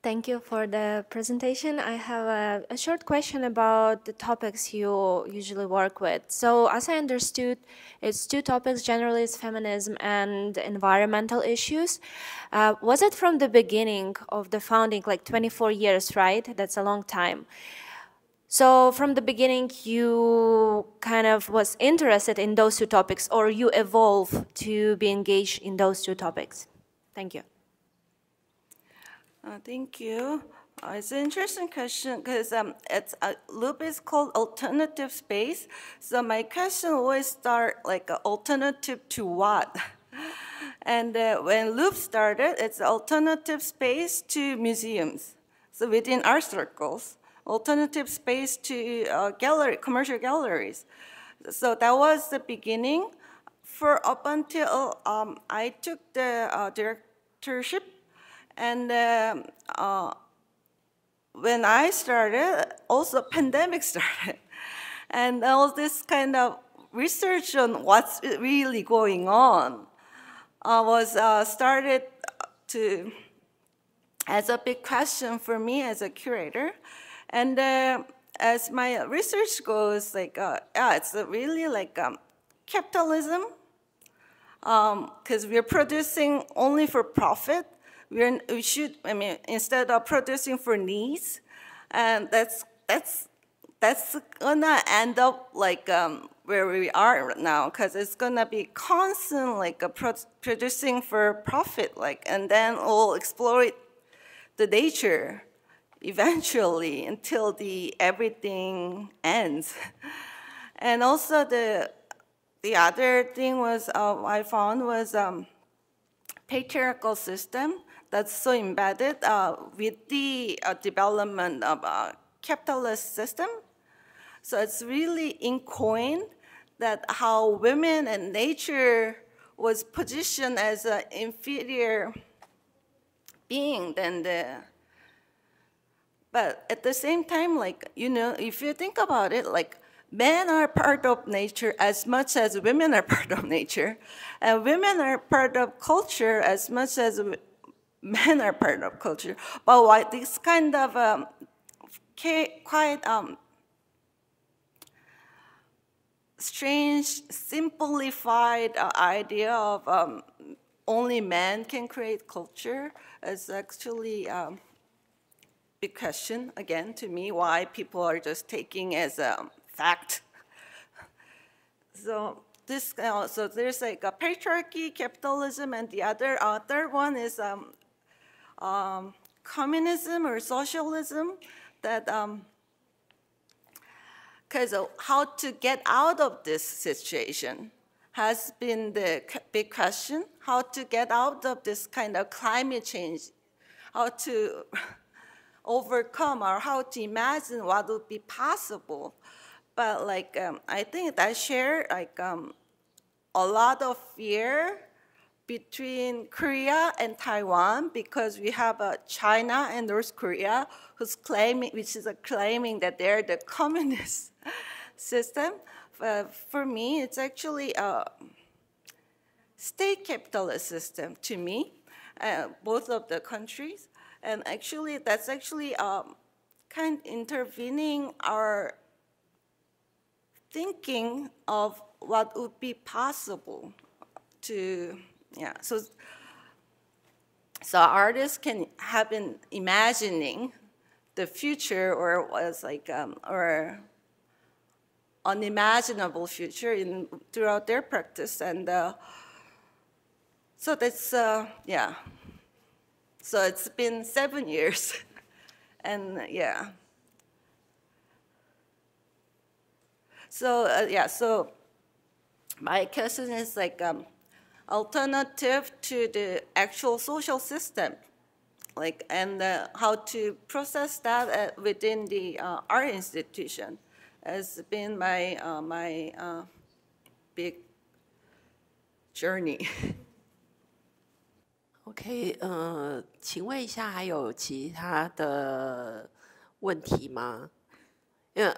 Thank you for the presentation. I have a short question about the topics you usually work with. So as I understood, it's 2 topics, generally it's feminism and environmental issues. Was it from the beginning of the founding, like 24 years, right? That's a long time. So from the beginning, you kind of was interested in those 2 topics, or you evolved to be engaged in those 2 topics? Thank you. Thank you. It's an interesting question because Loop is called alternative space. So my question always start like alternative to what? And when Loop started, it's alternative space to museums. So within art circles, alternative space to commercial galleries. So that was the beginning. For up until I took the directorship, and when I started, also pandemic started. And all this kind of research on what's really going on was started to as a big question for me as a curator. And as my research goes, like, it's really like capitalism, because we're producing only for profit. We should, I mean, instead of producing for needs, and that's gonna end up like where we are right now, because it's gonna be constant like producing for profit, like, and then we'll exploit the nature eventually until everything ends. And also the other thing was I found was patriarchal system that's so embedded with the development of a capitalist system. So it's really incoined that how women and nature was positioned as an inferior being than but at the same time, like, you know, if you think about it, like, men are part of nature as much as women are part of nature, and women are part of culture as much as men are part of culture. But why this kind of quite strange, simplified idea of only men can create culture is actually big question, again, to me, why people are just taking as a fact. So this, so there's like a patriarchy, capitalism, and the other third one is communism or socialism. That because how to get out of this situation has been the big question. How to get out of this kind of climate change, how to overcome or how to imagine what would be possible. But like I think that share like a lot of fear between Korea and Taiwan, because we have China and North Korea who's claiming, which is claiming that they're the communist system. For me, it's actually a state capitalist system to me, both of the countries. And actually, that's actually kind of intervening our thinking of what would be possible to, yeah. So artists can have been imagining the future, or was like, or unimaginable future throughout their practice. And so that's, yeah. So it's been 7 years, and yeah. So yeah, so my question is like alternative to the actual social system, like, and how to process that within the art institution has been my my big journey. OK， 请问一下，还有其他的问题吗？因为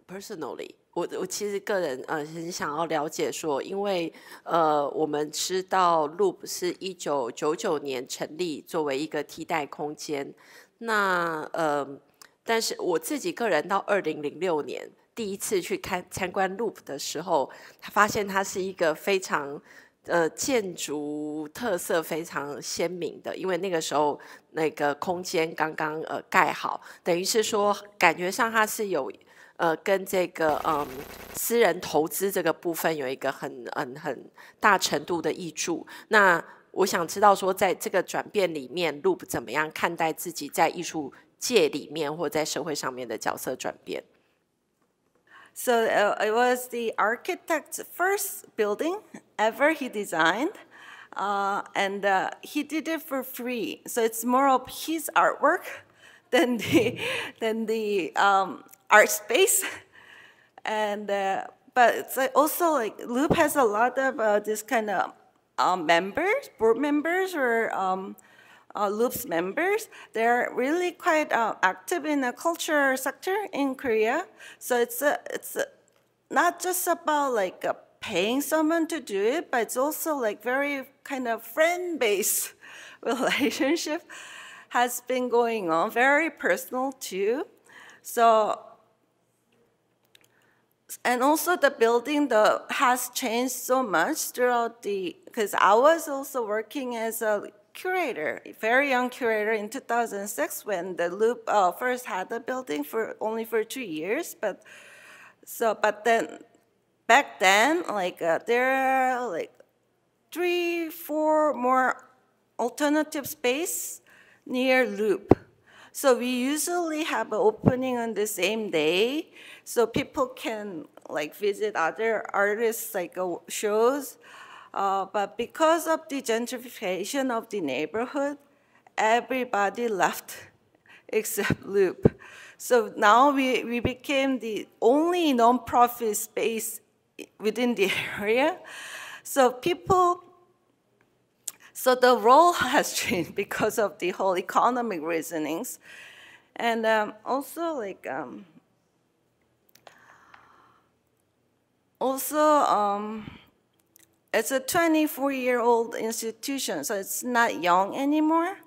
personally， 我其实个人很想要了解说，因为我们知道 Loop 是1999年成立作为一个替代空间，那但是我自己个人到2006年第一次去参观 Loop 的时候，发现它是一个非常建筑特色非常鲜明的，因为那个时候那个空间刚刚盖好，等于是说感觉上它是有跟这个私人投资这个部分有一个很大程度的挹注。那我想知道说，在这个转变里面 ，Loop 怎么样看待自己在艺术界里面或在社会上面的角色转变？ So it was the architect's first building ever he designed, and he did it for free. So it's more of his artwork than the art space. And but it's like also like Loop has a lot of this kind of members, board members, or Loop's members. They're really quite active in the culture sector in Korea. So it's not just about like paying someone to do it, but it's also like very kind of friend-based relationship has been going on, very personal too. So, and also the building has changed so much throughout because I was also working as a curator, a very young curator in 2006 when the Loop first had the building only for 2 years. But then back then, like there are like 3-4 more alternative space near Loop. So we usually have an opening on the same day, so people can like visit other artists like shows. But because of the gentrification of the neighborhood, everybody left except Loop. So now we became the only nonprofit space within the area. So the role has changed because of the whole economic reasonings. And also like, it's a 24-year-old institution, so it's not young anymore.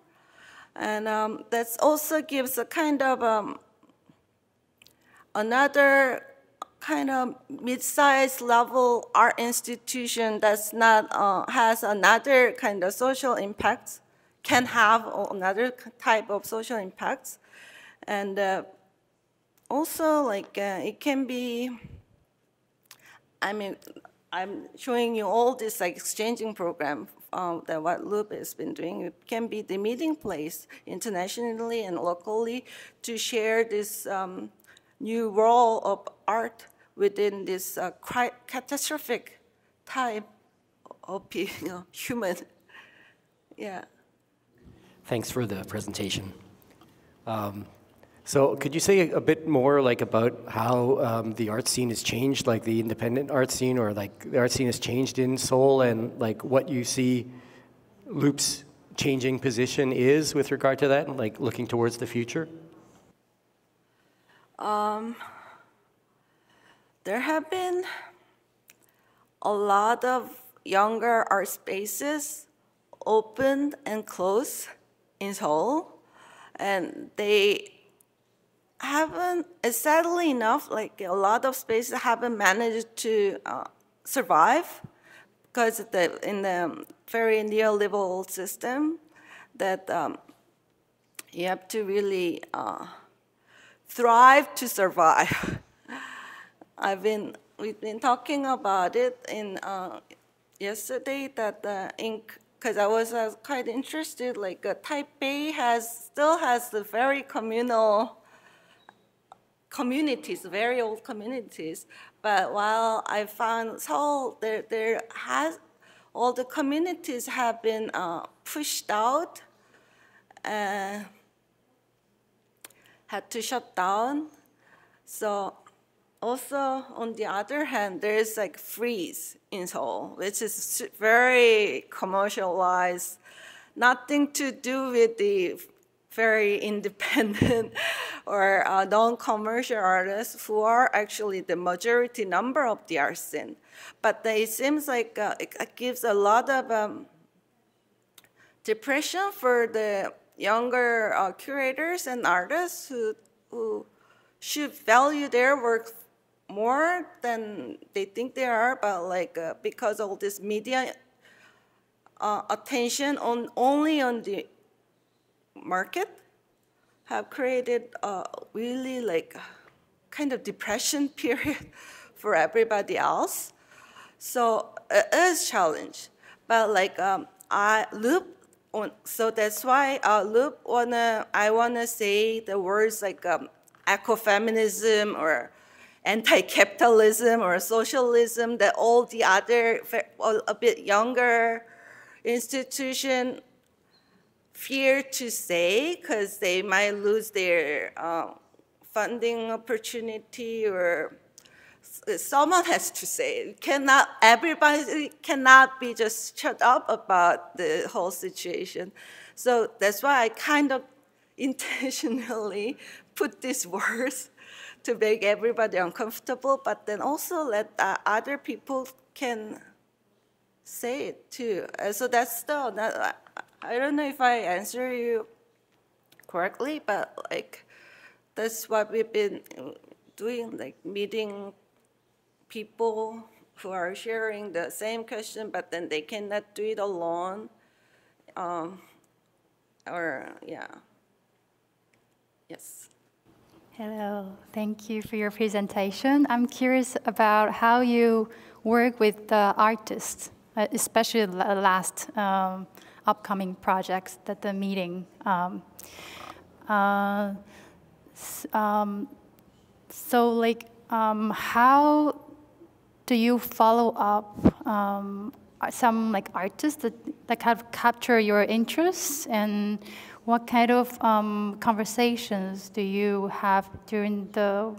And that also gives a kind of another kind of mid-sized level art institution that's not, has another kind of social impact, can have another type of social impacts. And also like it can be, I mean, I'm showing you all this like exchanging program that what Loop has been doing. It can be the meeting place internationally and locally to share this new role of art within this quite catastrophic type of human. Yeah. Thanks for the presentation. So could you say a bit more like about how the art scene has changed, like the independent art scene, or like the art scene has changed in Seoul, and like what you see Loop's changing position is with regard to that, and like looking towards the future? There have been a lot of younger art spaces opened and closed in Seoul, and they haven't, sadly enough, like a lot of spaces haven't managed to survive because in the very neoliberal system that you have to really thrive to survive. We've been talking about it in yesterday that because I was quite interested, like Taipei still has the very communal communities, very old communities. But while I found Seoul, all the communities have been pushed out and had to shut down. So also, on the other hand, there's like freeze in Seoul, which is very commercialized, nothing to do with the very independent or non-commercial artists who are actually the majority number of the art scene. But it seems like it gives a lot of depression for the younger curators and artists who should value their work more than they think they are, but like because all this media attention only on the market have created a really like kind of depression period for everybody else. So it is a challenge, but like so that's why I wanna say the words like ecofeminism or anti-capitalism or socialism that all the other a bit younger institution fear to say because they might lose their funding opportunity or someone has to say it. Everybody cannot be just shut up about the whole situation. So that's why I kind of intentionally put these words to make everybody uncomfortable, but then also let other people can say it too. So that's I don't know if I answer you correctly, but like that's what we've been doing, like meeting people who are sharing the same question, but then they cannot do it alone. Yes. Hello, thank you for your presentation. I'm curious about how you work with the artists, especially the last upcoming projects that the meeting. So like, how do you follow up some like artists that have captured your interests, and what kind of conversations do you have during the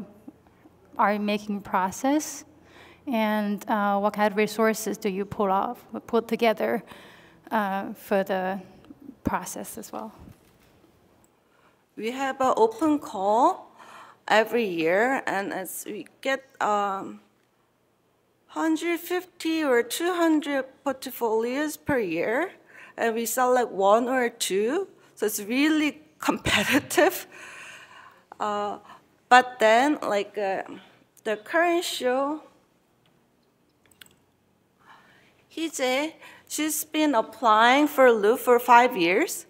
art making process, and what kind of resources do you put together for the process as well? We have an open call every year, and as we get 150 or 200 portfolios per year, and we select one or two, so it's really competitive. But then, like the current show, Hije, she's been applying for Louvre for 5 years.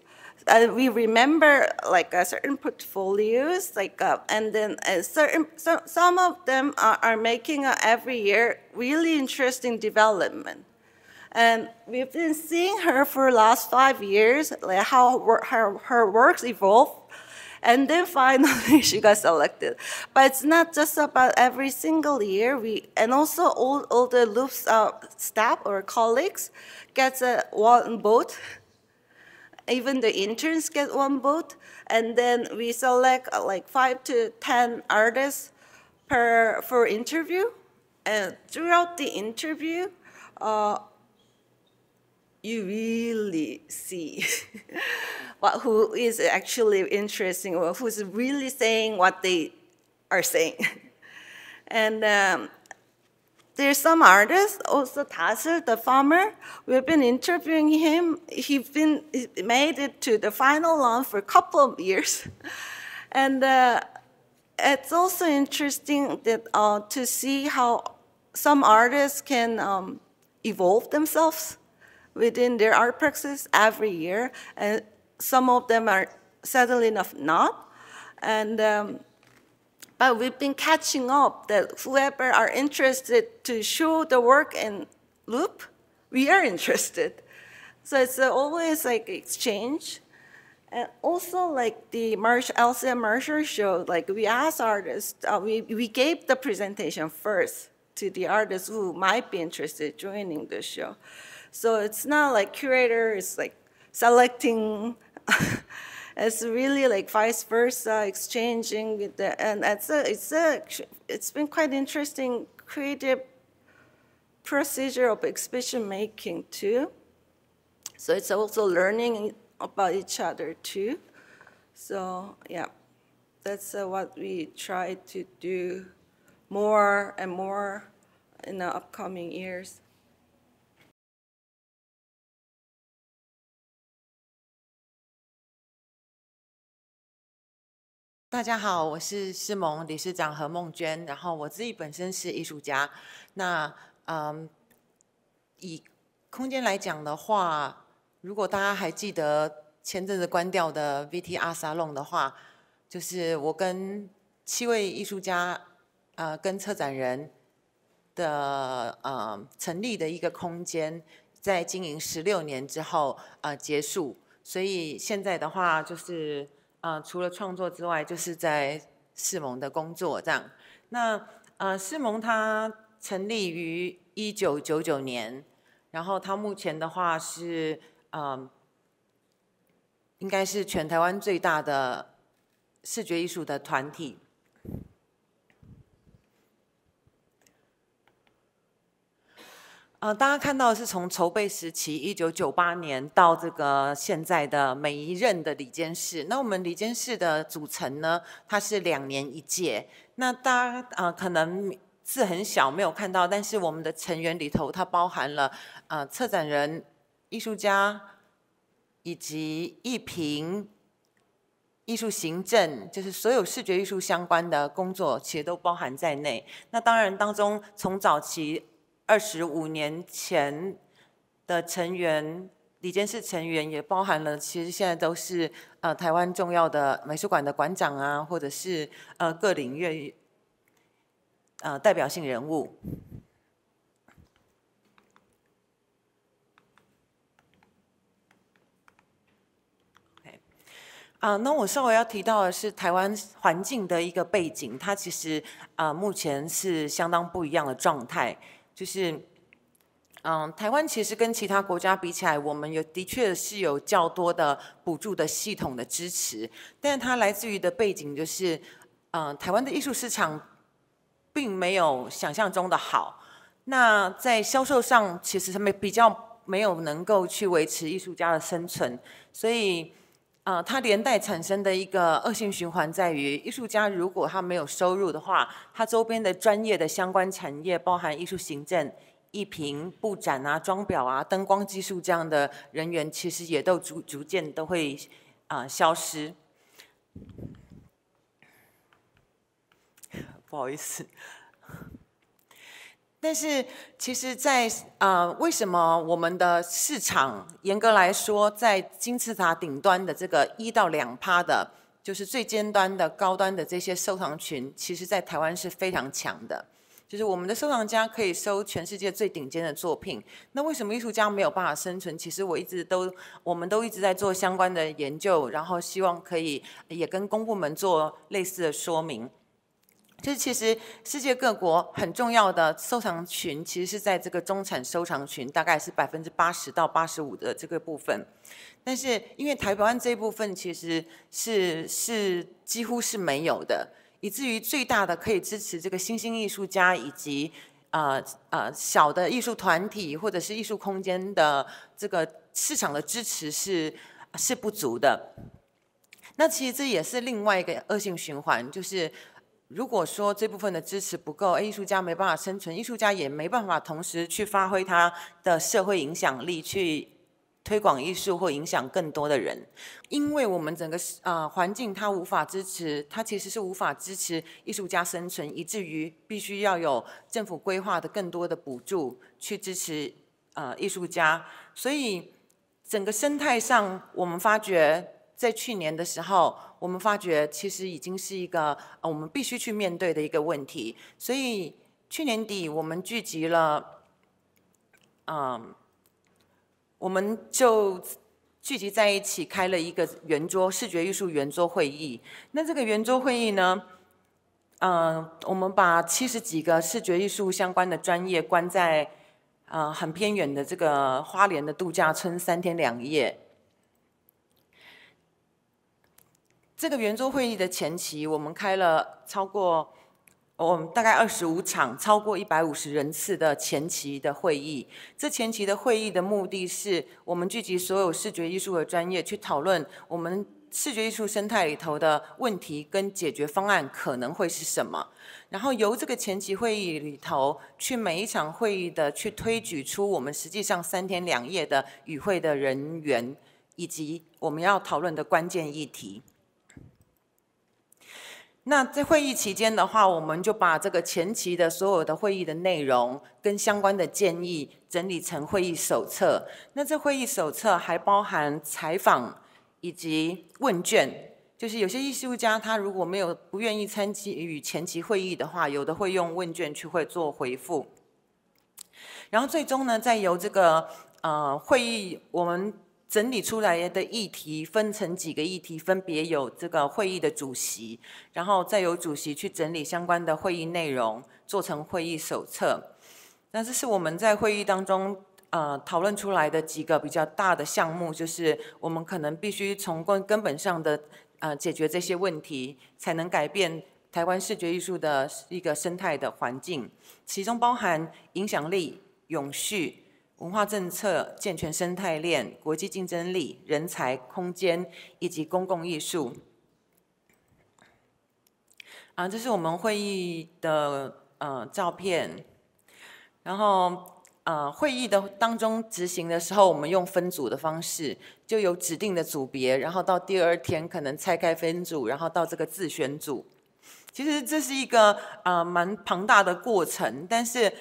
We remember like certain portfolios, like and then some of them are making every year really interesting development, and we've been seeing her for the last 5 years, like how her works evolve, and then finally she got selected. But it's not just about every single year. And also all the Louvre staff or colleagues gets one vote. Even the interns get one vote, and then we select like 5 to 10 artists for interview. And throughout the interview, you really see who is actually interesting, or who's really saying what they are saying. And there's some artists, also Tasser, the farmer. We've been interviewing him. He made it to the final round for a couple of years. And it's also interesting that, to see how some artists can evolve themselves within their art practice every year. And some of them are sadly enough not. And but we've been catching up that whoever are interested to show the work in Louvre, we are interested. So it's always like exchange. And also like the LCM Marshall show, like we asked artists, we gave the presentation first to the artists who might be interested in joining the show. So it's not like curator is like selecting. It's really like vice versa, exchanging with and it's been quite interesting creative procedure of exhibition making too. So it's also learning about each other too. So yeah, that's what we try to do more and more in the upcoming years. 大家好，我是世盟理事长何梦娟。然后我自己本身是艺术家。那以空间来讲的话，如果大家还记得前阵子关掉的 VTR 沙龙的话，就是我跟7位艺术家跟策展人的成立的一个空间，在经营16年之后结束。所以现在的话就是。除了创作之外，就是在世盟的工作这样。那世盟它成立于1999年，然后它目前的话是应该是全台湾最大的视觉艺术的团体。大家看到的是从筹备时期1998年到这个现在的每一任的理监事。那我们理监事的组成呢，它是2年1届。那大家可能字很小没有看到，但是我们的成员里头它包含了策展人、艺术家以及艺评、艺术行政，就是所有视觉艺术相关的工作，其实都包含在内。那当然当中从早期25年前的成员，理监事成员也包含了，其实现在都是台湾重要的美术馆的馆长啊，或者是各领域代表性人物。那我稍微要提到的是台湾环境的一个背景，它其实目前是相当不一样的状态，就是台湾其实跟其他国家比起来，我们的确是有较多的补助的系统的支持，但是它来自于的背景就是台湾的艺术市场并没有想象中的好，那在销售上其实他们比较没有能够去维持艺术家的生存，所以它连带产生的一个恶性循环在于，艺术家如果他没有收入的话，他周边的专业的相关产业，包含艺术行政、艺评、布展啊、装裱啊、灯光技术这样的人员，其实也都逐渐都会消失。不好意思。但是其实在，为什么我们的市场严格来说，在金字塔顶端的这个1到2%的，就是最尖端的、高端的这些收藏群，其实在台湾是非常强的。就是我们的收藏家可以收全世界最顶尖的作品。那为什么艺术家没有办法生存？其实我们都一直在做相关的研究，然后希望可以也跟公部门做类似的说明。就是其实世界各国很重要的收藏群，其实是在这个中产收藏群，大概是80%到85%的这个部分。但是因为台湾这一部分其实是几乎是没有的，以至于最大的可以支持这个新兴艺术家以及小的艺术团体或者是艺术空间的这个市场的支持是不足的。那其实这也是另外一个恶性循环，就是如果说这部分的支持不够，艺术家没办法生存，艺术家也没办法同时去发挥他的社会影响力，去推广艺术或影响更多的人。因为我们整个环境它无法支持，它其实是无法支持艺术家生存，以至于必须要有政府规划的更多的补助去支持艺术家。所以整个生态上，我们发觉在去年的时候，我们发觉其实已经是一个我们必须去面对的一个问题。所以去年底我们聚集了，我们就聚集在一起开了一个圆桌视觉艺术圆桌会议。那这个圆桌会议呢，我们把70几个视觉艺术相关的专业关在很偏远的这个花莲的度假村3天2夜。这个圆桌会议的前期，我们开了我们大概25场，超过150人次的前期的会议。这前期的会议的目的是，我们聚集所有视觉艺术的专业，去讨论我们视觉艺术生态里头的问题跟解决方案可能会是什么。然后由这个前期会议里头，去每一场会议的去推举出我们实际上3天2夜的与会的人员，以及我们要讨论的关键议题。那在会议期间的话，我们就把这个前期的所有的会议的内容跟相关的建议整理成会议手册。那这会议手册还包含采访以及问卷，就是有些艺术家他如果不愿意参与前期会议的话，有的会用问卷去做回复。然后最终呢，再由这个会议我们整理出来的议题分成几个议题，分别有这个会议的主席，然后再由主席去整理相关的会议内容，做成会议手册。那这是我们在会议当中讨论出来的几个比较大的项目，就是我们可能必须从根本上的解决这些问题，才能改变台湾视觉艺术的一个生态的环境，其中包含影响力、永续、文化政策、健全生态链、国际竞争力、人才、空间以及公共艺术。这是我们会议的照片，然后会议的当中执行的时候，我们用分组的方式，就有指定的组别，然后到第二天可能拆开分组，然后到这个自选组。其实这是一个蛮庞大的过程，但是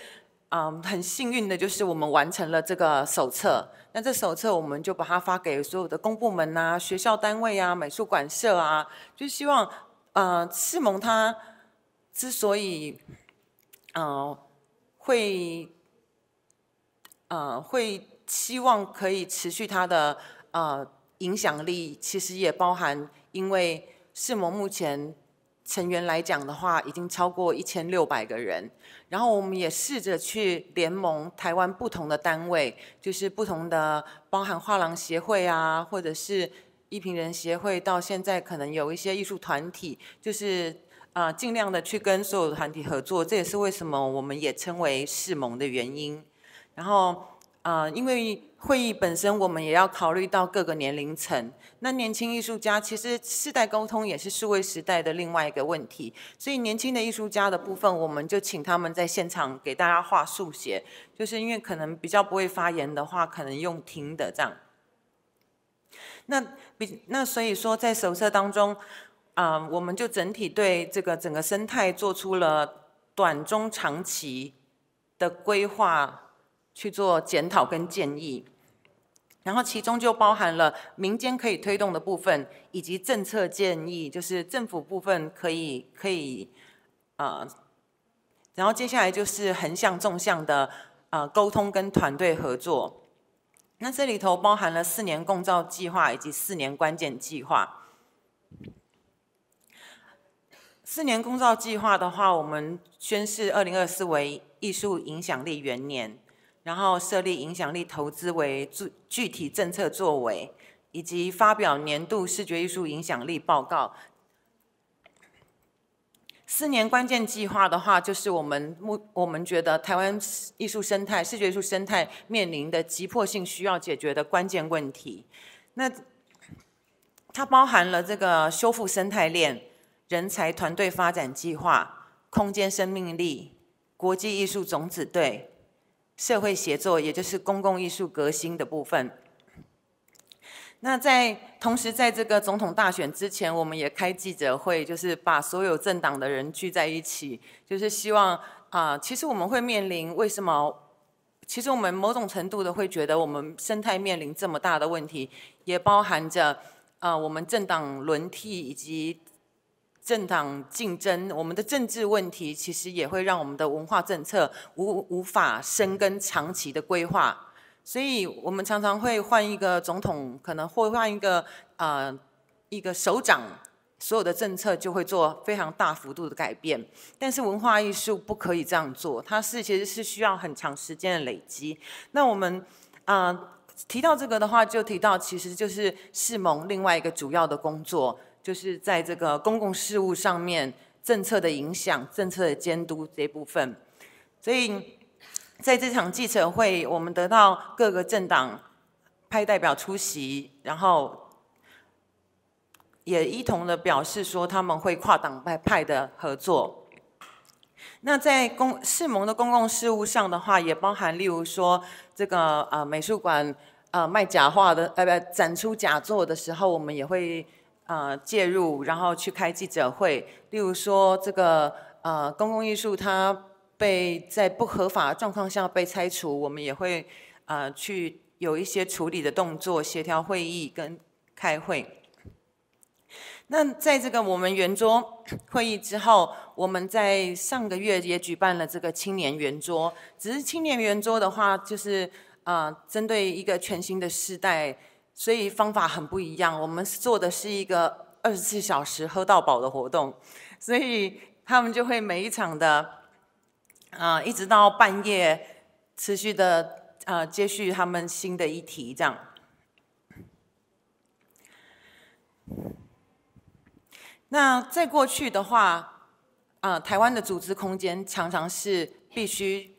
很幸运的就是我们完成了这个手册。那这手册我们就把它发给所有的公部门啊、学校单位啊、美术馆社啊，就希望世盟它之所以会希望可以持续它的影响力，其实也包含因为世盟目前成员来讲的话，已经超过1600个人。然后我们也试着去联盟台湾不同的单位，就是不同的，包含画廊协会啊，或者是艺评人协会，到现在可能有一些艺术团体，就是尽量的去跟所有的团体合作。这也是为什么我们也称为世盟的原因。然后因为会议本身，我们也要考虑到各个年龄层。那年轻艺术家，其实世代沟通也是数位时代的另外一个问题。所以年轻的艺术家的部分，我们就请他们在现场给大家画速写，就是因为可能比较不会发言的话，可能用听的这样。那所以说，在手册当中，我们就整体对这个整个生态做出了短中长期的规划，去做检讨跟建议，然后其中就包含了民间可以推动的部分，以及政策建议，就是政府部分可以然后接下来就是横向纵向的沟通跟团队合作。那这里头包含了4年共造计划以及4年关键计划。4年共造计划的话，我们宣示2024为艺术影响力元年。然后设立影响力投资为具体政策作为，以及发表年度视觉艺术影响力报告。4年关键计划的话，就是我们觉得台湾艺术生态、视觉艺术生态面临的急迫性需要解决的关键问题。那它包含了这个修复生态链、人才团队发展计划、空间生命力、国际艺术种子队。社会协作，也就是公共艺术革新的部分。那同时在这个总统大选之前，我们也开记者会，就是把所有政党的人聚在一起，就是希望其实我们会面临为什么？其实我们某种程度的会觉得我们生态面临这么大的问题，也包含着我们政党轮替以及政党竞争，我们的政治问题其实也会让我们的文化政策无法深耕长期的规划，所以我们常常会换一个总统，可能会换一个首长，所有的政策就会做非常大幅度的改变。但是文化艺术不可以这样做，它其实是需要很长时间的累积。那我们提到这个的话，就提到其实就是世盟另外一个主要的工作。就是在这个公共事务上面，政策的影响、政策的监督这一部分。所以在这场记者会，我们得到各个政党派代表出席，然后也一同的表示说他们会跨党派的合作。那在世盟的公共事务上的话，也包含例如说这个美术馆卖假画的展出假作的时候，我们也会介入，然后去开记者会。例如说，这个公共艺术它在不合法的状况下被拆除，我们也会去有一些处理的动作，协调会议跟开会。那在这个我们圆桌会议之后，我们在上个月也举办了这个青年圆桌。只是青年圆桌的话，就是针对一个全新的世代。所以方法很不一样，我们做的是一个24小时喝到饱的活动，所以他们就会每一场的一直到半夜持续的接续他们新的议题这样。那在过去的话，台湾的组织空间常常是必须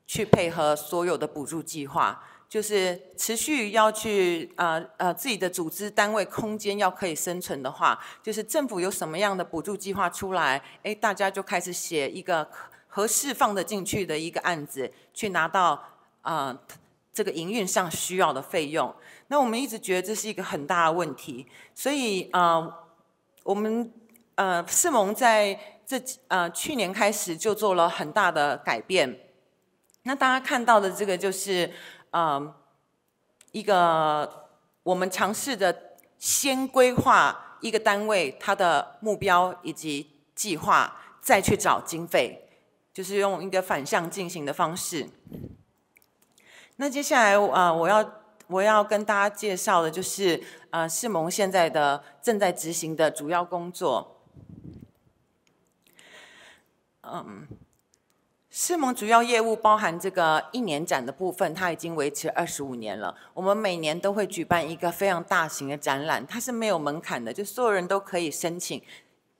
去配合所有的补助计划，就是持续要去自己的组织单位空间要可以生存的话，就是政府有什么样的补助计划出来，大家就开始写一个合适放得进去的一个案子，去拿到这个营运上需要的费用。那我们一直觉得这是一个很大的问题，所以我们世盟在去年开始就做了很大的改变。那大家看到的这个就是一个我们尝试的先规划一个单位它的目标以及计划，再去找经费，就是用一个反向进行的方式。那接下来我要跟大家介绍的就是世盟现在的正在执行的主要工作。世盟主要业务包含这个1年展的部分，它已经维持25年了。我们每年都会举办一个非常大型的展览，它是没有门槛的，就所有人都可以申请，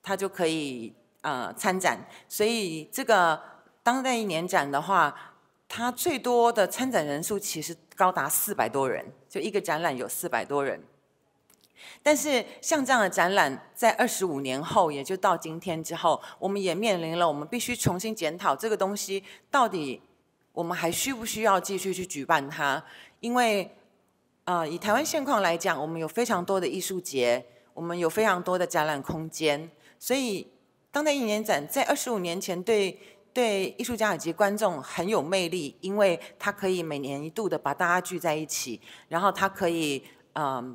它就可以参展。所以这个当代1年展的话，它最多的参展人数其实高达400多人，就一个展览有400多人。但是像这样的展览，在25年后，也就到今天之后，我们也面临了我们必须重新检讨这个东西到底我们还需不需要继续去举办它？因为以台湾现况来讲，我们有非常多的艺术节，我们有非常多的展览空间，所以当代1年展在25年前对艺术家以及观众很有魅力，因为它可以每年1度的把大家聚在一起，然后它可以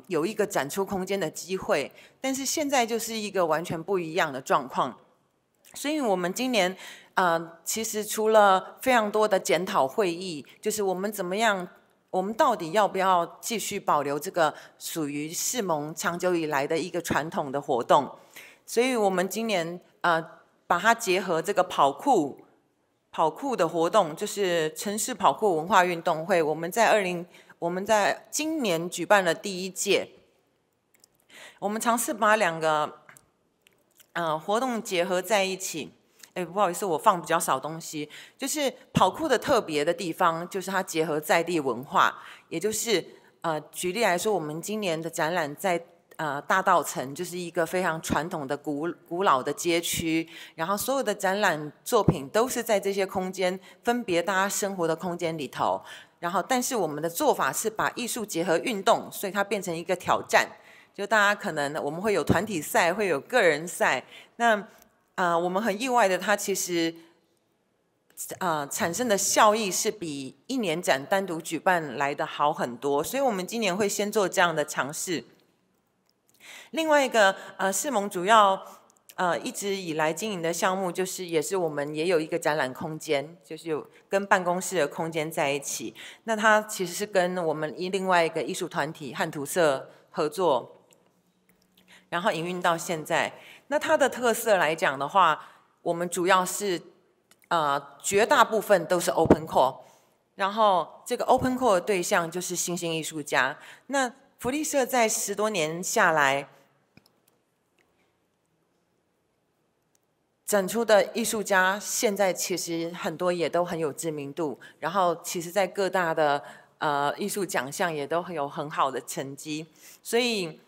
有一个展出空间的机会。但是现在就是一个完全不一样的状况，所以我们今年其实除了非常多的检讨会议，就是我们怎么样，我们到底要不要继续保留这个属于世盟长久以来的一个传统的活动，所以我们今年把它结合这个跑酷的活动，就是城市跑酷文化运动会，我们在今年举办了第1届，我们尝试把2个活动结合在一起。不好意思，我放比较少东西。就是跑酷的特别的地方，就是它结合在地文化，也就是举例来说，我们今年的展览在大稻埕，就是一个非常传统的古老的街区，然后所有的展览作品都是在这些空间分别大家生活的空间里头，然后但是我们的做法是把艺术结合运动，所以它变成一个挑战，就大家可能我们会有团体赛，会有个人赛，那我们很意外的，它其实产生的效益是比1年展单独举办来的好很多，所以我们今年会先做这样的尝试。另外一个世盟主要一直以来经营的项目，就是也是我们也有一个展览空间，就是有跟办公室的空间在一起。那它其实是跟我们另外一个艺术团体汉图社合作，然后营运到现在。那它的特色来讲的话，我们主要是绝大部分都是 open call， 然后这个 open call 的对象就是新兴艺术家。那福利社在10多年下来，展出的艺术家现在其实很多也都很有知名度，然后其实在各大的艺术奖项也都有很好的成绩，所以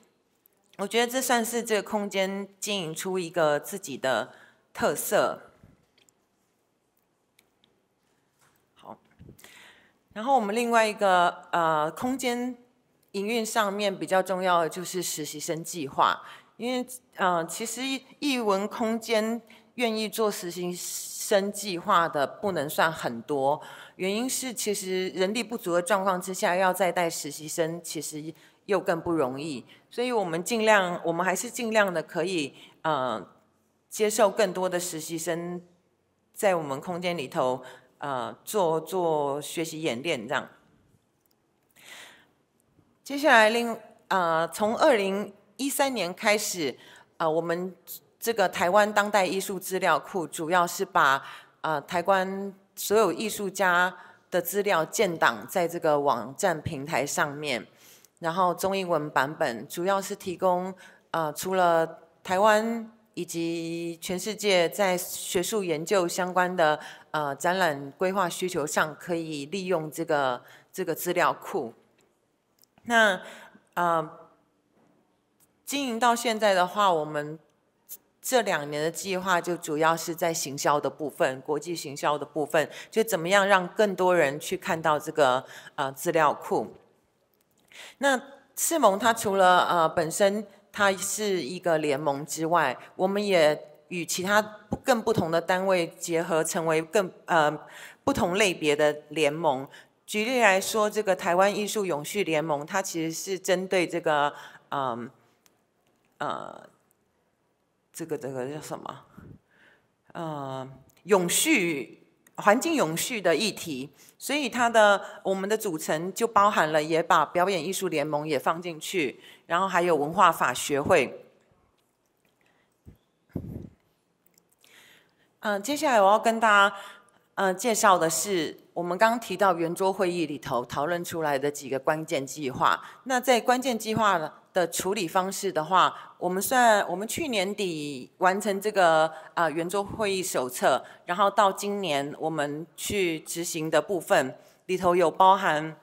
我觉得这算是这个空间经营出一个自己的特色。好，然后我们另外一个空间营运上面比较重要的就是实习生计划，因为其实艺文空间愿意做实习生计划的不能算很多，原因是其实人力不足的状况之下，要再带实习生其实又更不容易，所以我们还是尽量的可以接受更多的实习生在我们空间里头做学习演练这样。接下来从2013年开始，我们这个台湾当代艺术资料库主要是把台湾所有艺术家的资料建档在这个网站平台上面，然后中英文版本主要是提供除了台湾以及全世界在学术研究相关的展览规划需求上，可以利用这个资料库。那经营到现在的话，我们这2年的计划就主要是在行销的部分，国际行销的部分，就怎么样让更多人去看到这个资料库。那世盟它除了本身它是一个联盟之外，我们也与其他更不同的单位结合，成为更不同类别的联盟。举例来说，这个台湾艺术永续联盟，它其实是针对这个这个叫什么？环境永续的议题，所以我们的组成就包含了，也把表演艺术联盟也放进去，然后还有文化法学会。接下来我要跟大家介绍的是，我们刚刚提到圆桌会议里头讨论出来的几个关键计划。那在关键计划的处理方式的话，我们去年底完成这个圆桌会议手册，然后到今年我们去执行的部分里头有包含，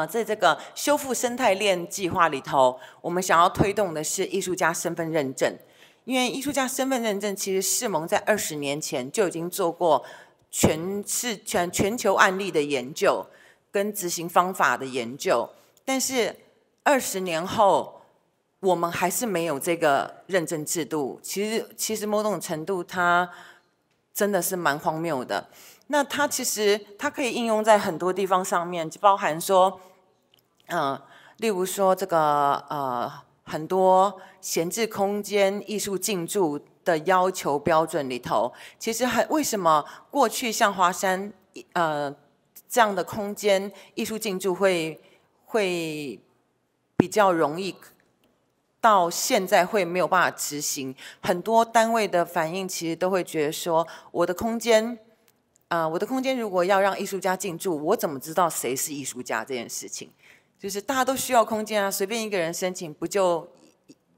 在这个修复生态链计划里头，我们想要推动的是艺术家身份认证，因为艺术家身份认证其实世盟在20年前就已经做过全球案例的研究跟执行方法的研究，但是20年后，我们还是没有这个认证制度。其实某种程度，它真的是蛮荒谬的。那它可以应用在很多地方上面，就包含说，例如说这个很多闲置空间艺术进驻的要求标准里头，其实为什么过去像华山这样的空间艺术进驻会比较容易，到现在会没有办法执行？很多单位的反应其实都会觉得说，我的空间如果要让艺术家进驻，我怎么知道谁是艺术家这件事情？就是大家都需要空间啊，随便一个人申请不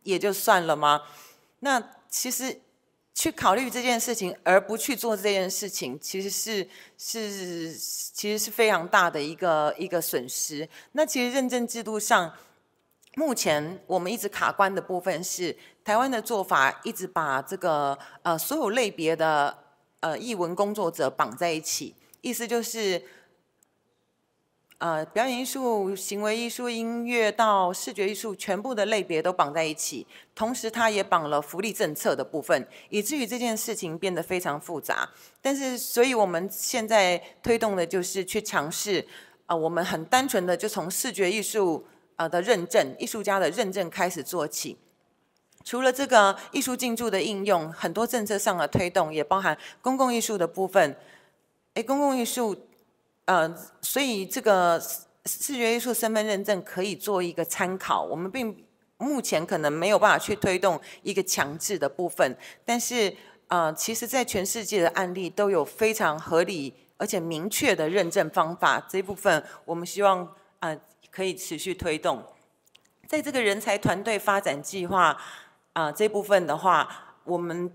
也就算了吗？那其实去考虑这件事情，而不去做这件事情，其实是非常大的一个损失。那其实认证制度上，目前我们一直卡关的部分是，台湾的做法一直把这个所有类别的艺文工作者绑在一起，意思就是表演艺术、行为艺术、音乐到视觉艺术，全部的类别都绑在一起。同时，它也绑了福利政策的部分，以至于这件事情变得非常复杂。但是，所以我们现在推动的就是去尝试，我们很单纯的就从视觉艺术的认证、艺术家的认证开始做起。除了这个艺术进驻的应用，很多政策上的推动也包含公共艺术的部分。公共艺术。所以这个视觉艺术身份认证可以做一个参考，我们目前可能没有办法去推动一个强制的部分，但是其实在全世界的案例都有非常合理而且明确的认证方法，这一部分我们希望可以持续推动。在这个人才团队发展计划这部分的话，我们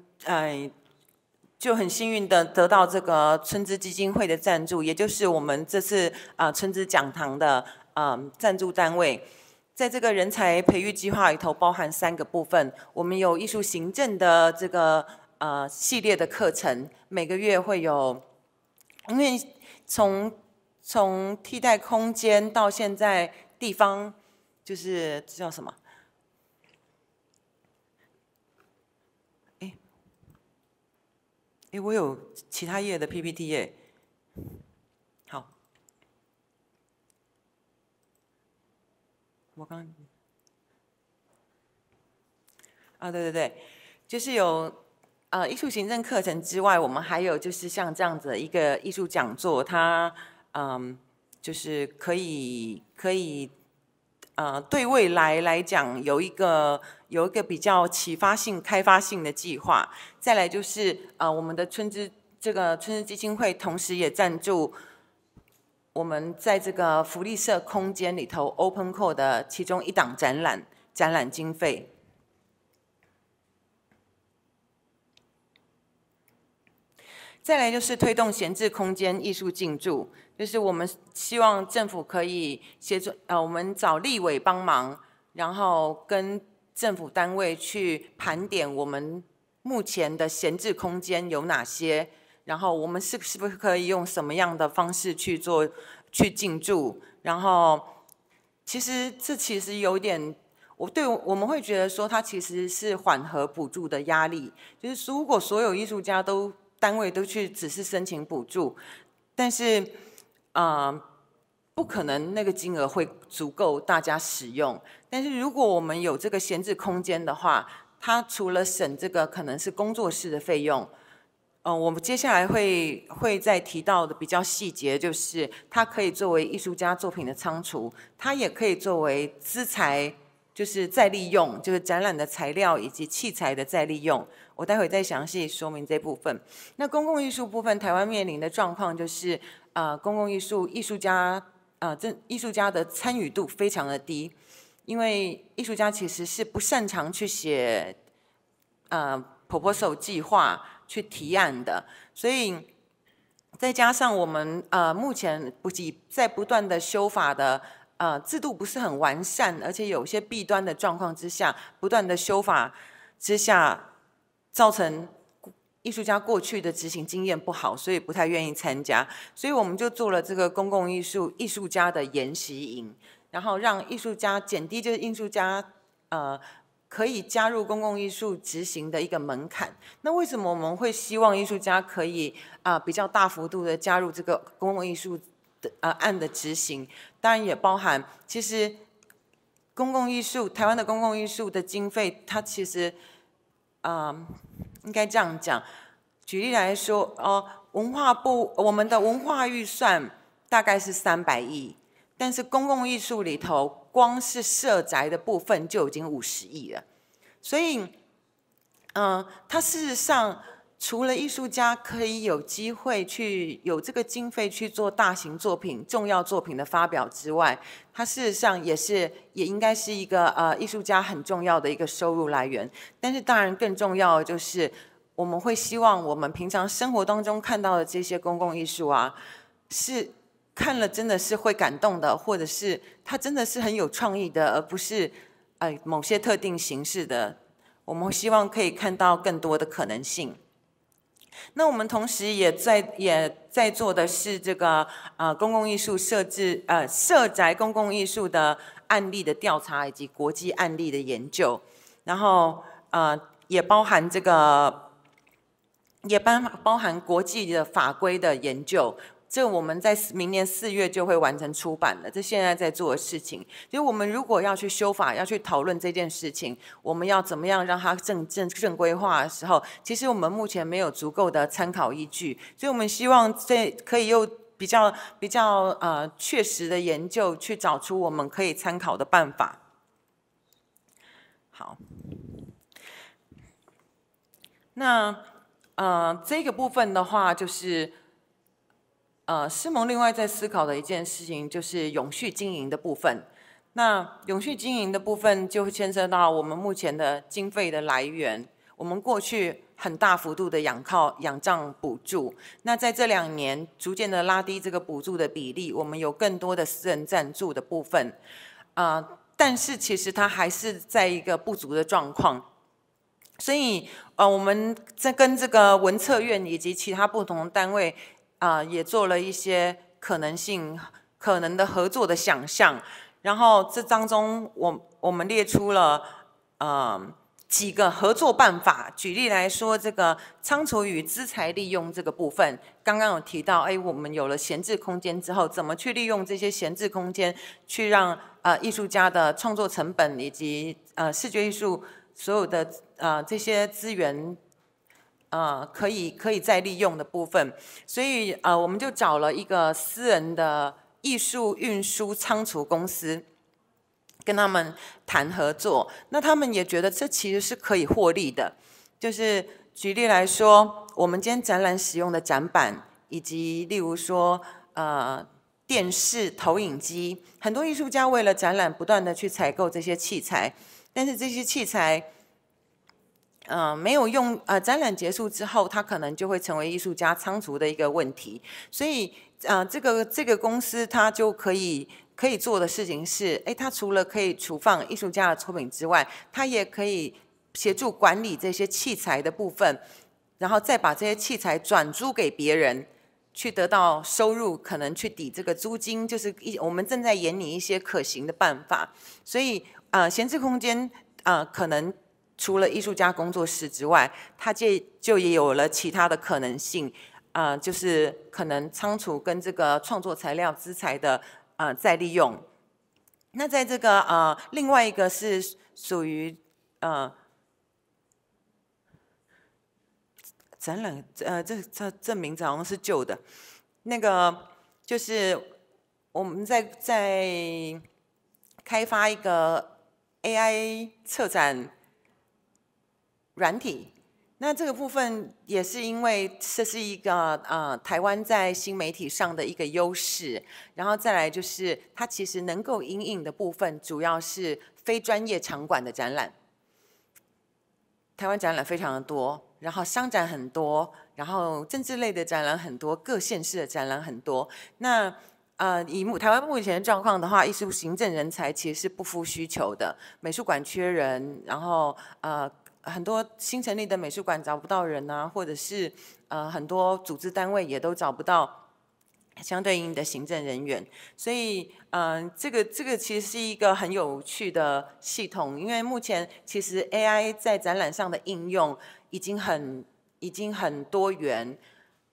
就很幸运的得到这个春之基金会的赞助，也就是我们这次春之讲堂的赞助单位。在这个人才培育计划里头，包含3个部分。我们有艺术行政的这个系列的课程，每个月会有，因为从替代空间到现在地方，就是这叫什么？我有其他页的 PPT 耶。好，我刚对，就是有艺术行政课程之外，我们还有就是像这样子的一个艺术讲座，它就是可以对未来来讲有一个比较启发性、开发性的计划。再来就是我们的春之基金会，同时也赞助我们在这个福利社空间里头 Open Call 的其中一档展览经费。再来就是推动闲置空间艺术进驻，就是我们希望政府可以协助，我们找立委帮忙，然后跟政府单位去盘点我们目前的闲置空间有哪些，然后我们是不是可以用什么样的方式去进驻，然后其实有点。我们会觉得说，它其实是缓和补助的压力。就是如果所有艺术家单位都去只是申请补助，但是不可能那个金额会足够大家使用。但是如果我们有这个闲置空间的话，它除了省这个可能是工作室的费用，我们接下来会再提到的比较细节，就是它可以作为艺术家作品的仓储，它也可以作为资材。就是再利用，就是展览的材料以及器材的再利用，我待会再详细说明这部分。那公共艺术部分，台湾面临的状况就是，公共艺术家的参与度非常的低，因为艺术家其实是不擅长去写proposal 计划去提案的，所以再加上我们目前在不断的修法的。制度不是很完善，而且有些弊端的状况之下，不断的修法之下，造成艺术家过去的执行经验不好，所以不太愿意参加。所以我们就做了这个公共艺术家的研习营，然后让艺术家减低就是艺术家可以加入公共艺术执行的一个门槛。那为什么我们会希望艺术家可以比较大幅度的加入这个公共艺术案的执行？当然也包含，其实台湾的公共艺术的经费，它其实应该这样讲。举例来说，文化部我们的文化预算大概是300亿，但是公共艺术里头，光是社宅的部分就已经50亿了。所以，它事实上。除了艺术家可以有机会有这个经费去做大型作品、重要作品的发表之外，它事实上也应该是一个艺术家很重要的一个收入来源。但是当然更重要的就是，我们会希望我们平常生活当中看到的这些公共艺术是看了真的是会感动的，或者是它真的是很有创意的，而不是某些特定形式的。我们希望可以看到更多的可能性。那我们同时也在做的是这个公共艺术社宅公共艺术的案例的调查以及国际案例的研究，然后也包含国际的法规的研究。这我们在明年4月就会完成出版了，这现在在做的事情。就是我们如果要去修法，要去讨论这件事情，我们要怎么样让它正规化的时候，其实我们目前没有足够的参考依据，所以我们希望可以用比较确实的研究去找出我们可以参考的办法。好，那这个部分的话就是。诗盟另外在思考的一件事情就是永续经营的部分。那永续经营的部分就会牵涉到我们目前的经费的来源。我们过去很大幅度的仰仗补助，那在这2年逐渐的拉低这个补助的比例，我们有更多的私人赞助的部分。但是其实它还是在一个不足的状况。所以我们在跟这个文策院以及其他不同的单位。也做了一些可能的合作的想象，然后这当中我们列出了几个合作办法。举例来说，这个仓储与资材利用这个部分，刚刚有提到，我们有了闲置空间之后，怎么去利用这些闲置空间，去让艺术家的创作成本以及视觉艺术所有的这些资源。可以再利用的部分，所以我们就找了一个私人的艺术运输仓储公司，跟他们谈合作。那他们也觉得这其实是可以获利的。就是举例来说，我们今天展览使用的展板，以及例如说电视投影机，很多艺术家为了展览不断的去采购这些器材，但是这些器材没有用展览结束之后，它可能就会成为艺术家仓储的一个问题。所以这个公司它就可以做的事情是，它除了可以储放艺术家的作品之外，它也可以协助管理这些器材的部分，然后再把这些器材转租给别人，去得到收入，可能去抵这个租金，就是我们正在研拟一些可行的办法。所以闲置空间可能除了艺术家工作室之外，它就也有了其他的可能性，就是可能仓储跟这个创作材料资材的再利用。那在这个另外一个是属于展览这名字好像是旧的，那个就是我们在开发一个 AI 策展软体。那这个部分也是因为这是一个台湾在新媒体上的一个优势，然后再来就是它其实能够因应的部分主要是非专业场馆的展览。台湾展览非常的多，然后商展很多，然后政治类的展览很多，各县市的展览很多。那以台湾目前的状况的话，艺术行政人才其实是不敷需求的，美术馆缺人，然后很多新成立的美术馆找不到人啊，或者是很多组织单位也都找不到相对应的行政人员，所以这个其实是一个很有趣的系统，因为目前其实 AI 在展览上的应用已经很多元，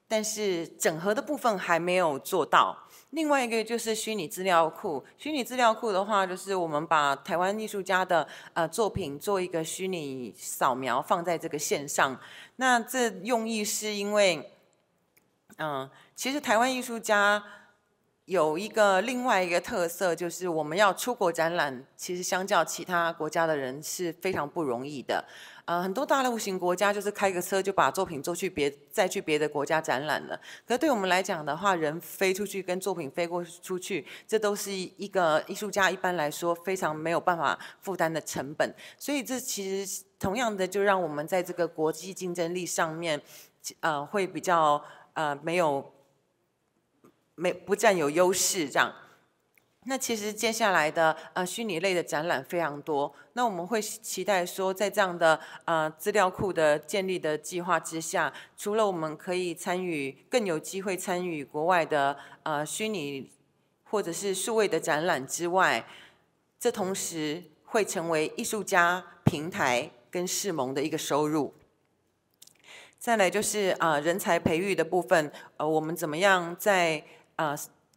但是整合的部分还没有做到。另外一个就是虚拟资料库，虚拟资料库的话，就是我们把台湾艺术家的作品做一个虚拟扫描放在这个线上。那这用意是因为，其实台湾艺术家有另外一个特色，就是我们要出国展览，其实相较其他国家的人是非常不容易的。很多大陆型国家就是开个车就把作品再去别的国家展览了。可是对我们来讲的话，人飞出去跟作品飞出去，这都是一个艺术家一般来说非常没有办法负担的成本。所以这其实同样的就让我们在这个国际竞争力上面，会比较不占有优势这样。那其实接下来的虚拟类的展览非常多，那我们会期待说，在这样的资料库的建立的计划之下，除了我们可以更有机会参与国外的虚拟或者是数位的展览之外，这同时会成为艺术家平台跟世盟的一个收入。再来就是人才培育的部分，我们怎么样在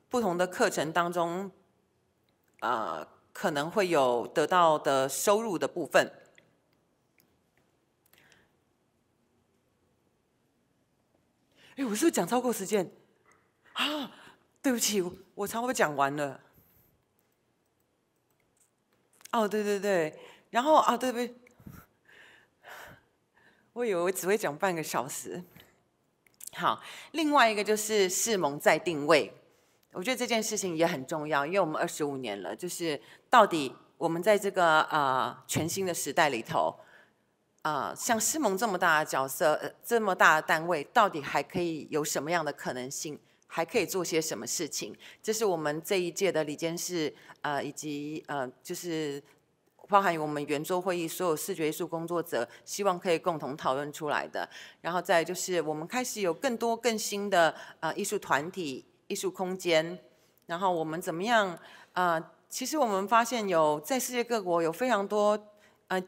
不同的课程当中，可能会有得到的收入的部分。我是不是讲超过时间？对不起，我差不多讲完了。对，然后对，我以为我只会讲半个小时。好，另外一个就是世盟再定位。我觉得这件事情也很重要，因为我们25年了，就是到底我们在这个全新的时代里头，像世盟这么大的角色，这么大的单位，到底还可以有什么样的可能性？还可以做些什么事情？这是我们这一届的理监事以及就是包含我们圆桌会议所有视觉艺术工作者，希望可以共同讨论出来的。然后再来就是我们开始有更多更新的艺术团体、艺术空间，然后我们怎么样？其实我们发现在世界各国有非常多，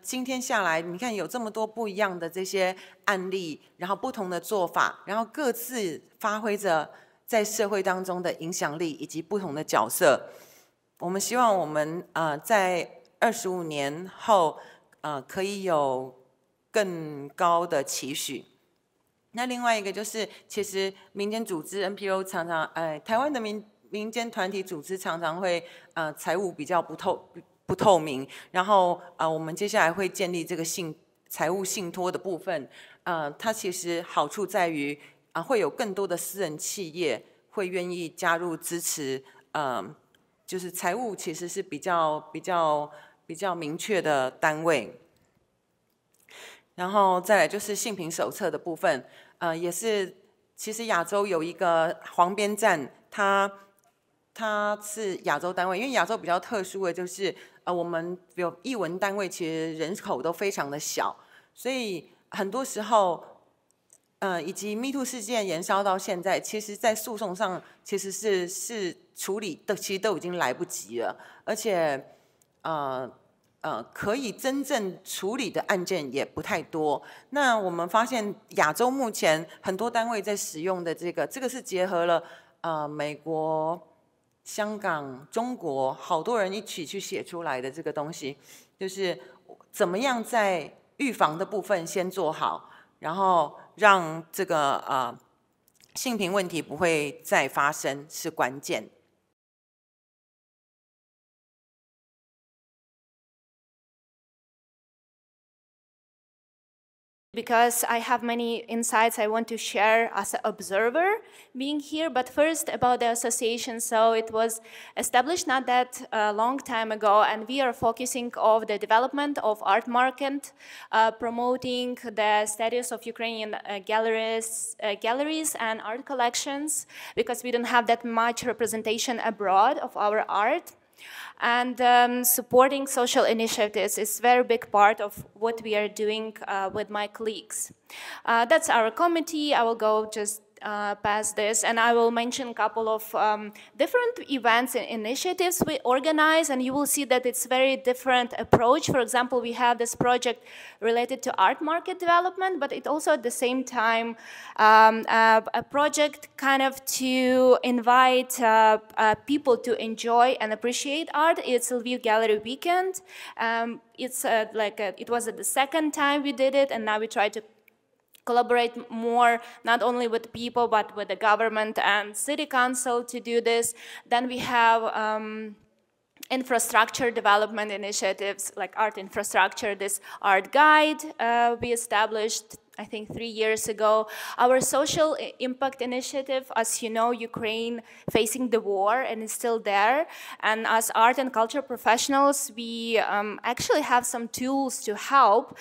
今天下来，你看有这么多不一样的这些案例，然后不同的做法，然后各自发挥着在社会当中的影响力以及不同的角色。我们希望我们在25年后，可以有更高的期许。那另外一个就是，其实民间组织 NPO 常常，台湾的民间团体组织常常会财务比较不透明，然后我们接下来会建立这个财务信托的部分，它其实好处在于会有更多的私人企业会愿意加入支持，就是财务其实是比较明确的单位。然后再来就是性平手册的部分，也是其实亚洲有一个黄边站，它是亚洲单位，因为亚洲比较特殊的就是我们有艺文单位，其实人口都非常的小，所以很多时候以及 Me Too 事件延烧到现在，其实在诉讼上其实是处理的，其实都已经来不及了，而且可以真正处理的案件也不太多。那我们发现亚洲目前很多单位在使用的这个是结合了美国、香港、中国好多人一起去写出来的这个东西，就是怎么样在预防的部分先做好，然后让这个性平问题不会再发生是关键。Because I have many insights I want to share as an observer being here. But first about the association. So it was established not that long time ago, and we are focusing on the development of art market, promoting the status of Ukrainian galleries and art collections, because we don't have that much representation abroad of our art. And supporting social initiatives is a very big part of what we are doing with my colleagues. That's our committee. I will go just past this, and I will mention a couple of different events and initiatives we organize, and you will see that it's a very different approach. For example, we have this project related to art market development, but it also at the same time a project kind of to invite people to enjoy and appreciate art. It's Lviv Gallery Weekend. It was the second time we did it, and now we try to collaborate more, not only with people, but with the government and city council to do this. Then we have infrastructure development initiatives like art infrastructure, this art guide we established, I think 3 years ago. Our social impact initiative, as you know, Ukraine facing the war and is still there. And as art and culture professionals, we actually have some tools to help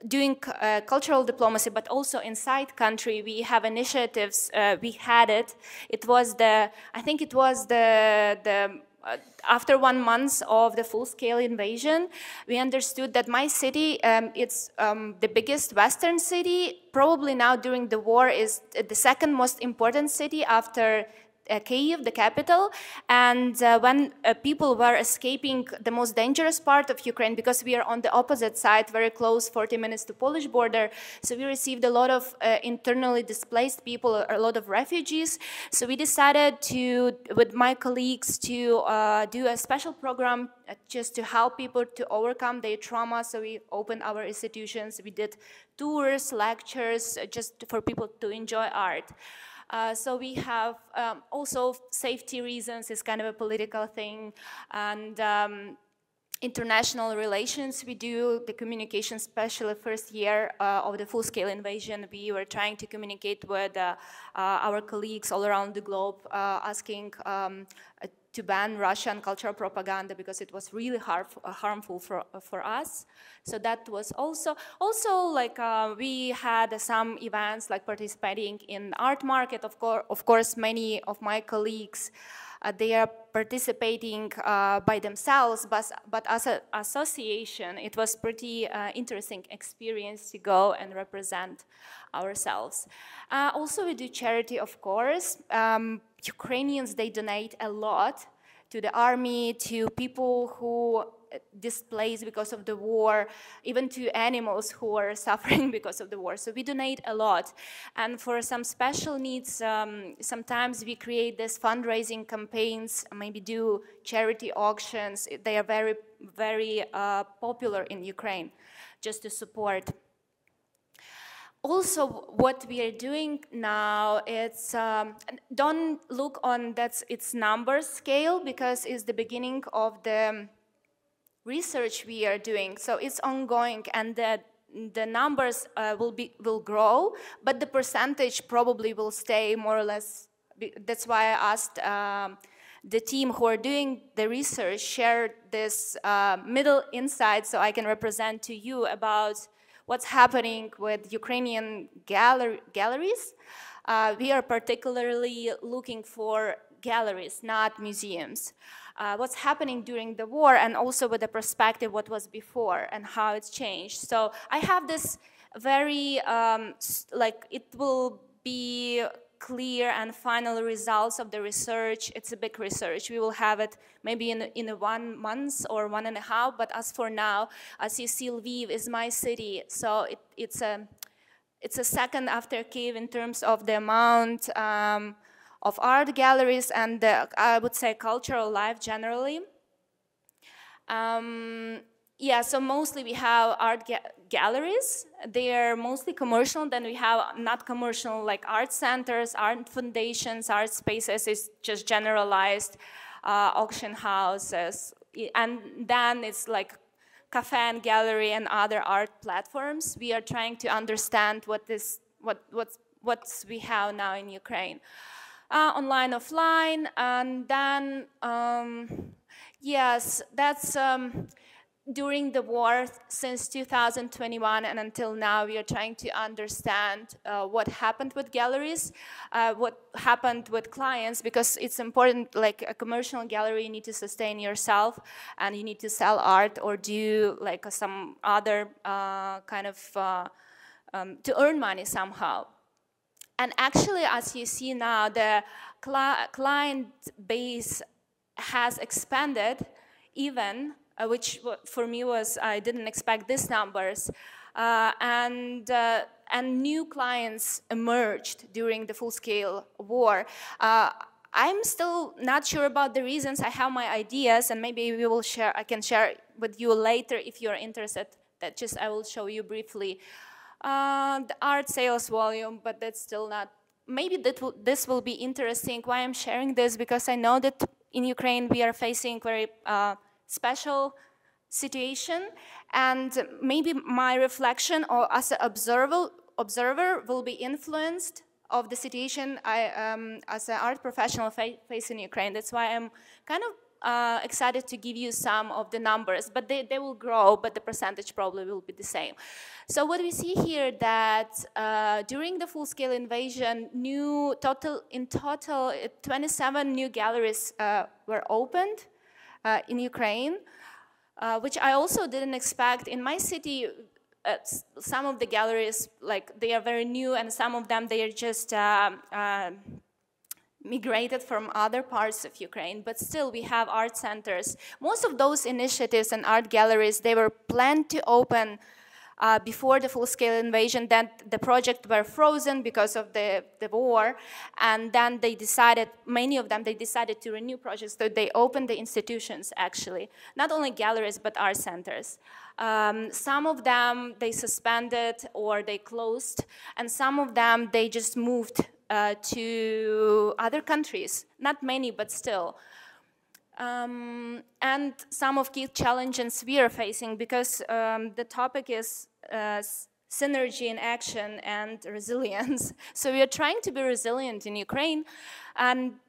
doing cultural diplomacy, but also inside country, we have initiatives. We had it. It was I think it was after 1 month of the full-scale invasion, we understood that my city, it's the biggest Western city, probably now during the war is the second most important city after Kyiv, the capital. And when people were escaping the most dangerous part of Ukraine, because we are on the opposite side, very close, 40 minutes to Polish border, so we received a lot of internally displaced people, a lot of refugees. So we decided to, with my colleagues, to do a special program just to help people to overcome their trauma. So we opened our institutions, we did tours, lectures, just for people to enjoy art. So we have also safety reasons, it's kind of a political thing, and international relations. We do the communication, especially first year of the full-scale invasion. We were trying to communicate with our colleagues all around the globe, asking to ban Russian cultural propaganda because it was really harmful for us. So that was also like we had some events like participating in art market. Of course, many of my colleagues they are participating by themselves, but as an association, it was pretty interesting experience to go and represent ourselves. Also, we do charity, of course. Ukrainians, they donate a lot to the army, to people who displaced because of the war, even to animals who are suffering because of the war. So we donate a lot. And for some special needs, sometimes we create these fundraising campaigns, maybe do charity auctions. They are very, very popular in Ukraine, just to support. Also, what we are doing now, it's, don't look on its numbers scale, because it's the beginning of the research we are doing. So it's ongoing, and the numbers will grow, but the percentage probably will stay more or less. That's why I asked the team who are doing the research share this middle insight, so I can represent to you about what's happening with Ukrainian galleries. We are particularly looking for galleries, not museums. What's happening during the war, and also with the perspective what was before and how it's changed. So I have this very, it will be clear and final results of the research. It's a big research. We will have it maybe in 1 month or 1.5, but as for now, as you see, Lviv is my city, so it's a second after Kyiv in terms of the amount of art galleries and I would say cultural life generally. Yeah, so mostly we have art galleries. They are mostly commercial. Then we have not commercial, like art centers, art foundations, art spaces. It's just generalized auction houses. And then it's like cafe and gallery and other art platforms. We are trying to understand what we have now in Ukraine. Online, offline, and then, yes, that's during the war, since 2021 and until now, we are trying to understand what happened with galleries, what happened with clients, because it's important, like a commercial gallery, you need to sustain yourself, and you need to sell art or do like some other kind of, to earn money somehow. And actually, as you see now, the client base has expanded even, which for me was, I didn't expect these numbers. And new clients emerged during the full-scale war. I'm still not sure about the reasons. I have my ideas, and maybe we will share, I can share with you later if you're interested. That just, I will show you briefly. The art sales volume, but that's still not, maybe this will be interesting. Why I'm sharing this, because I know that in Ukraine we are facing very special situation, and maybe my reflection or as an observer will be influenced of the situation I, as an art professional face in Ukraine. That's why I'm kind of excited to give you some of the numbers, but they will grow, but the percentage probably will be the same. So what we see here that during the full-scale invasion, in total 27 new galleries were opened in Ukraine, which I also didn't expect. In my city, some of the galleries, like they are very new, and some of them they are just migrated from other parts of Ukraine, but still we have art centers. Most of those initiatives and art galleries, they were planned to open before the full-scale invasion. Then the project were frozen because of the war, and then they decided, many of them, they decided to renew projects, so they opened the institutions actually, not only galleries but art centers. Some of them they suspended or they closed, and some of them they just moved to other countries, not many, but still. And some of key challenges we are facing, because the topic is synergy in action and resilience. So we are trying to be resilient in Ukraine,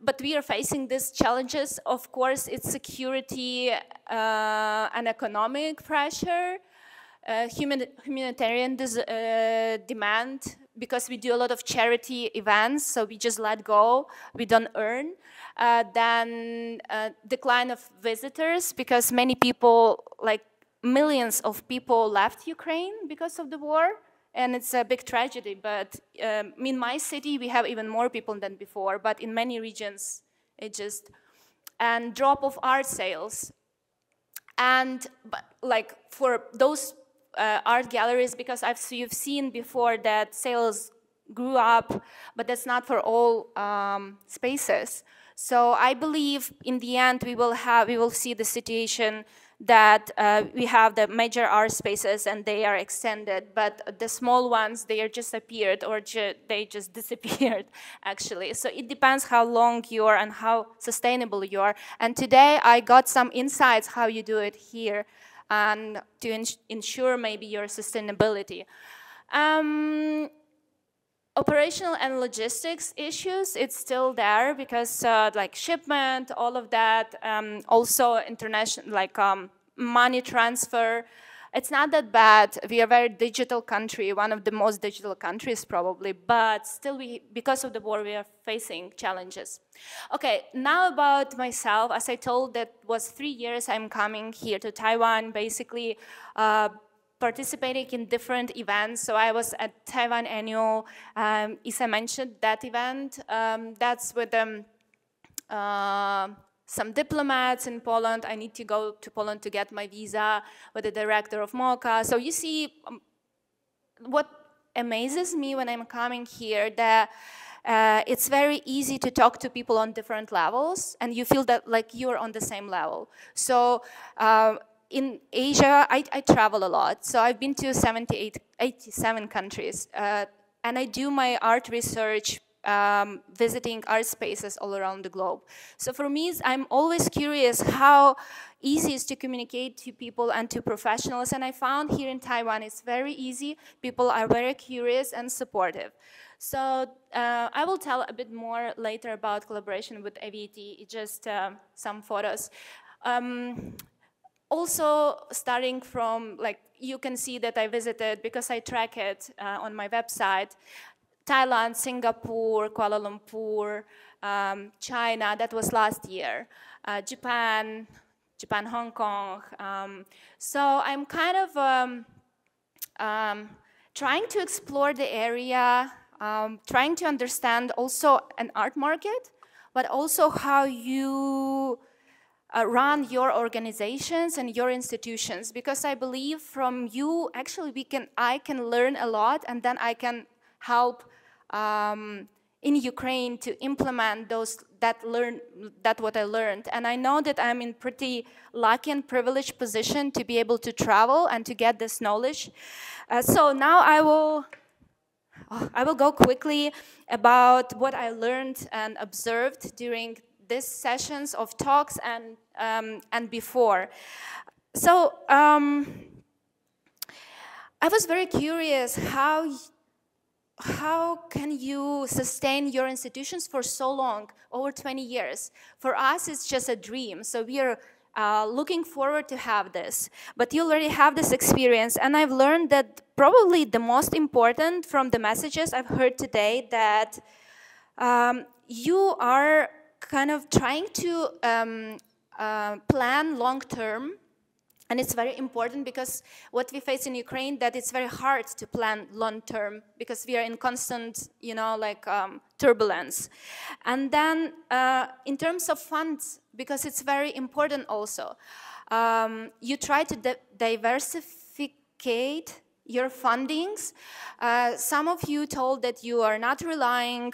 but we are facing these challenges. Of course, it's security and economic pressure, humanitarian demand, because we do a lot of charity events, so we just let go, we don't earn. Then decline of visitors, because many people, like millions of people left Ukraine because of the war, and it's a big tragedy. But in my city, we have even more people than before, but in many regions, it just, and drop of art sales. And like for those art galleries, because you've seen before that sales grew up, but that's not for all spaces. So I believe in the end we will see the situation that we have the major art spaces and they are extended, but the small ones, they are just appeared or they just disappeared actually. So it depends how long you are and how sustainable you are. And today I got some insights how you do it here and to ensure maybe your sustainability. Operational and logistics issues, it's still there because like shipment, all of that, also international, like money transfer, it's not that bad. We are a very digital country, one of the most digital countries probably, but still because of the war, we are facing challenges. Okay, now about myself. As I told, that was 3 years I'm coming here to Taiwan, basically participating in different events. So I was at Taiwan Annual, Isa mentioned that event. That's with some diplomats in Poland. I need to go to Poland to get my visa with the director of MOCA. So you see, what amazes me when I'm coming here, that it's very easy to talk to people on different levels, and you feel that like you're on the same level. So in Asia, I travel a lot. So I've been to 87 countries, and I do my art research visiting art spaces all around the globe. So for me, I'm always curious how easy it is to communicate to people and to professionals. And I found here in Taiwan, it's very easy. People are very curious and supportive. So I will tell a bit more later about collaboration with AVT, just some photos. Also, starting from, like, you can see that I visited, because I track it on my website, Thailand, Singapore, Kuala Lumpur, China, that was last year, Japan, Hong Kong. So I'm kind of trying to explore the area, trying to understand also an art market, but also how you run your organizations and your institutions, because I believe from you, actually, I can learn a lot, and then I can help in Ukraine to implement that what I learned. And I know that I'm in pretty lucky and privileged position to be able to travel and to get this knowledge. So now I will go quickly about what I learned and observed during these sessions of talks and before. So I was very curious, how can you sustain your institutions for so long, over 20 years? For us, it's just a dream. So we are looking forward to have this. But you already have this experience. And I've learned that probably the most important from the messages I've heard today, that you are kind of trying to plan long-term. And it's very important, because what we face in Ukraine, that it's very hard to plan long-term, because we are in constant, turbulence. And then in terms of funds, because it's very important also, you try to diversificate your fundings. Some of you told that you are not relying,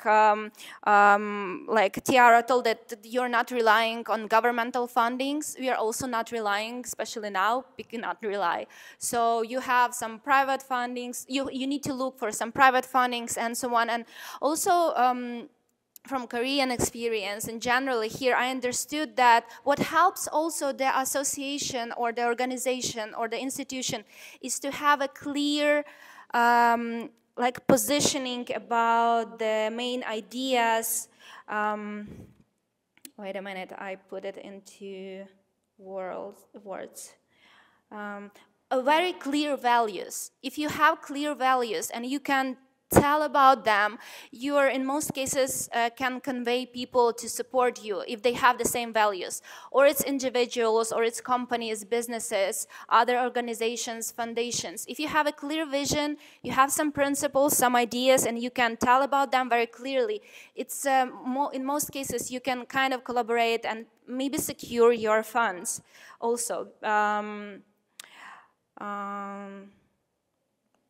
like Tiara told that you're not relying on governmental fundings. We are also not relying, especially now, we cannot rely. So you have some private fundings, you need to look for some private fundings and so on. And also, from Korean experience and generally here, I understood that what helps also the association or the organization or the institution is to have a clear positioning about the main ideas. Wait a minute, I put it into words. Very clear values. If you have clear values and you can tell about them, you are in most cases can convey people to support you if they have the same values, or it's individuals, or it's companies, businesses, other organizations, foundations. If you have a clear vision, you have some principles, some ideas, and you can tell about them very clearly, it's in most cases you can kind of collaborate and maybe secure your funds also.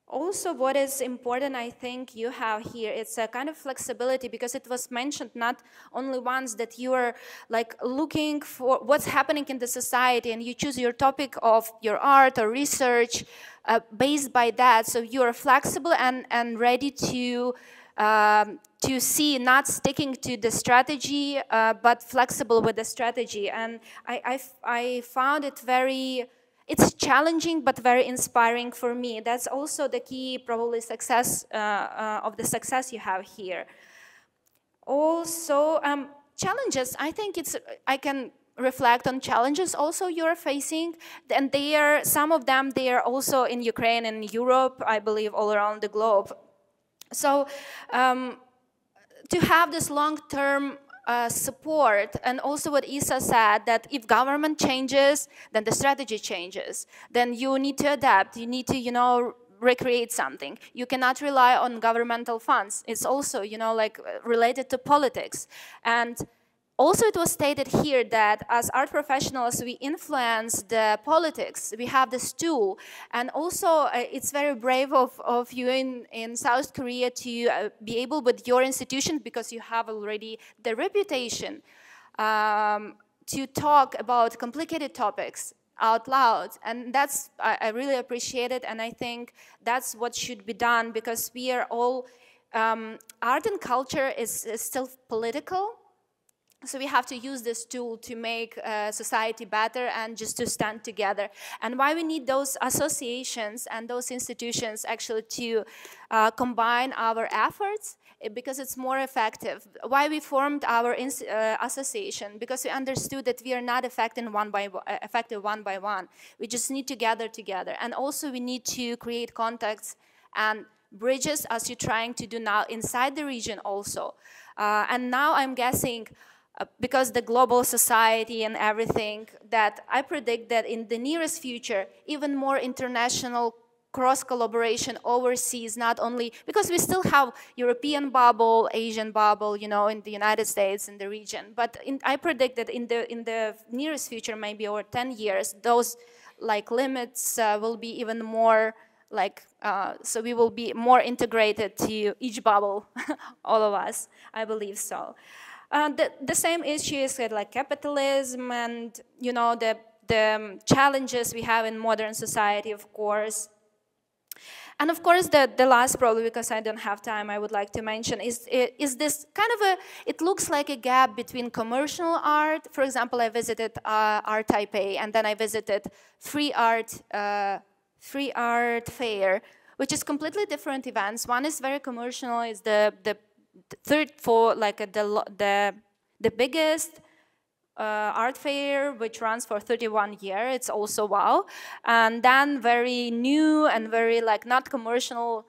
Also, what is important, I think you have here, it's a kind of flexibility, because it was mentioned not only once that you are like looking for what's happening in the society, and you choose your topic of your art or research based by that. So you are flexible and ready to see, not sticking to the strategy, but flexible with the strategy. And I found it it's challenging, but very inspiring for me. That's also the key, probably, success of the success you have here. Also, challenges, I think I can reflect on challenges also you're facing. And some of them, they are also in Ukraine and Europe, I believe all around the globe. So to have this long-term support, and also what Isa said, that if government changes, then the strategy changes. Then you need to adapt, you need to, recreate something. You cannot rely on governmental funds. It's also, like related to politics. And also it was stated here that as art professionals, we influence the politics. We have this tool. And also it's very brave of you in South Korea to be able with your institution, because you have already the reputation to talk about complicated topics out loud. And that's, I really appreciate it. And I think that's what should be done, because we are all, art and culture is still political. So we have to use this tool to make society better and just to stand together. And why we need those associations and those institutions actually to combine our efforts, because it's more effective. Why we formed our association? Because we understood that we are not effective one by one. We just need to gather together. And also we need to create contacts and bridges, as you're trying to do now inside the region also. And now I'm guessing, because the global society and everything, that I predict that in the nearest future, even more international cross-collaboration overseas, not only, because we still have European bubble, Asian bubble, in the United States, in the region. But I predict that in the nearest future, maybe over 10 years, those limits will be even more so we will be more integrated to each bubble, all of us, I believe so. The same issues like capitalism and the challenges we have in modern society, of course. And of course, the last problem, because I don't have time, I would like to mention is this kind of it looks like a gap between commercial art. For example, I visited Art Taipei, and then I visited Free Art Fair, which is completely different events. One is very commercial, is the third for the biggest art fair, which runs for 31 years. It's also wow. And then very new and very not commercial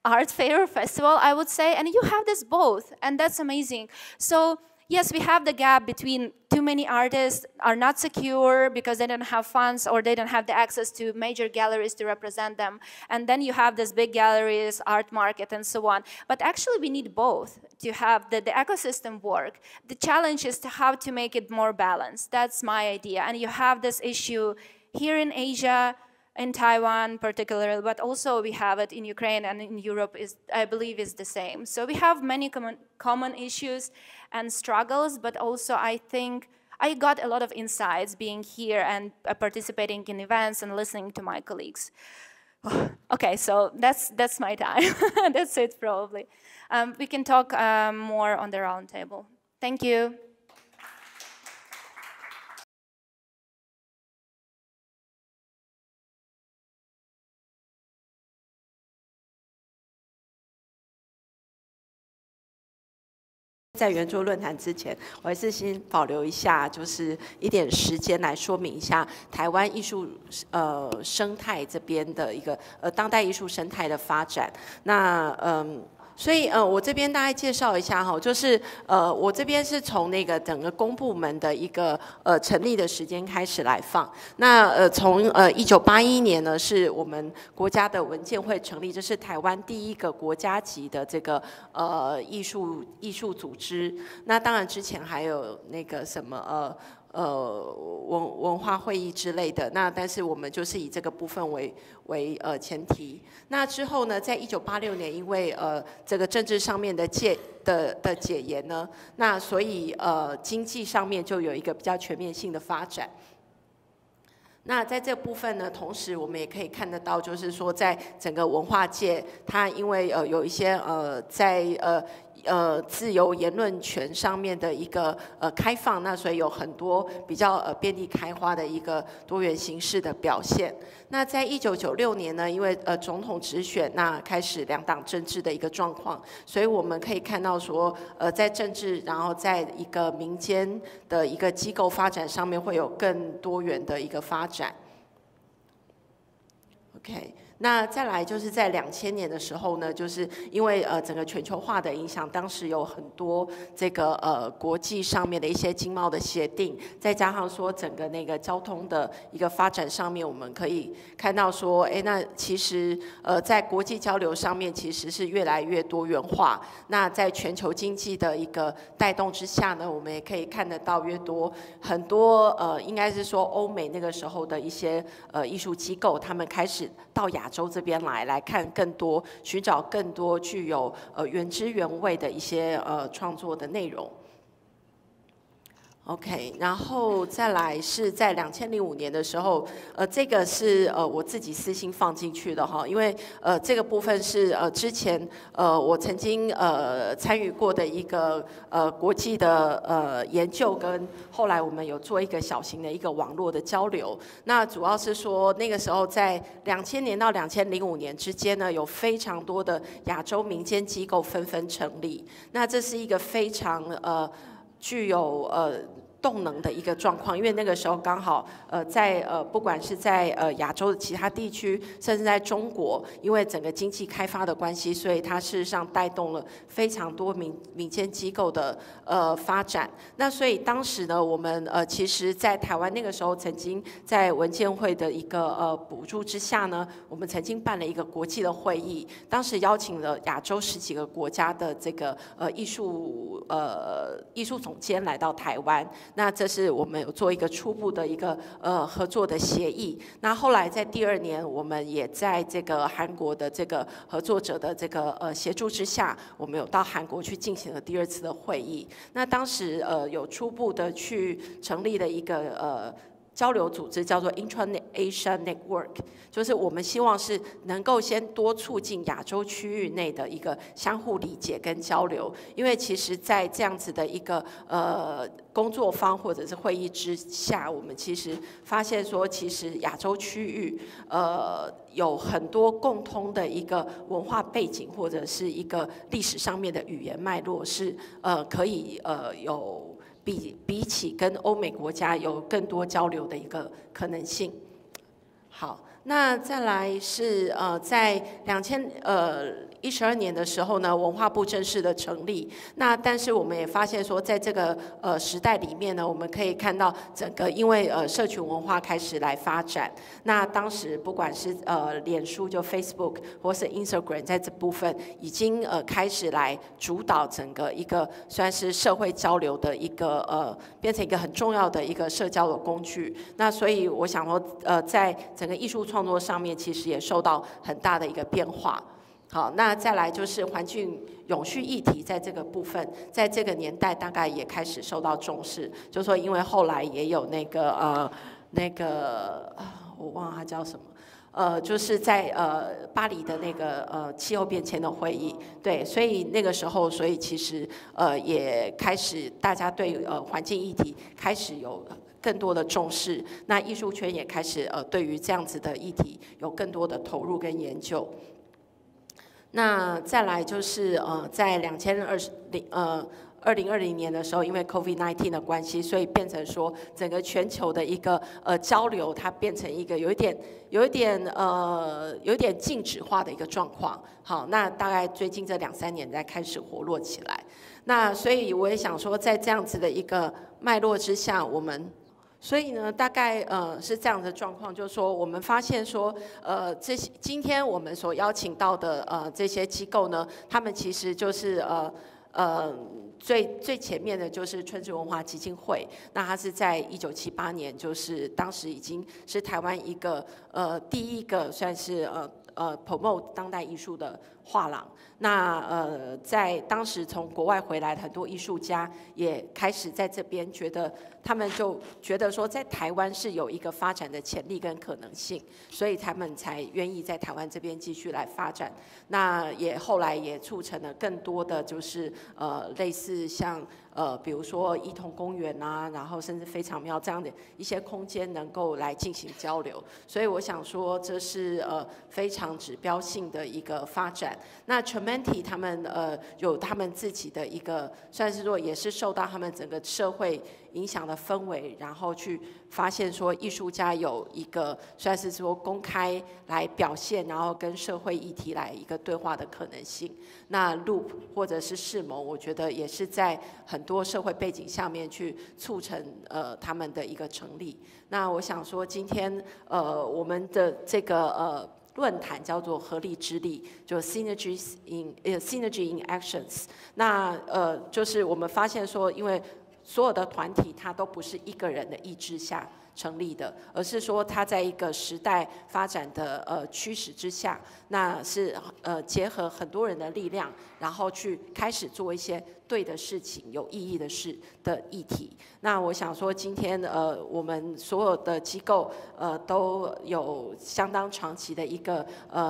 art fair festival, I would say. And you have this both, and that's amazing. So yes, we have the gap between too many artists are not secure because they don't have funds or they don't have the access to major galleries to represent them. And then you have this big galleries, art market, and so on. But actually, we need both to have the ecosystem work. The challenge is how to make it more balanced. That's my idea. And you have this issue here in Asia, in Taiwan particularly, but also we have it in Ukraine and in Europe, I believe is the same. So we have many common issues and struggles, but also I think I got a lot of insights being here and participating in events and listening to my colleagues. Okay, so that's my time. That's it probably. We can talk more on the round table. Thank you. 在圆桌论坛之前，我还是先保留一下，就是一点时间来说明一下台湾艺术生态这边的一个当代艺术生态的发展。那所以我这边大概介绍一下哈，就是我这边是从那个整个公部门的一个成立的时间开始来放。那从1981年呢，是我们国家的文建会成立，这是台湾第一个国家级的这个艺术组织。那当然之前还有那个什么文化会议之类的，那但是我们就是以这个部分为前提。那之后呢，在1986年，因为这个政治上面的解严呢，那所以经济上面就有一个比较全面性的发展。那在这部分呢，同时我们也可以看得到，就是说在整个文化界，它因为有一些在自由言论权上面的一个开放，那所以有很多比较遍地开花的一个多元形式的表现。那在1996年呢，因为总统直选，那开始两党政治的一个状况，所以我们可以看到说，在政治，然后在一个民间的一个机构发展上面会有更多元的一个发展。OK。那再来就是在2000年的时候呢，就是因为整个全球化的影响，当时有很多这个国际上面的一些经贸的协定，再加上说整个那个交通的一个发展上面，我们可以看到说，那其实在国际交流上面其实是越来越多元化。那在全球经济的一个带动之下呢，我们也可以看得到很多应该是说欧美那个时候的一些艺术机构，他们开始到亚洲这边来看更多，寻找更多具有原汁原味的一些创作的内容。OK， 然后再来是在2005年的时候，这个是我自己私心放进去的哈，因为这个部分是之前我曾经参与过的一个国际的研究，跟后来我们有做一个小型的一个网络的交流。那主要是说那个时候在2000年到2005年之间呢，有非常多的亚洲民间机构纷纷成立，那这是一个非常具有动能的一个状况，因为那个时候刚好在不管是在亚洲的其他地区，甚至在中国，因为整个经济开发的关系，所以它事实上带动了非常多民间机构的发展。那所以当时呢，我们其实在台湾那个时候曾经在文建会的一个补助之下呢，我们曾经办了一个国际的会议，当时邀请了亚洲10几个国家的这个艺术总监来到台湾。那这是我们有做一个初步的一个合作的协议。那后来在第2年，我们也在这个韩国的这个合作者的这个协助之下，我们有到韩国去进行了第2次的会议。那当时有初步的去成立了一个交流组织，叫做 Intra-Asia Network， 就是我们希望是能够先多促进亚洲区域内的一个相互理解跟交流，因为其实在这样子的一个工作坊或者是会议之下，我们其实发现说，其实亚洲区域有很多共通的一个文化背景或者是一个历史上面的语言脉络是可以有比起跟欧美国家有更多交流的一个可能性。好，那再来是在2012年的时候呢，文化部正式的成立。那但是我们也发现说，在这个时代里面呢，我们可以看到整个因为社群文化开始来发展。那当时不管是脸书就 Facebook 或是 Instagram， 在这部分已经开始来主导整个一个算是社会交流的一个变成一个很重要的一个社交的工具。那所以我想说在整个艺术创作上面，其实也受到很大的一个变化。好，那再来就是环境永续议题，在这个部分，在这个年代大概也开始受到重视。就说因为后来也有那个我忘了它叫什么，就是在巴黎的那个气候变迁的会议，对，所以那个时候，所以其实也开始大家对环境议题开始有更多的重视，那艺术圈也开始对于这样子的议题有更多的投入跟研究。那再来就是在2020年的时候，因为 COVID-19 的关系，所以变成说整个全球的一个交流，它变成一个有一点静止化的一个状况。好，那大概最近这2-3年才开始活络起来。那所以我也想说，在这样子的一个脉络之下，所以呢，大概是这样的状况，就是说，我们发现说，这些今天我们所邀请到的这些机构呢，他们其实就是最前面的就是春之文化基金会，那它是在1978年，就是当时已经是台湾一个第一个算是promote 当代艺术的画廊。那在当时从国外回来的很多艺术家也开始在这边他们就觉得说在台湾是有一个发展的潜力跟可能性，所以他们才愿意在台湾这边继续来发展。那也后来也促成了更多的就是类似像比如说一同公园啊，然后甚至非常庙这样的一些空间能够来进行交流。所以我想说这是非常指标性的一个发展。那 Cemeti 他们有他们自己的一个算是说也是受到他们整个社会影响的氛围，然后去发现说艺术家有一个算是说公开来表现，然后跟社会议题来一个对话的可能性。那 Loop 或者是世盟，我觉得也是在很多社会背景下面去促成他们的一个成立。那我想说今天我们的这个论坛叫做合力之力，就 Synergy in Actions。那就是我们发现说，因为所有的团体它都不是一个人的意志下成立的，而是说它在一个时代发展的驱使之下，那是结合很多人的力量，然后去开始做一些对的事情、有意义的事的议题。那我想说，今天我们所有的机构都有相当长期的一个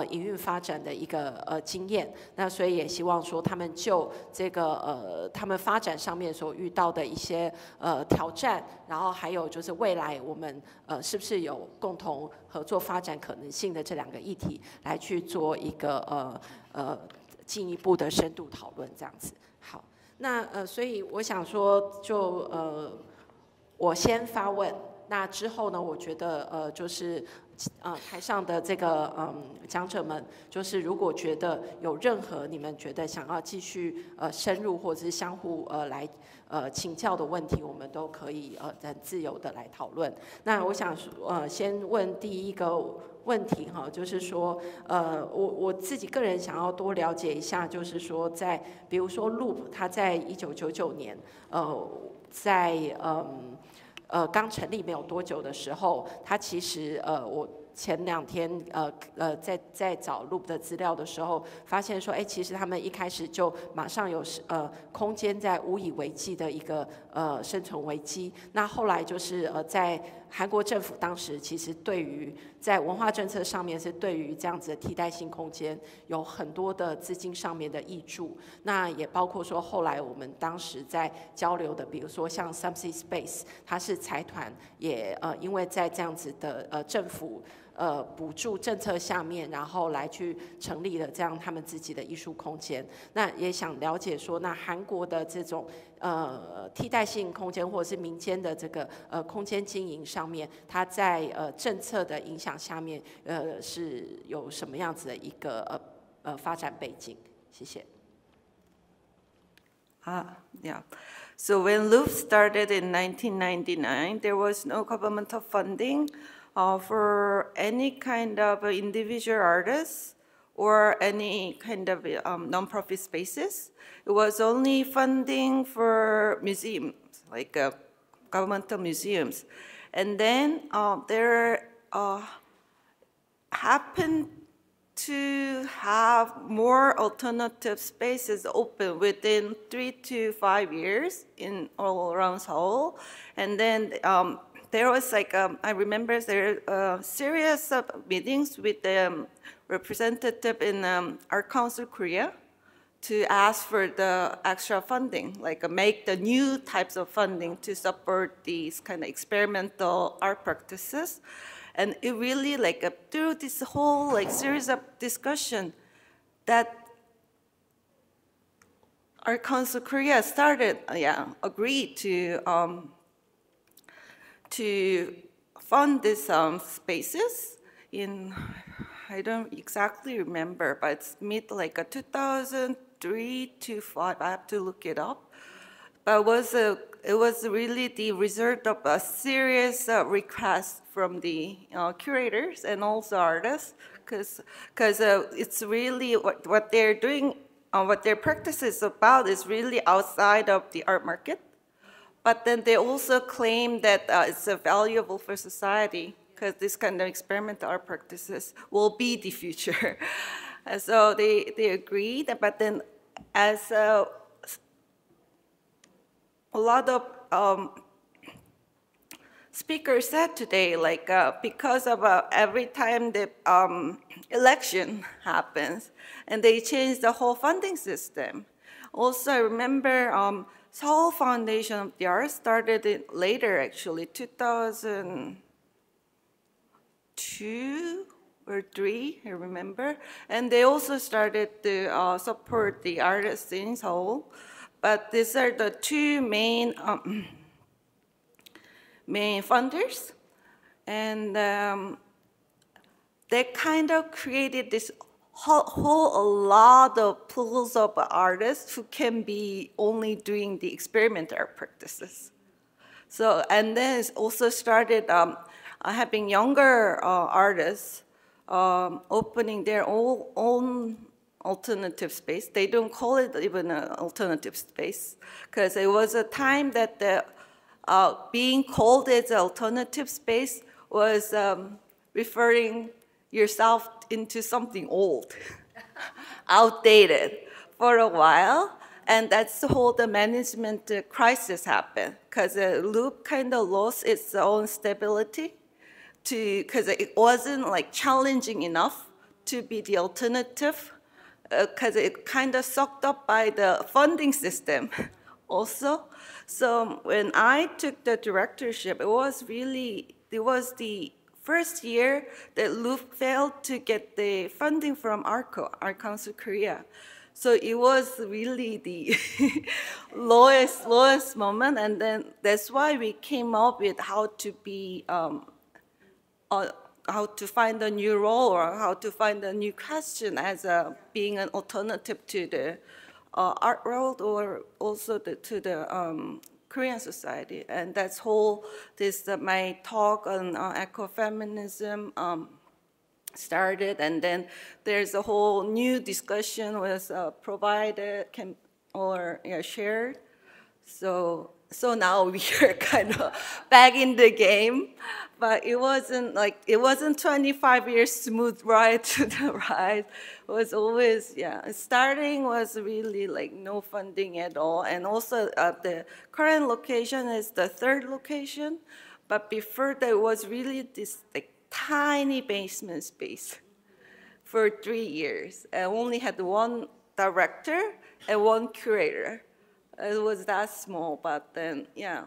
营运发展的一个经验。那所以也希望说，他们就这个他们发展上面所遇到的一些挑战，然后还有就是未来我们是不是有共同合作发展可能性的这两个议题，来去做一个进一步的深度讨论，这样子。好，那所以我想说就我先发问，那之后呢，我觉得就是台上的这个讲者们，就是如果觉得有任何你们觉得想要继续深入或者是相互来请教的问题，我们都可以很自由的来讨论。那我想先问第一个问题哈，就是说我自己个人想要多了解一下，就是说在比如说 Loop 它在1999年在刚成立没有多久的时候，它其实我前2天在找 Loop 的资料的时候，发现说，其实他们一开始就马上有空间在无以为继的一个生存危机。那后来就是在韩国政府当时其实对于在文化政策上面是对于这样子的替代性空间有很多的资金上面的挹注，那也包括说后来我们当时在交流的，比如说像 Cemeti Space， 它是财团，也因为在这样子的政府补助政策下面，然后来去成立了这样他们自己的艺术空间。那也想了解说，那韩国的这种替代性空间或者是民间的这个空间经营上面，它在政策的影响下面是有什么样子的一个发展背景？谢谢。Yeah. So when Loop started in 1999, there was no governmental funding for any kind of individual artists or any kind of non-profit spaces. It was only funding for museums, like governmental museums. And then there happened to have more alternative spaces open within 3 to 5 years in all around Seoul. And then there was like, I remember there were a series of meetings with the representative in Art Council Korea to ask for the extra funding, like make the new types of funding to support these kind of experimental art practices. And it really through this whole series of discussion that Art Council Korea started, agreed to fund these spaces in, I don't exactly remember, but it's mid 2003 to 5. I have to look it up. But it was really the result of a serious request from the curators and also artists, because it's really what they're doing, what their practice is about is really outside of the art market. But then they also claim that it's valuable for society, because this kind of experimental art practices will be the future. And so they agreed, but then as a lot of speakers said today, like because of every time the election happens, and they changed the whole funding system. Also, I remember Seoul Foundation of the Arts started it later, actually, 2002 or 3, I remember. And they also started to support the artists in Seoul. But these are the two main funders. And they kind of created this a lot of pools of artists who can be only doing the experimental art practices. So, and then it's also started having younger artists opening their own alternative space. They don't call it even an alternative space, because it was a time that being called as an alternative space was referring yourself into something old, outdated for a while. And that's the whole the management crisis happened, because the loop kind of lost its own stability because it wasn't like challenging enough to be the alternative, because it kind of sucked up by the funding system also. So when I took the directorship, it was the first year that Loop failed to get the funding from ARCO, Art Council Korea. So it was really the lowest moment, and then that's why we came up with how to find a new role, or how to find a new question as being an alternative to the art world, or also to the Korean society. And that's my talk on ecofeminism started, and then there's a whole new discussion was provided or shared. So now we are kind of back in the game, but it wasn't 25 years smooth ride to the ride. It was always, starting was really like no funding at all. And also the current location is the third location, but before that was really this like tiny basement space for 3 years. I only had one director and one curator. It was that small, but then, So,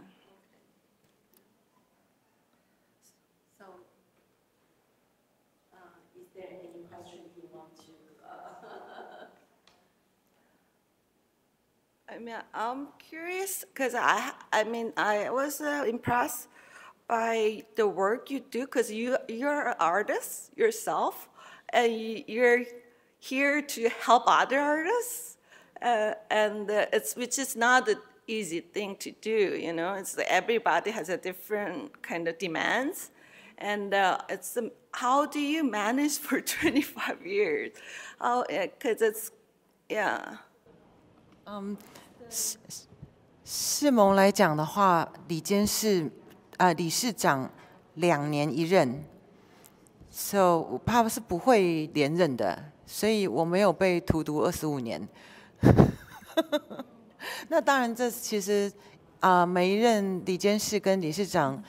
is there any question you want to? I mean, I'm curious, because I was impressed by the work you do, because you're an artist yourself, and you're here to help other artists. Which is not an easy thing to do, It's everybody has a different kind of demands, and how do you manage for 25 years? Because it's 世盟来讲的话，理事长2年1任 ，so 我怕是不会连任的，所以我没有被荼毒25年。那当然，这其实每一任理监事跟理事长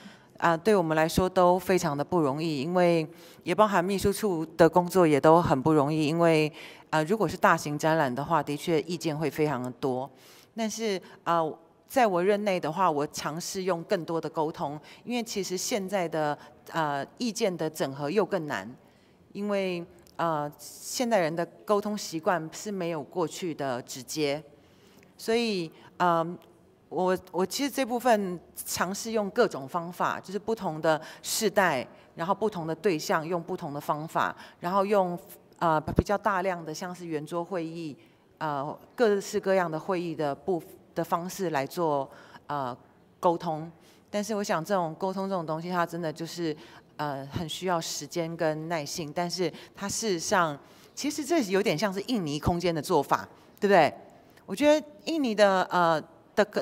对我们来说都非常的不容易，因为也包含秘书处的工作也都很不容易，因为如果是大型展览的话，的确意见会非常的多。但是在我任内的话，我尝试用更多的沟通，因为其实现在的意见的整合又更难，因为现代人的沟通习惯是没有过去的直接。所以，我其实这部分尝试用各种方法，就是不同的世代，然后不同的对象，用不同的方法，然后用比较大量的像是圆桌会议，各式各样的会议的方式来做沟通。但是我想，这种沟通这种东西，它真的就是很需要时间跟耐性。但是它事实上，其实这有点像是印尼空间的做法，对不对？我觉得印尼的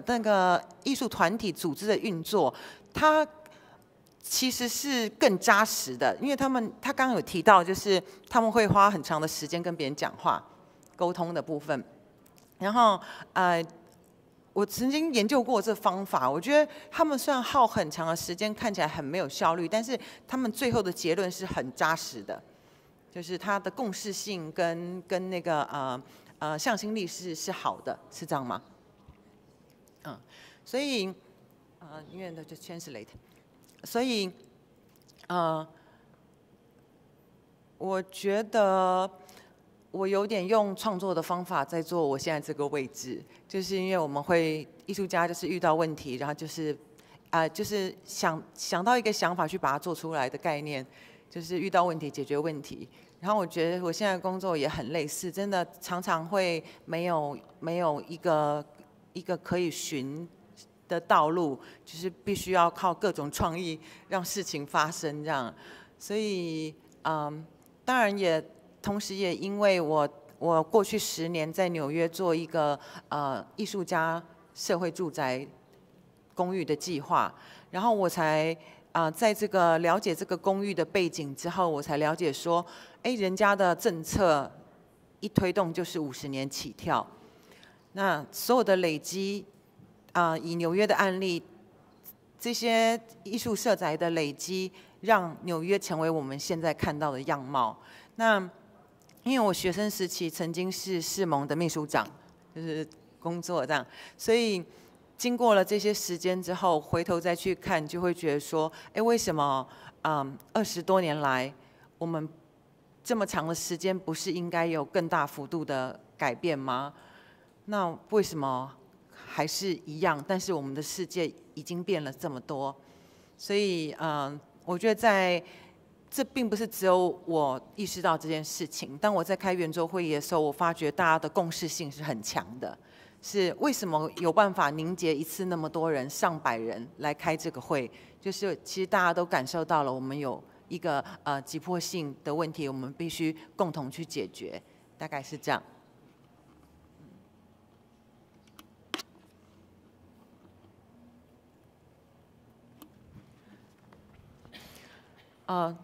那个艺术团体组织的运作，它其实是更扎实的，因为他刚刚有提到，就是他们会花很长的时间跟别人讲话、沟通的部分。然后我曾经研究过这方法，我觉得他们虽然耗很长的时间，看起来很没有效率，但是他们最后的结论是很扎实的，就是它的共识性跟那个向心力是好的，是这样吗？所以因为就 translate。所以，我觉得我有点用创作的方法在做我现在这个位置，就是因为我们会艺术家就是遇到问题，然后就是想到一个想法去把它做出来的概念，就是遇到问题解决问题。然后我觉得我现在工作也很类似，真的常常会没有一个可以循的道路，就是必须要靠各种创意让事情发生这样。所以当然也同时也因为我过去10年在纽约做一个艺术家社会住宅公寓的计划，然后我才在这个了解这个公寓的背景之后，我才了解说，人家的政策一推动就是50年起跳，那所有的累积。以纽约的案例，这些艺术社宅的累积，让纽约成为我们现在看到的样貌。那因为我学生时期曾经是世盟的秘书长，就是工作这样，所以经过了这些时间之后，回头再去看，就会觉得说，为什么20多年来，我们这么长的时间，不是应该有更大幅度的改变吗？那为什么？还是一样，但是我们的世界已经变了这么多，所以我觉得这并不是只有我意识到这件事情。当我在开圆桌会议的时候，我发觉大家的共识性是很强的。是为什么有办法凝结一次那么多人上百人来开这个会？就是其实大家都感受到了，我们有一个急迫性的问题，我们必须共同去解决，大概是这样。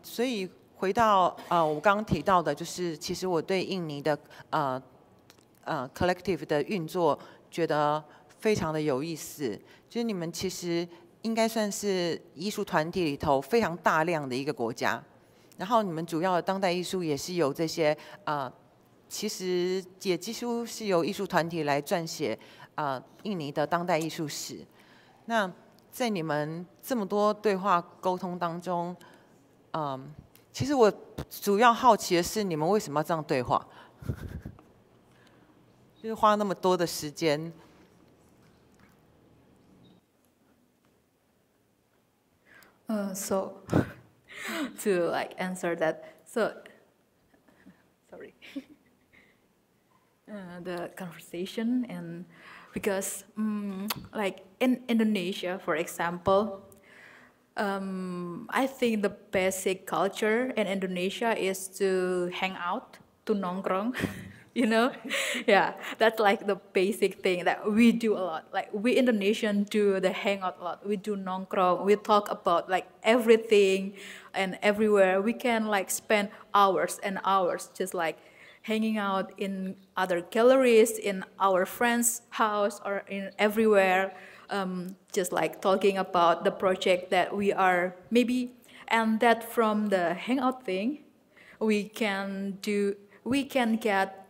所以回到我刚刚提到的，就是其实我对印尼的collective 的运作觉得非常的有意思。就是你们其实应该算是艺术团体里头非常大量的一个国家，然后你们主要的当代艺术也是由这些其实也几乎是由艺术团体来撰写印尼的当代艺术史。那在你们这么多对话沟通当中，其实我主要好奇的是，你们为什么要这样对话？就是花那么多的时间。So to like answer that, so sorry, the conversation and because like in Indonesia, for example. I think the basic culture in Indonesia is to hang out, to nongkrong, you know? Yeah, that's like the basic thing that we do a lot. Like we Indonesians do the hangout a lot. We do nongkrong. We talk about like everything and everywhere. We can like spend hours and hours just like hanging out in other galleries, in our friends' house, or in everywhere. Just like talking about the project that we are maybe, and that from the hangout thing, we can get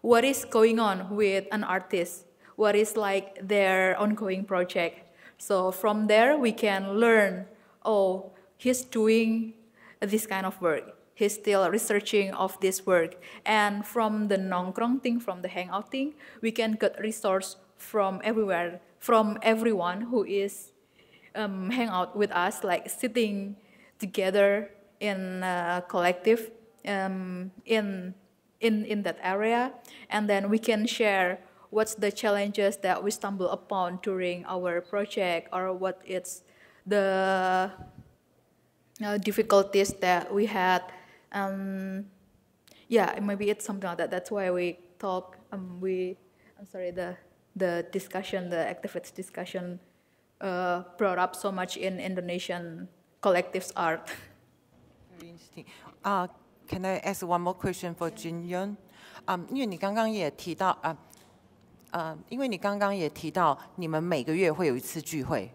what is going on with an artist, what is like their ongoing project. So from there we can learn, oh, he's doing this kind of work. He's still researching of this work. And from the nongkrong thing, from the hangout thing, we can get resource from everywhere, from everyone who is hang out with us, like sitting together in a collective in that area, and then we can share what's the challenges that we stumble upon during our project, or what is the difficulties that we had. Yeah, maybe it's something like that. That's why we talk. The discussion, the activist discussion brought up so much in Indonesian collectives art. Very interesting. Can I ask one more question for Ji Yoon? 因为你刚刚也提到，你们每个月会有一次聚会。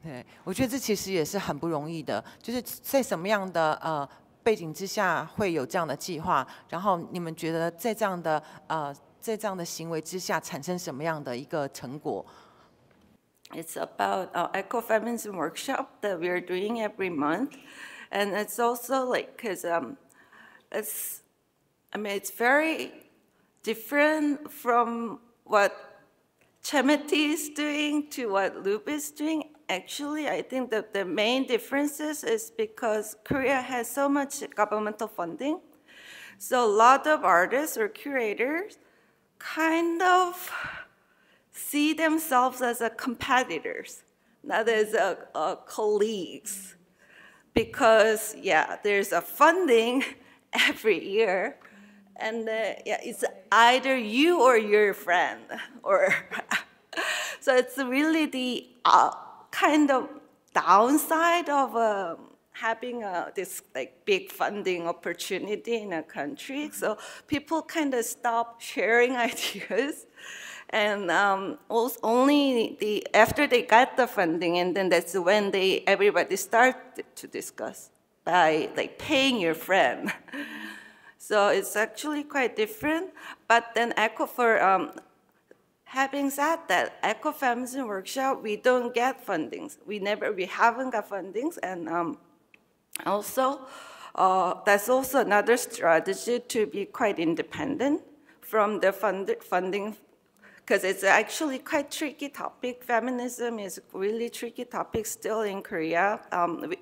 对，我觉得这其实也是很不容易的，就是在什么样的背景之下会有这样的计划，然后你们觉得在这样的行为之下产生什么样的一个成果？ It's about ecofeminism workshop that we're doing every month, and it's also like because it's very different from what Cemeti is doing to what Loop is doing. Actually, I think that the main differences is because Korea has so much governmental funding, so a lot of artists or curators kind of see themselves as competitors, not as colleagues, because there's a funding every year, and it's either you or your friend, or so it's really the kind of downside of having this like big funding opportunity in a country. So people kind of stop sharing ideas. And only after they got the funding, and then that's when everybody started to discuss by like paying your friend. So it's actually quite different. But then having said that, ecofeminism workshop, we don't get fundings. We haven't got fundings, and also that's also another strategy to be quite independent from the funding. Because it's actually quite tricky topic. Feminism is a really tricky topic still in Korea.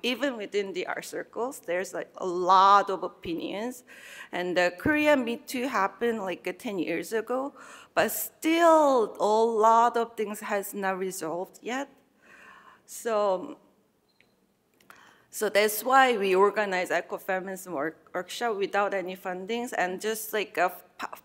Even within the art circles, there's like a lot of opinions. And the Korean Me Too happened like 10 years ago, but still a lot of things has not resolved yet. So that's why we organize ecofeminism workshop without any fundings, and just like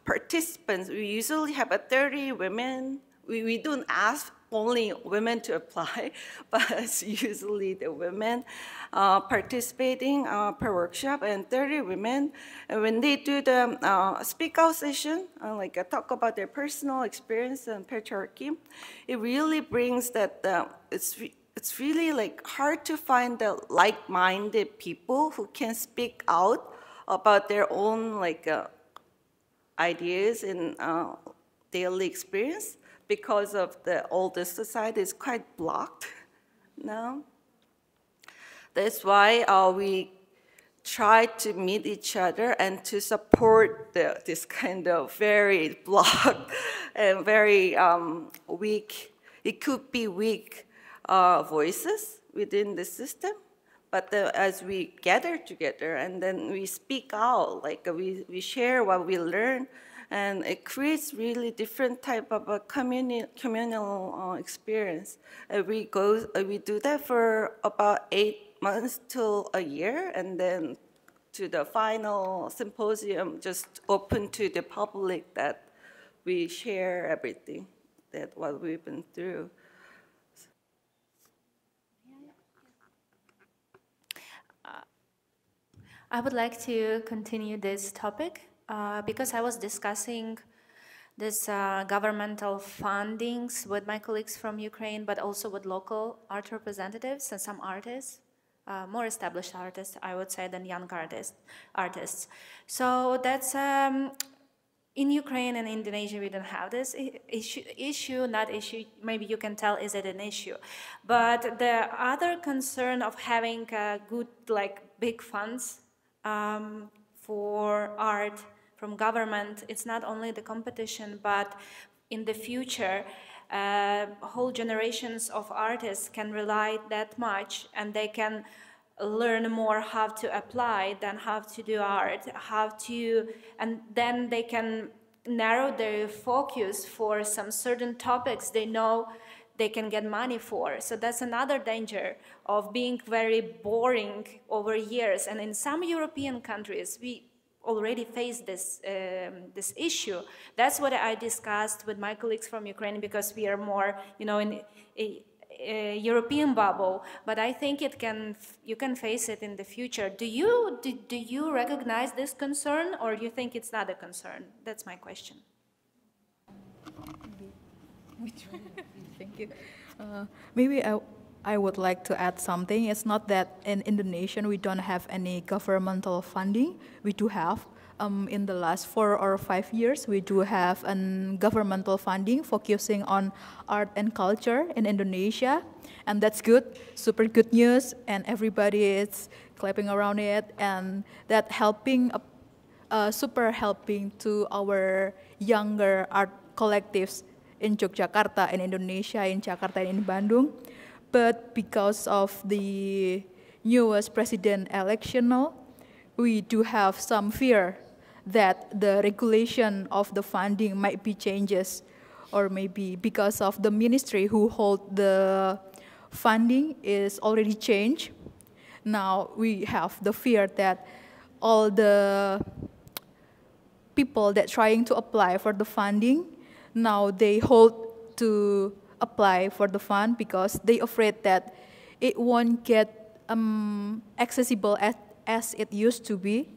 participants, we usually have 30 women. We don't ask only women to apply, but it's usually the women participating per workshop, and 30 women. And when they do the speak out session, like talk about their personal experience and patriarchy, it really brings that it's really like hard to find the like-minded people who can speak out about their own like ideas and daily experience, because of the older society is quite blocked now. That's why we try to meet each other and to support this kind of very blocked and very weak, it could be weak voices within the system. But as we gather together and then we speak out, like we share what we learn, and it creates really different type of a communal experience. We do that for about 8 months till a year, and then to the final symposium, just open to the public, that we share everything, that what we've been through. I would like to continue this topic because I was discussing this governmental fundings with my colleagues from Ukraine, but also with local art representatives and some artists, more established artists, I would say, than young artists. So that's in Ukraine and Indonesia, we don't have this issue, maybe you can tell, is it an issue? But the other concern of having good, like, big funds for art from government, it's not only the competition, but in the future, whole generations of artists can rely that much, and they can learn more how to apply than how to do art, and then they can narrow their focus for some certain topics they know they can get money for. So that's another danger of being very boring over years. And in some European countries, we already face this, this issue. That's what I discussed with my colleagues from Ukraine, because we are more, you know, in a European bubble. But I think you can face it in the future. Do you recognize this concern, or you think it's not a concern? That's my question. Thank you. Maybe I would like to add something. It's not that in Indonesia we don't have any governmental funding. We do have. In the last 4 or 5 years, we do have governmental funding focusing on art and culture in Indonesia. And that's good, super good news, and everybody is clapping around it. And that helping, super helping to our younger art collectives in Yogyakarta, in Indonesia, in Jakarta, and in Bandung. But because of the newest president election, we do have some fear that the regulation of the funding might be changes, or maybe because of the ministry who hold the funding is already changed. Now we have the fear that all the people that trying to apply for the funding, now they hold to apply for the fund because they afraid that it won't get accessible as it used to be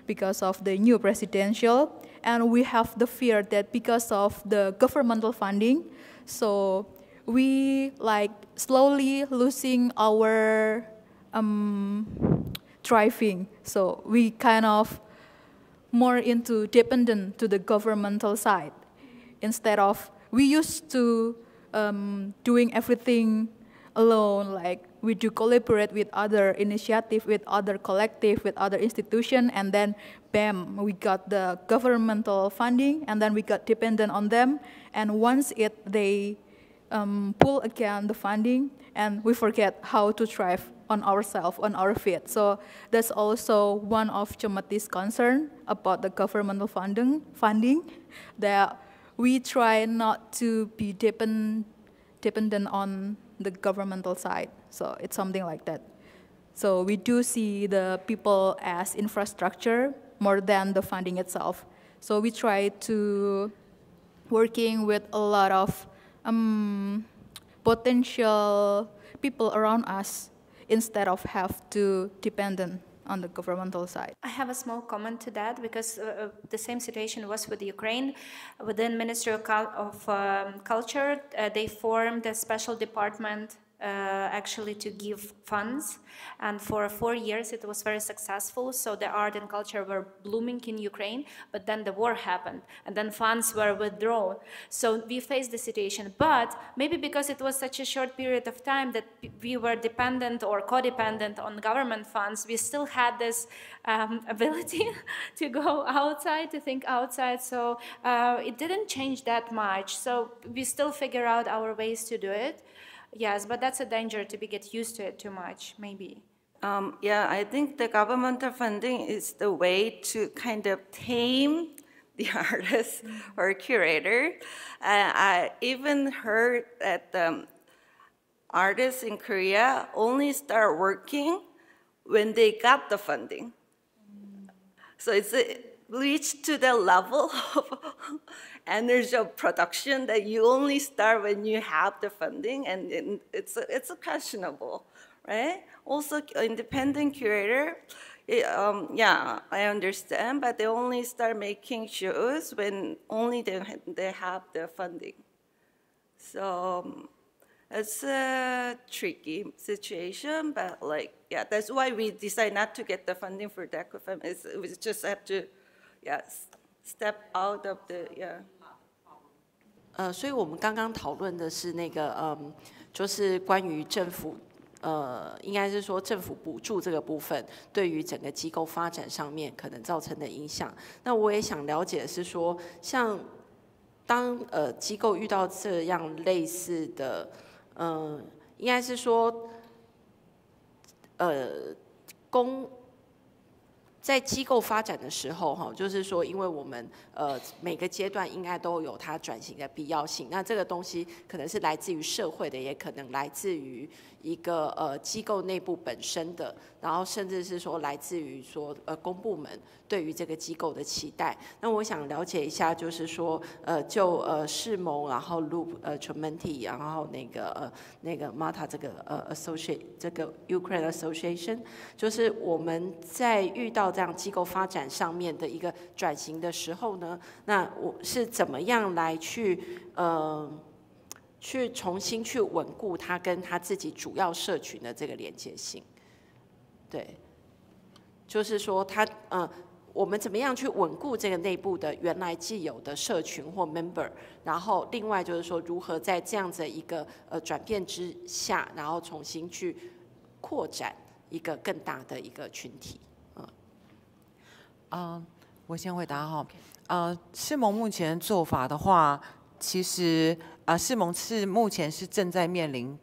because of the new presidential. And we have the fear that because of the governmental funding, so we like slowly losing our thriving. So we kind of more into dependent to the governmental side. Instead of, we used to doing everything alone, like we do collaborate with other initiative, with other collective, with other institution, and then bam, we got the governmental funding, and then we got dependent on them. And once they pull again the funding, and we forget how to thrive on ourselves, on our feet. So that's also one of Cemeti's concern about the governmental funding, that we try not to be dependent on the governmental side. So it's something like that. So we do see the people as infrastructure more than the funding itself. So we try to working with a lot of potential people around us instead of have to dependent on the governmental side. I have a small comment to that, because the same situation was with Ukraine. Within Ministry of Culture, they formed a special department actually to give funds, and for 4 years it was very successful. So the art and culture were blooming in Ukraine, but then the war happened, and then funds were withdrawn. So we faced the situation, but maybe because it was such a short period of time that we were dependent or codependent on government funds, we still had this ability to go outside, to think outside. So it didn't change that much. So we still figure out our ways to do it. Yes, but that's a danger to get used to it too much, maybe. Yeah, I think the governmental funding is the way to kind of tame the artist or curator. I even heard that artists in Korea only start working when they got the funding. So it's reached to the level of energy of production that you only start when you have the funding, and it's questionable, right? Also, independent curator, yeah, I understand, but they only start making shows when only they have the funding. So it's a tricky situation, but like, yeah, that's why we decide not to get the funding for DecoFem. We just have to, yeah, step out of the, yeah. 所以我们刚刚讨论的是那个就是关于政府应该是说政府补助这个部分对于整个机构发展上面可能造成的影响。那我也想了解的是说，像当机构遇到这样类似的应该是说在机构发展的时候，哈，就是说，因为我们每个阶段应该都有它转型的必要性。那这个东西可能是来自于社会的，也可能来自于一个机构内部本身的，然后甚至是说来自于说公部门对于这个机构的期待。那我想了解一下，就是说就世盟，然后 Loop Cemeti， 然后那个 Marta 这个Associate 这个 Ukrainian Association， 就是我们在遇到这样机构发展上面的一个转型的时候呢，那我是怎么样来去重新去稳固它跟它自己主要社群的这个连接性？对，就是说我们怎么样去稳固这个内部的原来既有的社群或 member， 然后另外就是说如何在这样子一个转变之下，然后重新去扩展一个更大的一个群体。我先回答哈。世盟目前的做法的话，其实世盟目前是正在面临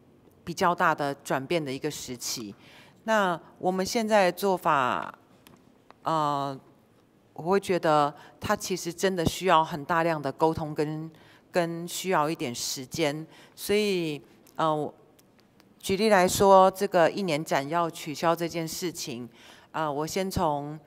比较大的转变的一个时期。那我们现在的做法，我会觉得它其实真的需要很大量的沟通跟需要一点时间。所以举例来说，这个1年展要取消这件事情，我先从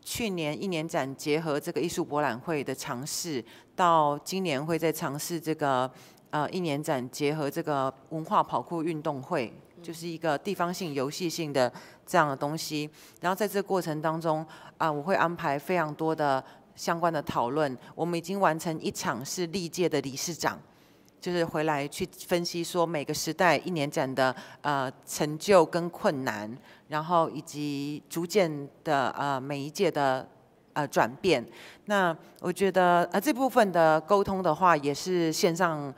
去年1年展结合这个艺术博览会的尝试，到今年会再尝试这个1年展结合这个文化跑酷运动会，就是一个地方性游戏性的这样的东西。然后在这个过程当中我会安排非常多的相关的讨论。我们已经完成一场是历届的理事长，就是回来去分析说每个时代1年展的成就跟困难，然后以及逐渐的每一届的转变。那我觉得这部分的沟通的话，也是线上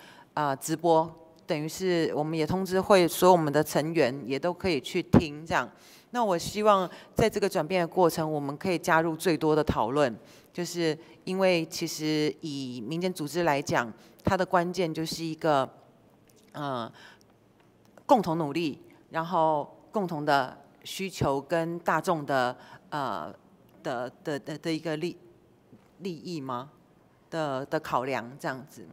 直播，等于是我们也通知会所有我们的成员也都可以去听这样。那我希望在这个转变的过程，我们可以加入最多的讨论，就是因为其实以民间组织来讲，它的关键就是一个共同努力，然后共同的需求跟大众的一个利益吗？的考量这样子。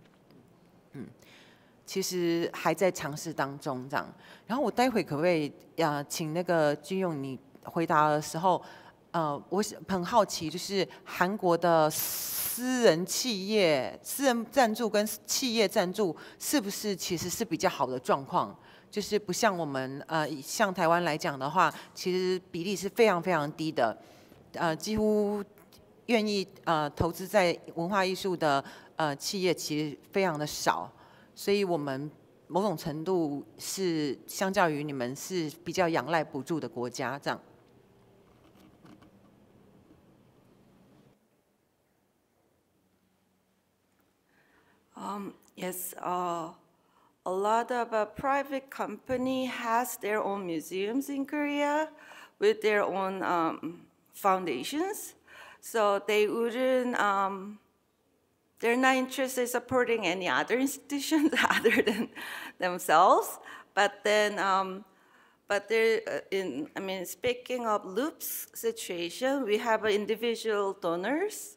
其实还在尝试当中这样。然后我待会可不可以请那个Ji Yoon你回答的时候，我很好奇，就是韩国的私人赞助跟企业赞助是不是其实是比较好的状况？就是不像我们像台湾来讲的话，其实比例是非常非常低的，几乎愿意投资在文化艺术的企业其实非常的少。所以我们某种程度是相较于你们是比较仰赖补助的国家，这样。Yes, a lot of private company has their own museums in Korea with their own foundations, so they wouldn't. They're not interested in supporting any other institutions other than themselves. But then, speaking of Loop's situation, we have individual donors,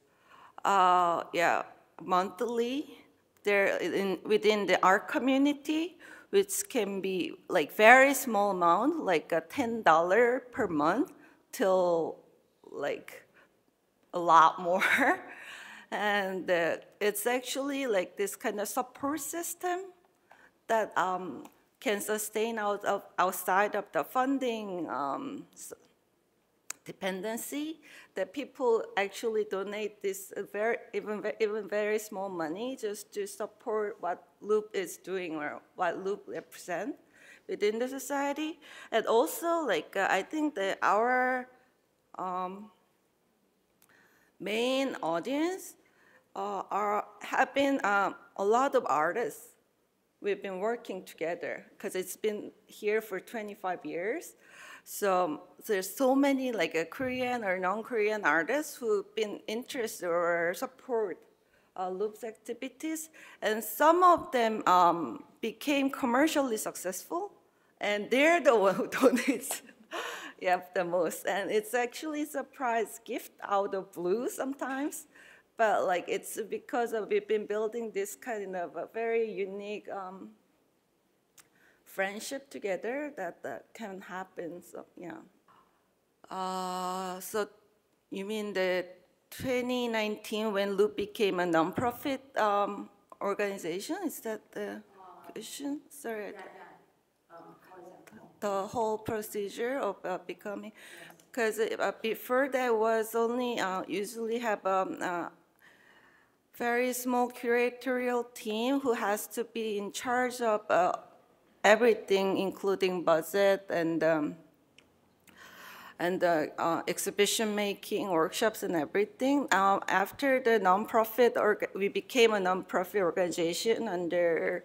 monthly. They're within the art community, which can be like very small amount, like $10 per month, till like a lot more. And it's actually like this kind of support system that can sustain outside of the funding dependency, that people actually donate this even very small money just to support what Loop is doing or what Loop represents within the society. And also, like I think that our main audience have been a lot of artists. We've been working together because it's been here for 25 years. So there's so many like Korean or non-Korean artists who've been interested or support Loop's activities. And some of them became commercially successful, and they're the one who donates the most. And it's actually a surprise gift out of blue sometimes. But like it's because we've been building this kind of a very unique friendship together that can happen. So yeah. So you mean the 2019 when Loop became a nonprofit organization? Is that the question? Sorry. The whole procedure of becoming, because before that was only usually have a very small curatorial team who has to be in charge of everything, including budget and exhibition making, workshops, and everything. After the nonprofit, we became a nonprofit organization under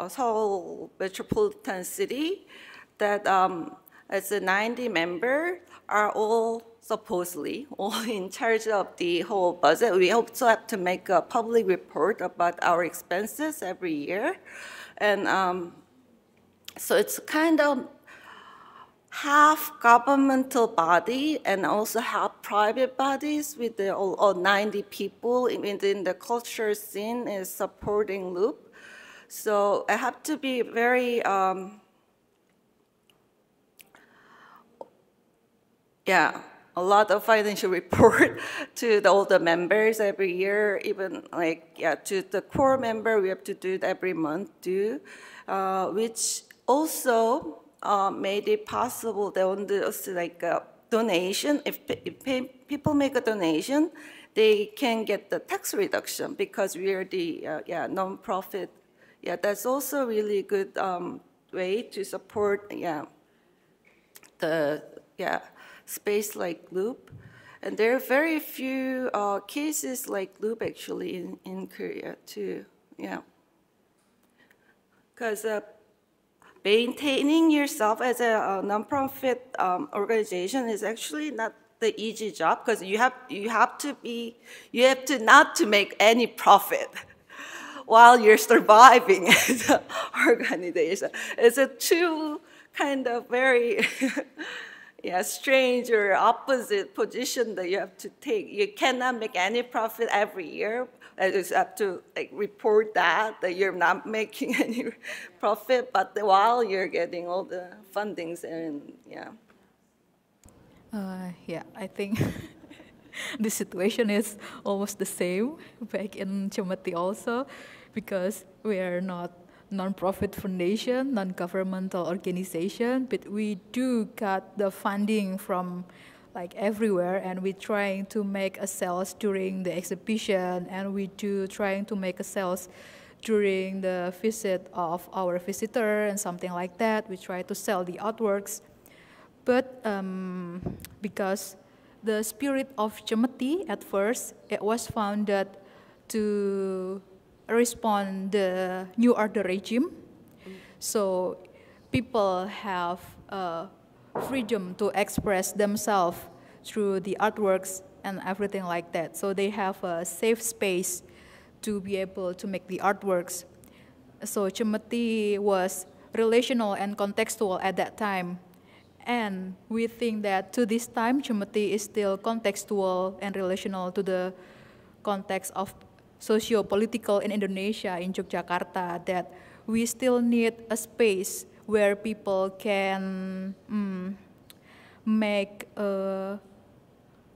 Seoul Metropolitan City. That as a 90 member are all supposedly all in charge of the whole budget. We also have to make a public report about our expenses every year, and so it's kind of half governmental body and also half private bodies with the all 90 people within the culture scene is supporting Loop. So I have to be very, a lot of financial report to all the members every year, even like, to the core member, we have to do it every month too, which also made it possible that on the like donation, if people make a donation, they can get the tax reduction because we are the non-profit. Yeah, that's also a really good way to support the space like Loop. And there are very few cases like Loop actually in Korea too. Yeah, because maintaining yourself as a nonprofit organization is actually not the easy job because you have to not to make any profit while you're surviving as an organization. It's a two kind of very strange or opposite position that you have to take. You cannot make any profit every year. You just have to like report that you're not making any profit, but while you're getting all the fundings and I think the situation is almost the same back in Cemeti also, because we are not non-profit foundation, non-governmental organization, but we do got the funding from like everywhere, and we're trying to make a sales during the exhibition, and we do trying to make a sales during the visit of our visitor and something like that. We try to sell the artworks, but because the spirit of Cemeti at first, it was founded to respond the new order regime. So people have freedom to express themselves through the artworks and everything like that. So they have a safe space to be able to make the artworks. So Cemeti was relational and contextual at that time. And we think that to this time, Cemeti is still contextual and relational to the context of socio-political in Indonesia, in Yogyakarta, that we still need a space where people can make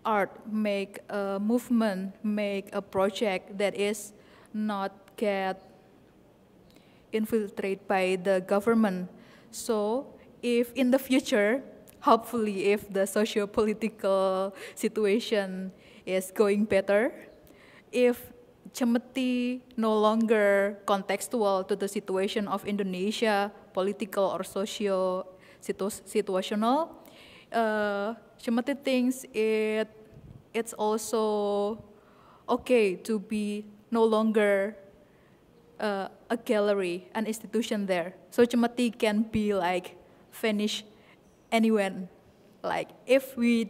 art, make a movement, make a project that is not get infiltrated by the government. So if in the future, hopefully if the socio-political situation is going better, if Cemeti no longer contextual to the situation of Indonesia, political or socio-situational, Cemeti thinks it's also okay to be no longer a gallery, an institution there. So Cemeti can be like vanish anywhere. Like if we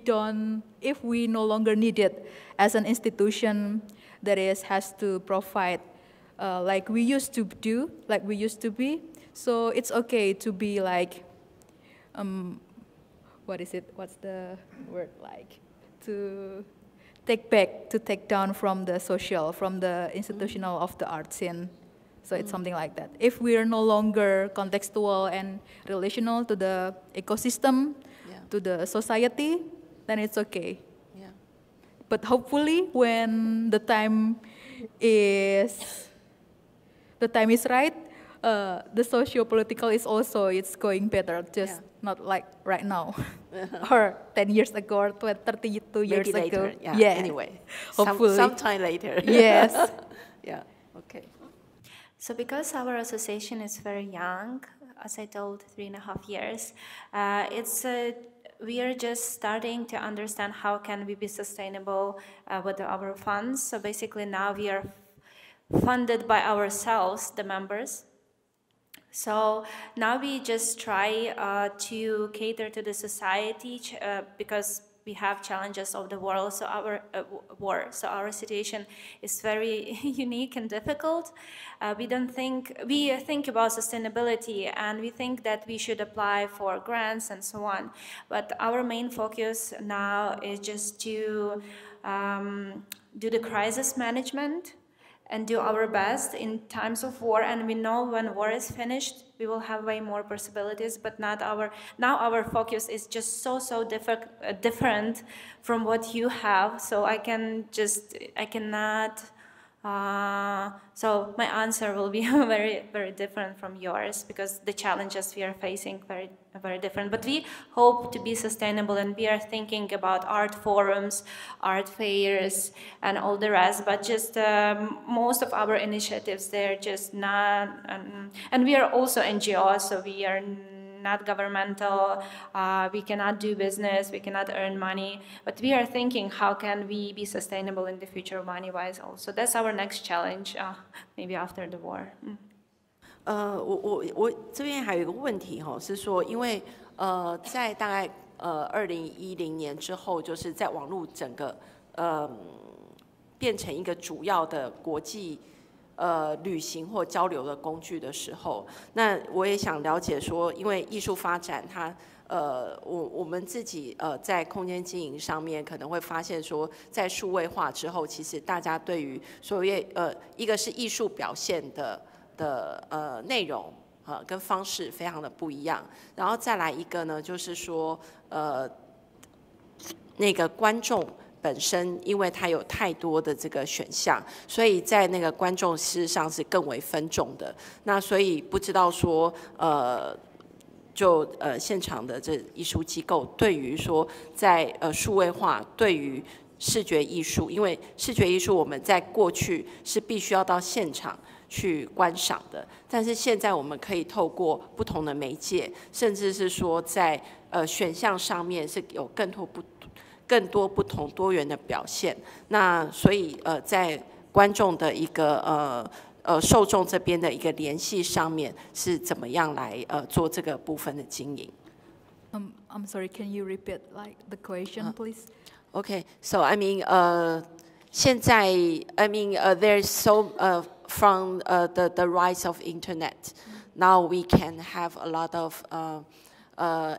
no longer need it as an institution that has to provide like we used to do, like we used to be. So it's okay to be like what's the word like, to take down from the social, from the institutional of the art scene. So it's something like that. If we are no longer contextual and relational to the ecosystem, to the society, then it's okay. Yeah. But hopefully, when the time is right, the socio-political is also, it's going better, just not like right now, or 10 years ago, or 32 years Maybe ago. later. Yeah. Anyway, hopefully. sometime later. Yes. Yeah. Okay. So because our association is very young, as I told, 3.5 years, we are just starting to understand how can we be sustainable with our funds. So basically now we are funded by ourselves, the members. So now we just try to cater to the society because we have challenges of the world, so our war. So our situation is very unique and difficult. We think about sustainability, and we think that we should apply for grants and so on. But our main focus now is just to do the crisis management and do our best in times of war. And we know when war is finished, we will have way more possibilities, but now our focus is just so different from what you have. So I cannot, so my answer will be very, very different from yours, because the challenges we are facing very, very different. But we hope to be sustainable, and we are thinking about art forums, art fairs, and all the rest. But just most of our initiatives, they're just not, and we are also NGOs, so we are not governmental, we cannot do business, we cannot earn money, but we are thinking how can we be sustainable in the future money-wise also. That's our next challenge, maybe after the war. 我这边还有一个问题哈，是说，因为在大概2010年之后，就是在网络整个变成一个主要的国际旅行或交流的工具的时候，那我也想了解说，因为艺术发展它我们自己在空间经营上面可能会发现说，在数位化之后，其实大家对于所谓一个是艺术表现的内容跟方式非常的不一样，然后再来一个呢，就是说那个观众本身，因为它有太多的这个选项，所以在那个观众事实上是更为分众的。那所以不知道说就现场的这艺术机构对于说在数位化对于视觉艺术，因为视觉艺术我们在过去是必须要到现场去观赏的，但是现在我们可以透过不同的媒介，甚至是说在选项上面是有更多不同多元的表现。那所以在观众的一个受众这边的一个联系上面是怎么样来做这个部分的经营？I'm sorry, can you repeat like the question, please? Okay, so I mean, 现在 I mean, there's so from the rise of internet, now we can have a lot of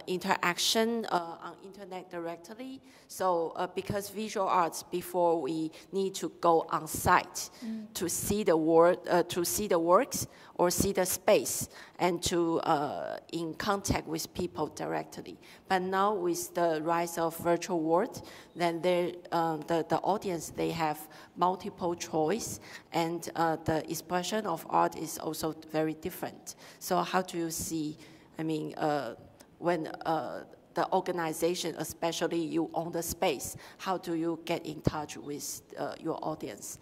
interaction on internet directly. So because visual arts, before we need to go on site to see the works or see the space and to in contact with people directly. But now with the rise of virtual world, then the audience, they have multiple choice, and the expression of art is also very different. So how do you see, I mean, when the organization, especially you own the space, how do you get in touch with your audience?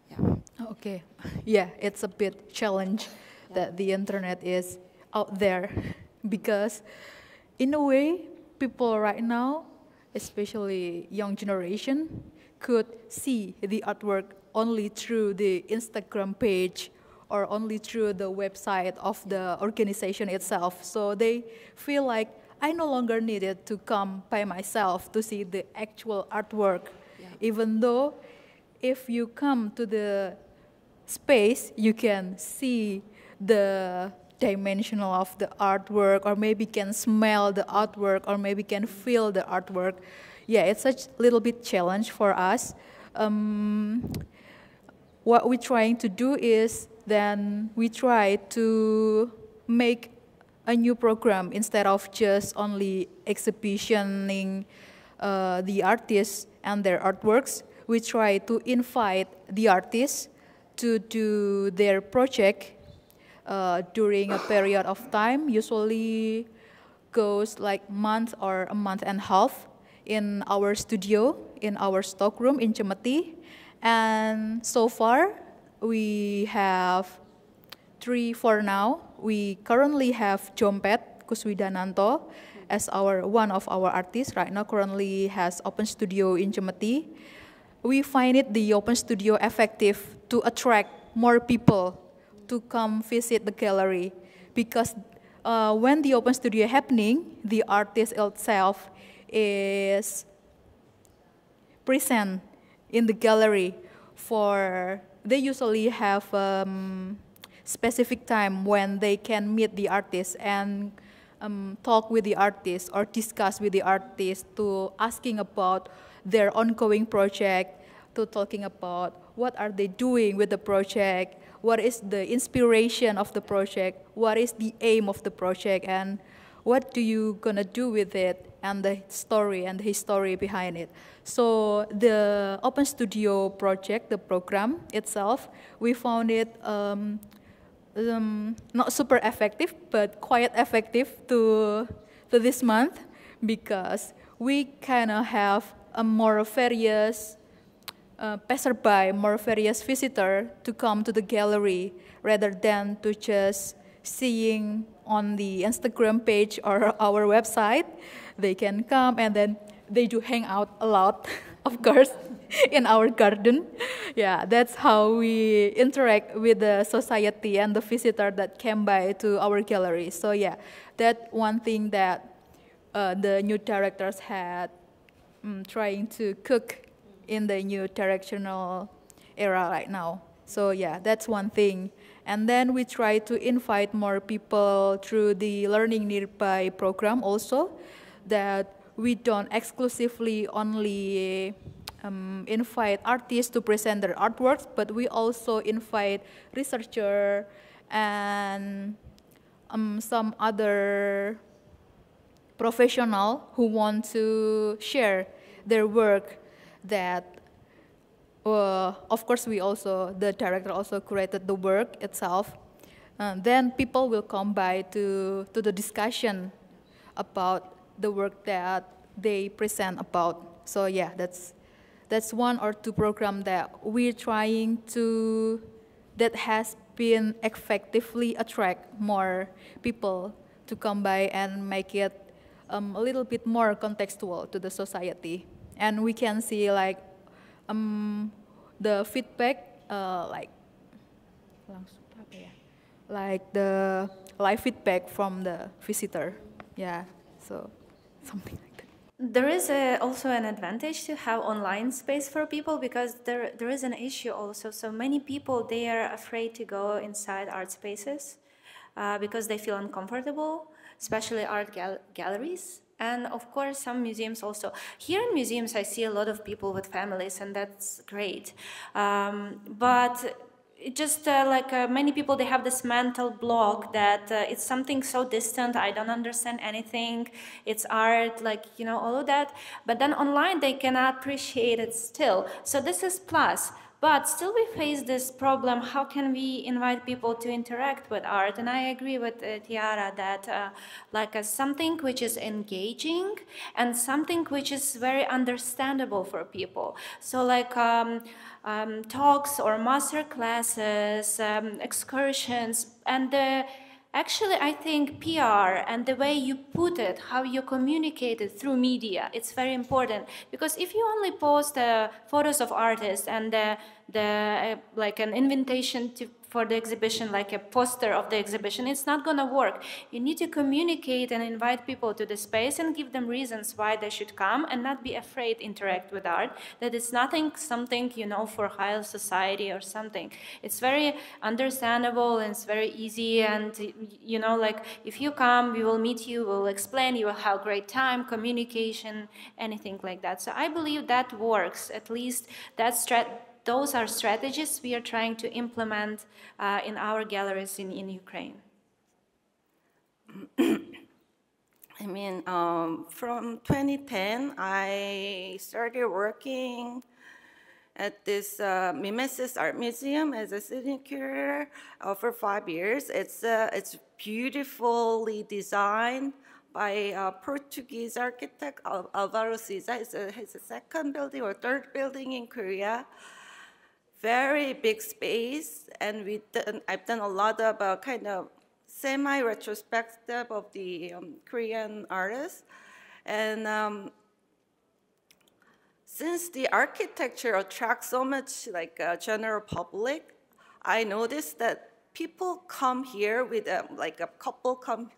Yeah. Okay, yeah, it's a bit challenge that the internet is out there, because in a way, people right now, especially young generation, could see the artwork only through the Instagram page or only through the website of the organization itself. So they feel like I no longer needed to come by myself to see the actual artwork, even though if you come to the space, you can see the dimensional of the artwork, or maybe can smell the artwork, or maybe can feel the artwork. Yeah, it's a little bit challenge for us. What we're trying to do is then we try to make a new program instead of just only exhibitioning the artists and their artworks. We try to invite the artists to do their project during a period of time, usually goes like month or a month and a half in our studio, in our stockroom in Cemeti. And so far, we have 3 for now. We currently have Jompet Kuswidananto as one of our artists right now, currently has open studio in Cemeti. We find the open studio effective to attract more people to come visit the gallery, because when the open studio happening, the artist itself is present in the gallery. They usually have specific time when they can meet the artist and talk with the artist or discuss with the artist, to asking about their ongoing project, to talking about what are they doing with the project, what is the inspiration of the project, what is the aim of the project, and what do you gonna do with it, and the story and the history behind it. So the Open Studio project, the program itself, we found it not super effective, but quite effective to this month, because we kind of have a more various passerby, more various visitor to come to the gallery, rather than to just seeing on the Instagram page or our website. They can come and then they do hang out a lot, of course, in our garden. Yeah, that's how we interact with the society and the visitor that came by to our gallery. So yeah, that one thing that the new directors had trying to cook in the new directional era right now. So yeah, that's one thing. And then we try to invite more people through the Learning Nearby program also, that we don't exclusively only invite artists to present their artworks, but we also invite researchers and some other professionals who want to share their work. That, of course, the director also curated the work itself. Then people will come by to the discussion about the work that they present about. So yeah, that's 1 or 2 programs that we're trying to, that has been effectively attract more people to come by and make it a little bit more contextual to the society. And we can see like the feedback, like the live feedback from the visitor. Yeah, so something like that. There is also an advantage to have online space for people, because there is an issue also. So many people, they are afraid to go inside art spaces because they feel uncomfortable, especially art galleries. And of course, some museums also. Here in museums, I see a lot of people with families, and that's great. But it just many people, they have this mental block that it's something so distant, I don't understand anything, it's art, all of that. But then online, they cannot appreciate it still. So this is plus. But still we face this problem, how can we invite people to interact with art? And I agree with Tiara that something which is engaging and something which is very understandable for people. So talks or master classes, excursions, and actually, I think PR and the way you put it, how you communicate it through media, it's very important. Because if you only post photos of artists and an invitation for the exhibition, like a poster of the exhibition, it's not going to work. You need to communicate and invite people to the space and give them reasons why they should come and not be afraid to interact with art, that it's nothing, something, you know, for high society or something. It's very understandable and it's very easy, and, you know, like, if you come, we will meet you, we'll explain, you will have a great time, communication, anything like that. So I believe that works, at least those are strategies we are trying to implement in our galleries in Ukraine. I mean, from 2010, I started working at this Mimesis Art Museum as a sitting curator for 5 years. It's beautifully designed by a Portuguese architect, Alvaro Siza. It's a second building or third building in Korea. Very big space, and I've done a lot of kind of semi-retrospective of the Korean artists. And since the architecture attracts so much like general public, I noticed that people come here with like a couple come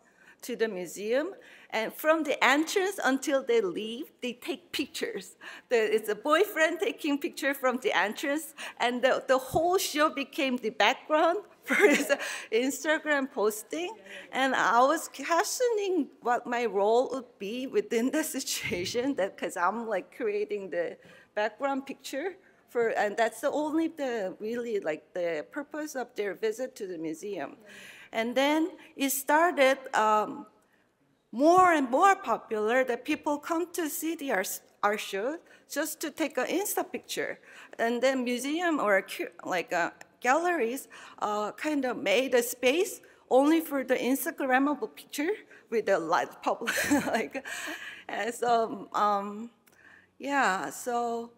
to the museum, and from the entrance until they leave, they take pictures. It's a boyfriend taking picture from the entrance, and the whole show became the background for his Instagram posting. And I was questioning what my role would be within the situation, that because I'm like creating the background picture for, and that's really like the purpose of their visit to the museum. And then it started more and more popular that people come to see the art show just to take an Insta picture. And then museum or like galleries kind of made a space only for the Instagrammable picture with the live public. Like, and so, yeah, so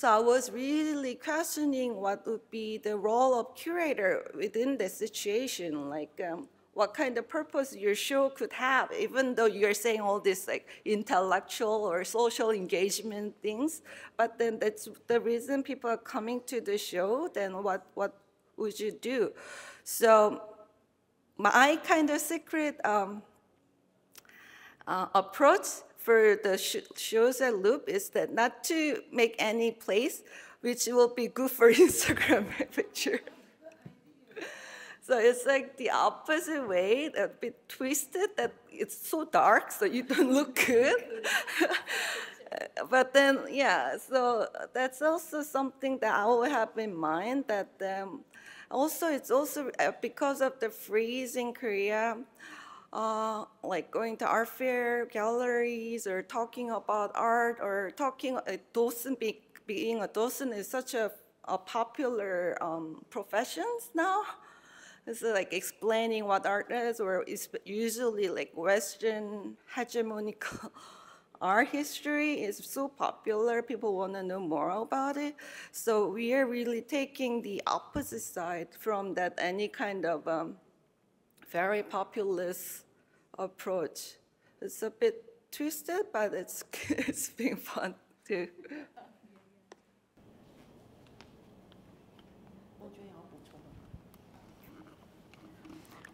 I was really questioning what would be the role of curator within the situation, like what kind of purpose your show could have, even though you're saying all this like intellectual or social engagement things, but then that's the reason people are coming to the show, then what would you do? So my kind of secret approach for the shows at Loop is that not to make any place which will be good for Instagram picture. So it's like the opposite way, a bit twisted, that it's so dark so you don't look good. But then, yeah, so that's also something that I will have in mind, that also it's also because of the freeze in Korea, like going to art fair, galleries, or talking about art, or talking, docent, being a docent is such a popular profession now. It's like explaining what art is, or it's usually like Western hegemonic art history is so popular, people want to know more about it. So we are really taking the opposite side from that, any kind of very populist approach. It's a bit twisted, but it's been fun too.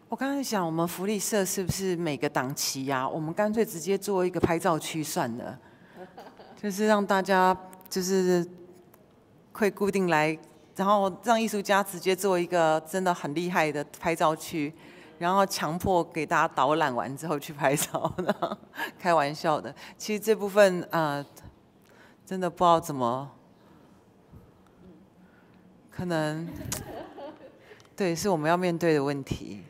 我刚才想，我们福利社是不是每个档期呀，我们干脆直接做一个拍照区算了，就是让大家就是会固定来，然后让艺术家直接做一个真的很厉害的拍照区，然后强迫给大家导览完之后去拍照，开玩笑的。其实这部分真的不知道怎么，可能对是我们要面对的问题。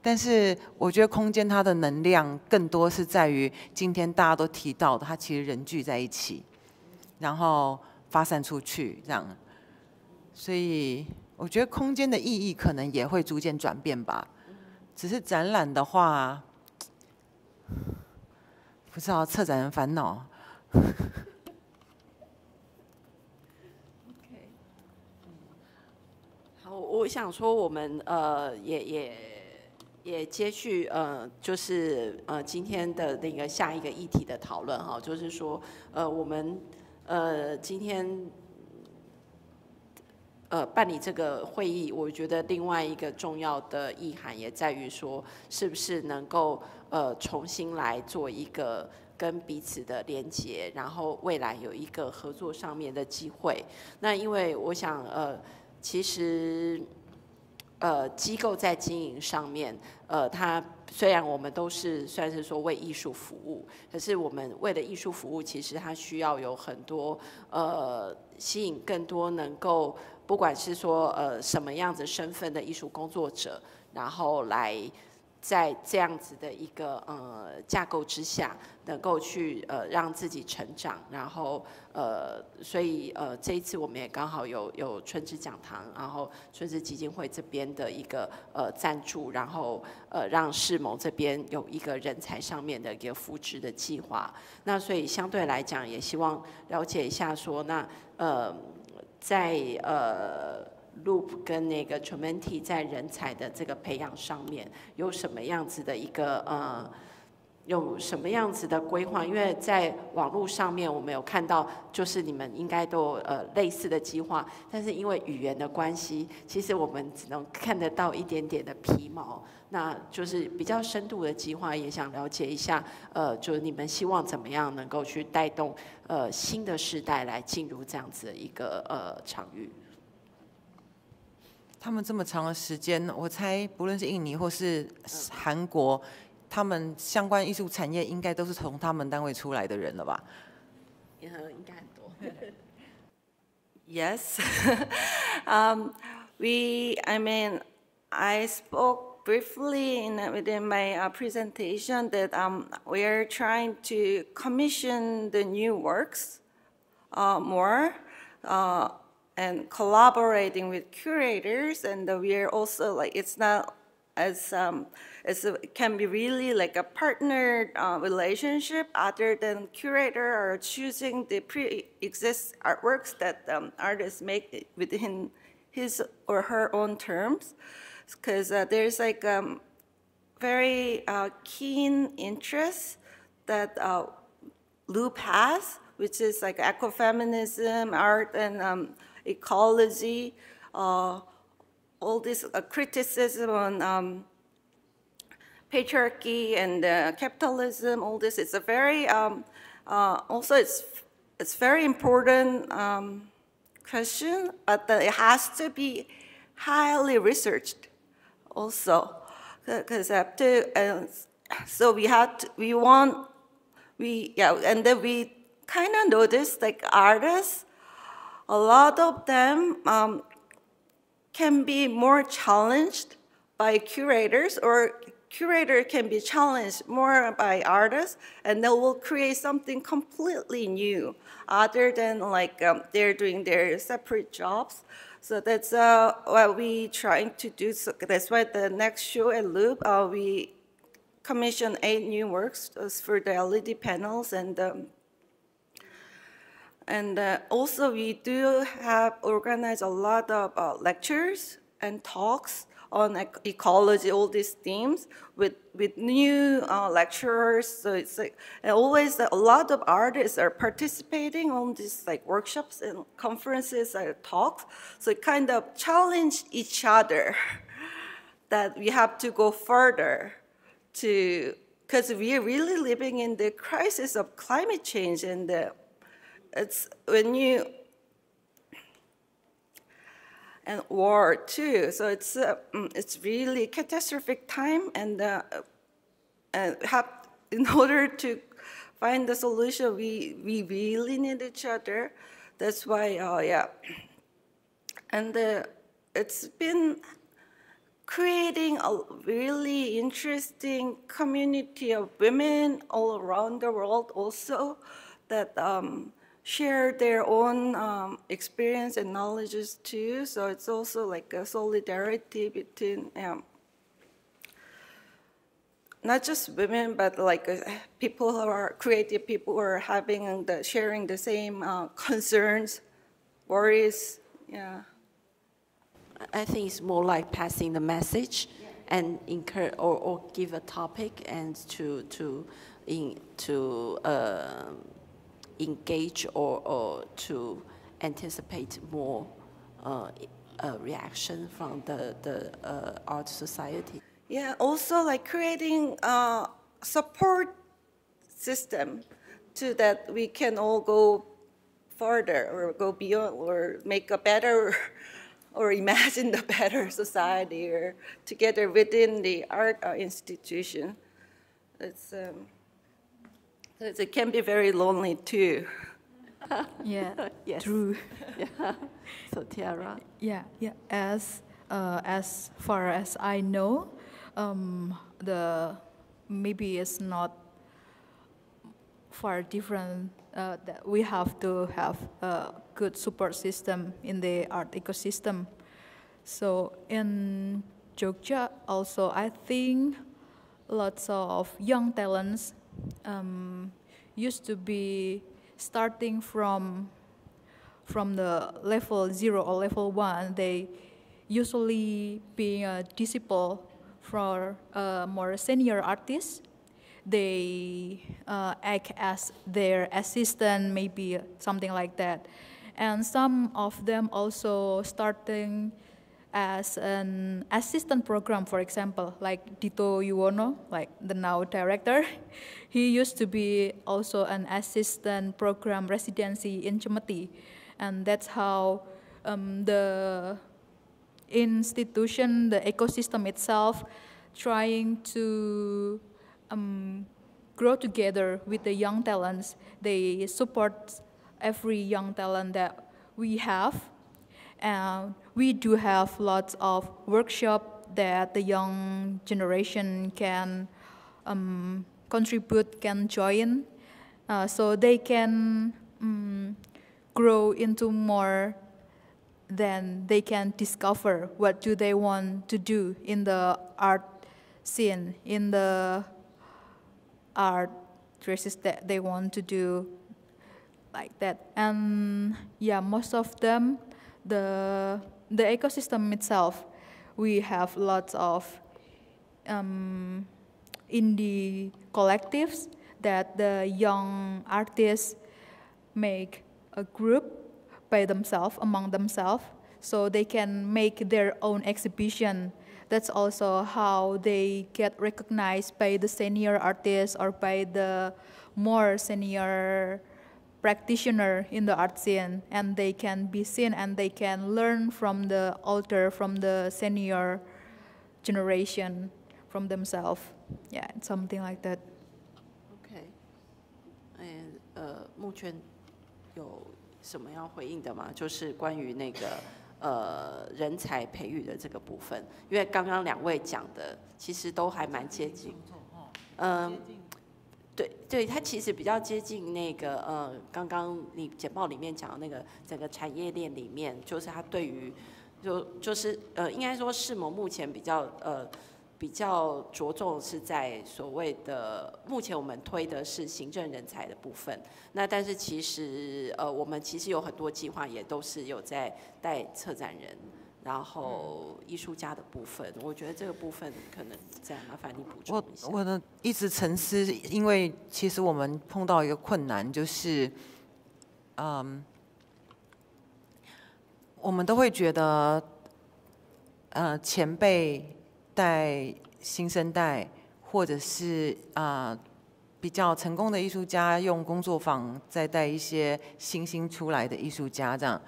但是我觉得空间它的能量更多是在于今天大家都提到的，它其实人聚在一起，然后发散出去这样。所以我觉得空间的意义可能也会逐渐转变吧。只是展览的话，不知道策展人烦恼。好，我想说我们也接续就是今天的那个下一个议题的讨论哈，就是说我们今天办理这个会议，我觉得另外一个重要的意涵也在于说，是不是能够重新来做一个跟彼此的连结，然后未来有一个合作上面的机会。那因为我想其实机构在经营上面，它虽然我们都是算是说为艺术服务，可是我们为了艺术服务，其实它需要有很多吸引更多能够不管是说什么样子身份的艺术工作者，然后来在这样子的一个架构之下，能够去让自己成长，然后所以这一次我们也刚好有春之讲堂，然后春之基金会这边的一个赞助，然后让世盟这边有一个人才上面的一个扶植的计划。那所以相对来讲，也希望了解一下说，那在Loop 跟那个 Cemeti 在人才的这个培养上面有什么样子的一个有什么样子的规划？因为在网络上面我们有看到，就是你们应该都类似的计划，但是因为语言的关系，其实我们只能看得到一点点的皮毛。那就是比较深度的计划，也想了解一下，就是你们希望怎么样能够去带动新的世代来进入这样子的一个场域。他们这么长的时间，我猜不论是印尼或是韩国，他们相关艺术产业应该都是从他们单位出来的人了吧？应该很多。Yes. I spoke briefly within my presentation that we are trying to commission the new works more. And collaborating with curators, and we are also like, it's not as it can be really like a partnered relationship, other than curator are choosing the pre-exist artworks that artists make within his or her own terms, because there's like very keen interest that Loop has, which is like ecofeminism, art, and ecology, all this criticism on patriarchy and capitalism. All this is a very also it's very important question, but it has to be highly researched also, because so and then we kind of noticed like artists, a lot of them can be more challenged by curators, or curator can be challenged more by artists, and they will create something completely new, other than like they're doing their separate jobs. So that's what we trying to do. So that's why the next show at Loop, we commissioned 8 new works for the LED panels, and also we do have organized a lot of lectures and talks on ecology, all these themes with new lecturers. So it's like, and always a lot of artists are participating on these like workshops and conferences and talks. So it kind of challenge each other that we have to go further because we are really living in the crisis of climate change, and it's when you and war too. So it's really catastrophic time, and in order to find the solution, we really need each other. That's why and it's been creating a really interesting community of women all around the world also that share their own experience and knowledges too. So it's also like a solidarity between not just women, but like people who are creative, people who are having sharing the same concerns, worries. Yeah. I think it's more like passing the message, and encourage or give a topic and to engage or to anticipate more reaction from the art society? Yeah, also like creating a support system so that we can all go further or go beyond or make a better or imagine a better society or together within the art institution. It can be very lonely too. Yeah, Yes. true. Yeah. So Tiara. Yeah. As far as I know, maybe it's not far different. That we have to have a good support system in the art ecosystem. So in Jogja also, I think lots of young talents used to be starting from the level 0 or level 1. They usually being a disciple for a more senior artists. They act as their assistant, maybe something like that. And some of them also starting as an assistant program, for example, like Dito Yuwono, like the now director. He used to be also an assistant program residency in Cemeti. And that's how the institution, the ecosystem itself, trying to grow together with the young talents. They support every young talent that we have. And we do have lots of workshops that the young generation can contribute, can join, so they can grow into more than they can discover what do they want to do in the art scene, in the art dresses that they want to do, like that. And yeah, most of them, the ecosystem itself, we have lots of indie collectives that the young artists make a group by themselves, among themselves, so they can make their own exhibition. That's also how they get recognized by the senior artists or by the more senior practitioner in the art scene, and they can be seen and they can learn from the older, from the senior generation, from themselves. Yeah, something like that. Okay. And 木娟有什么要回应的吗？就是关于那个人才培育的这个部分，因为刚刚两位讲的其实都还蛮接近。对，它其实比较接近那个刚刚你简报里面讲的那个整个产业链里面，就是它对于就是应该说世盟目前比较着重是在所谓的目前我们推的是行政人才的部分。那但是其实我们其实有很多计划也都是有在带策展人，然后艺术家的部分，我觉得这个部分可能再麻烦你补充一下。我的一直沉思，因为其实我们碰到一个困难，就是我们都会觉得前辈带新生代，或者是比较成功的艺术家用工作坊再带一些新兴出来的艺术家这样。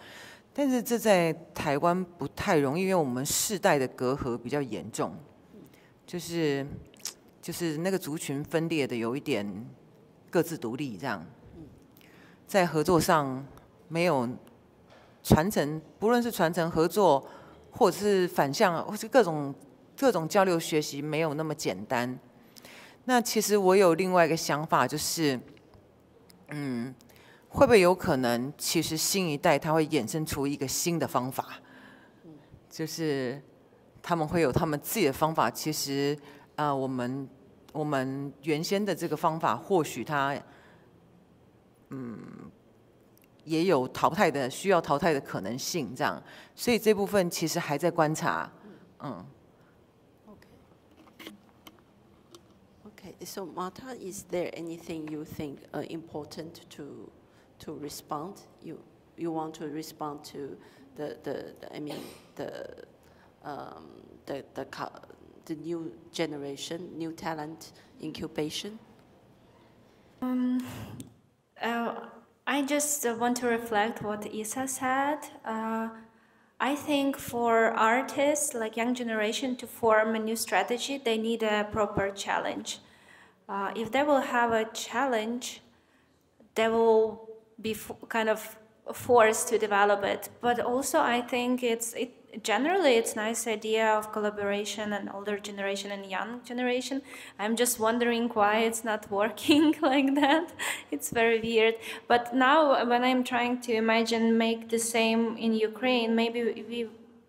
但是这在台湾不太容易，因为我们世代的隔阂比较严重，就是那个族群分裂的有一点各自独立这样，在合作上没有传承，不论是传承合作，或者是反向，或是各种交流学习，没有那么简单。那其实我有另外一个想法，就是会不会有可能，其实新一代它会衍生出一个新的方法，就是他们会有他们自己的方法。其实我们原先的这个方法，或许它也有需要淘汰的可能性，这样。所以这部分其实还在观察，Okay, so Marta, is there anything you think important to respond? You want to respond to the I mean the new generation, new talent incubation? I just want to reflect what Isa said. I think for artists, like young generation, to form a new strategy, they need a proper challenge. If they will have a challenge, they will be kind of forced to develop it. But also I think generally it's a nice idea of collaboration and older generation and young generation. I'm just wondering why it's not working like that. It's very weird. But now when I'm trying to imagine make the same in Ukraine, maybe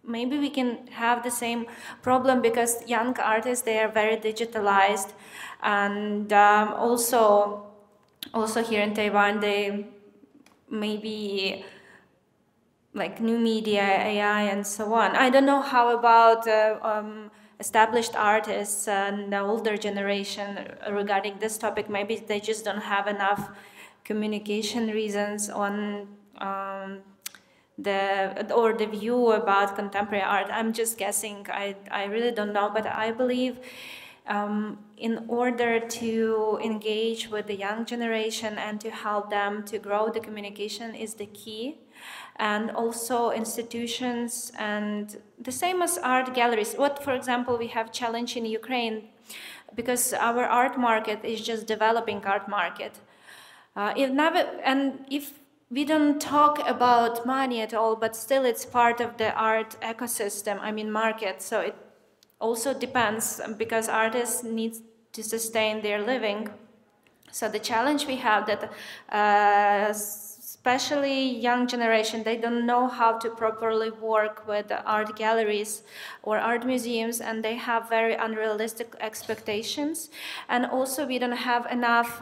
we can have the same problem, because young artists, they are very digitalized, and also here in Taiwan, they maybe like new media, AI, and so on. I don't know how about established artists and the older generation regarding this topic. Maybe they just don't have enough communication reasons on the view about contemporary art. I'm just guessing. I really don't know, but I believe in order to engage with the young generation and to help them to grow, the communication is the key. And also institutions, and the same as art galleries. What, for example, we have challenge in Ukraine, because our art market is just developing art market. If we don't talk about money at all, but still it's part of the art ecosystem, I mean market, so it also depends, because artists need to sustain their living. So the challenge we have that especially young generation, they don't know how to properly work with art galleries or art museums, and they have very unrealistic expectations. And also we don't have enough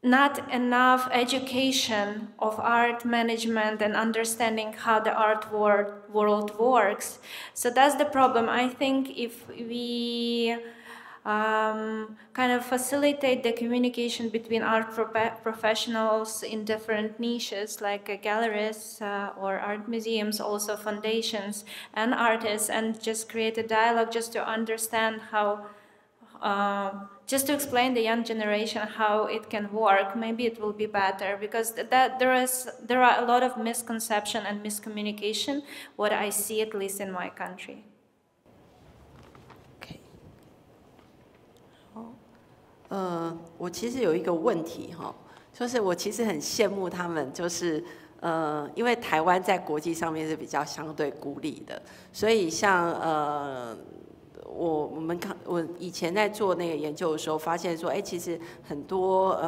not enough education of art management and understanding how the art world works. So that's the problem. I think if we kind of facilitate the communication between art professionals in different niches, like galleries or art museums, also foundations and artists, and just create a dialogue just to understand how, just to explain the young generation how it can work, maybe it will be better, because there are a lot of misconception and miscommunication, what I see at least in my country. Okay. 我其实有一个问题哈，就是我其实很羡慕他们，就是因为台湾在国际上面是比较相对孤立的，所以像我以前在做那个研究的时候，发现说，其实很多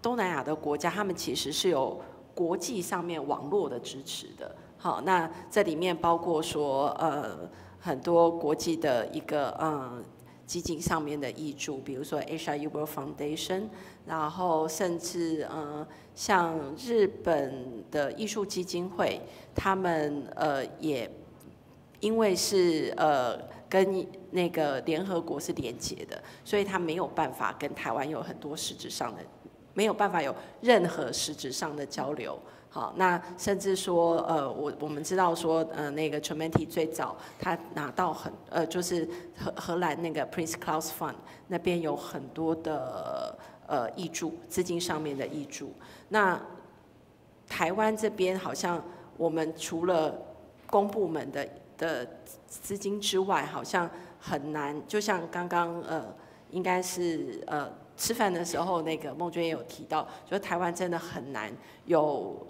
东南亚的国家，他们其实是有国际上面网络的支持的。好，那这里面包括说很多国际的一个基金上面的挹注，比如说 Asia World Foundation， 然后甚至像日本的艺术基金会，他们也因为是跟那个联合国是连结的，所以他没有办法跟台湾有很多实质上的，没有办法有任何实质上的交流。好，那甚至说我们知道说那个 Cemeti 最早他拿到就是荷兰那个 Prince Claus Fund 那边有很多的挹注，资金上面的挹注。那台湾这边好像我们除了公部门的资金之外，好像很难，就像刚刚应该是吃饭的时候，那个孟娟也有提到，就是台湾真的很难有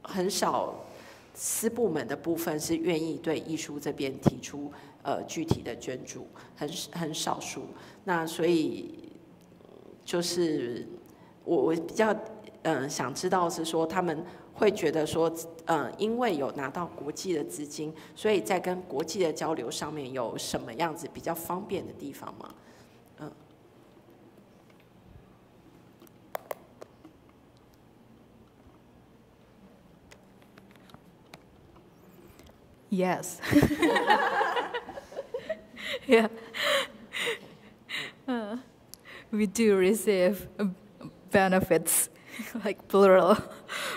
很少私部门的部分是愿意对艺术这边提出具体的捐助，很少数。那所以就是我比较想知道是说他们会觉得说因为有拿到国际的资金，所以在跟国际的交流上面有什么样子比较方便的地方吗？Yes. Yeah. We do receive benefits, like plural,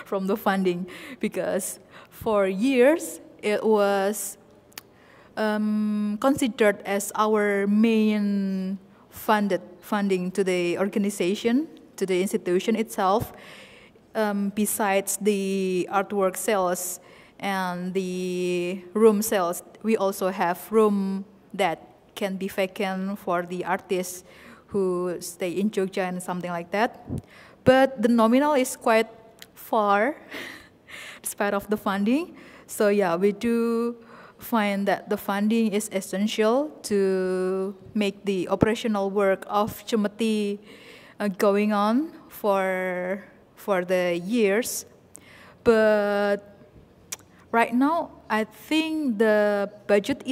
from the funding, because for years it was considered as our main funding to the organization, to the institution itself. Besides the artwork sales and the room sales, we also have room that can be vacant for the artists who stay in Jogja and something like that. But the nominal is quite far, despite of the funding. So yeah, we do find that the funding is essential to make the operational work of Cemeti going on for the years. But right now, I think the budget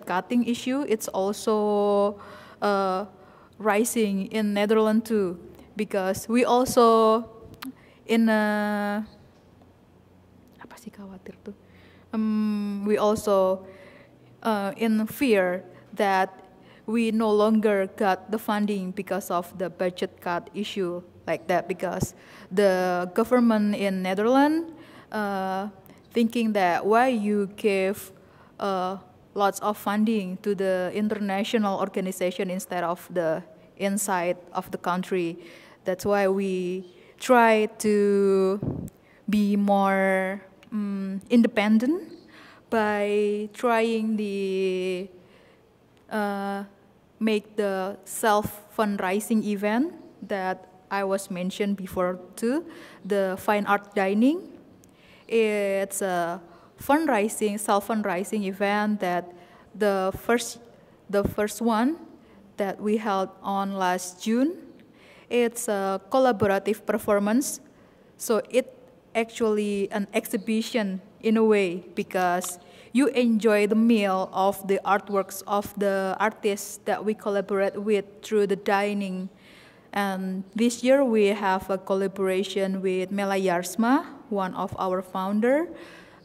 cutting issue, it's also rising in Netherlands too, because we also we also in fear that we no longer got the funding because of the budget cut issue like that, because the government in Netherlands thinking that why you give lots of funding to the international organization instead of the inside of the country. That's why we try to be more independent by trying the make the self-fundraising event that I was mentioned before too, the fine art dining. It's a self-fundraising event that the first one that we held on last June. It's a collaborative performance, so it actually an exhibition in a way, because you enjoy the meal of the artworks of the artists that we collaborate with through the dining. And this year we have a collaboration with Mela Yarsma, one of our founder,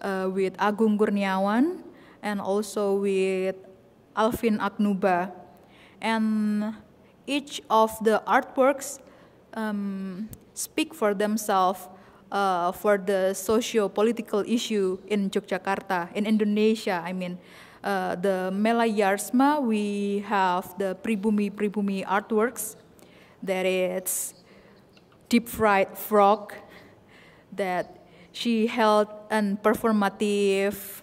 with Agung Kurniawan, and also with Alvin Aknuba. And each of the artworks speak for themselves for the socio-political issue in Yogyakarta, in Indonesia. I mean, the Mela Yarsma, we have the Pribumi artworks. That is deep-fried frog that she held a performative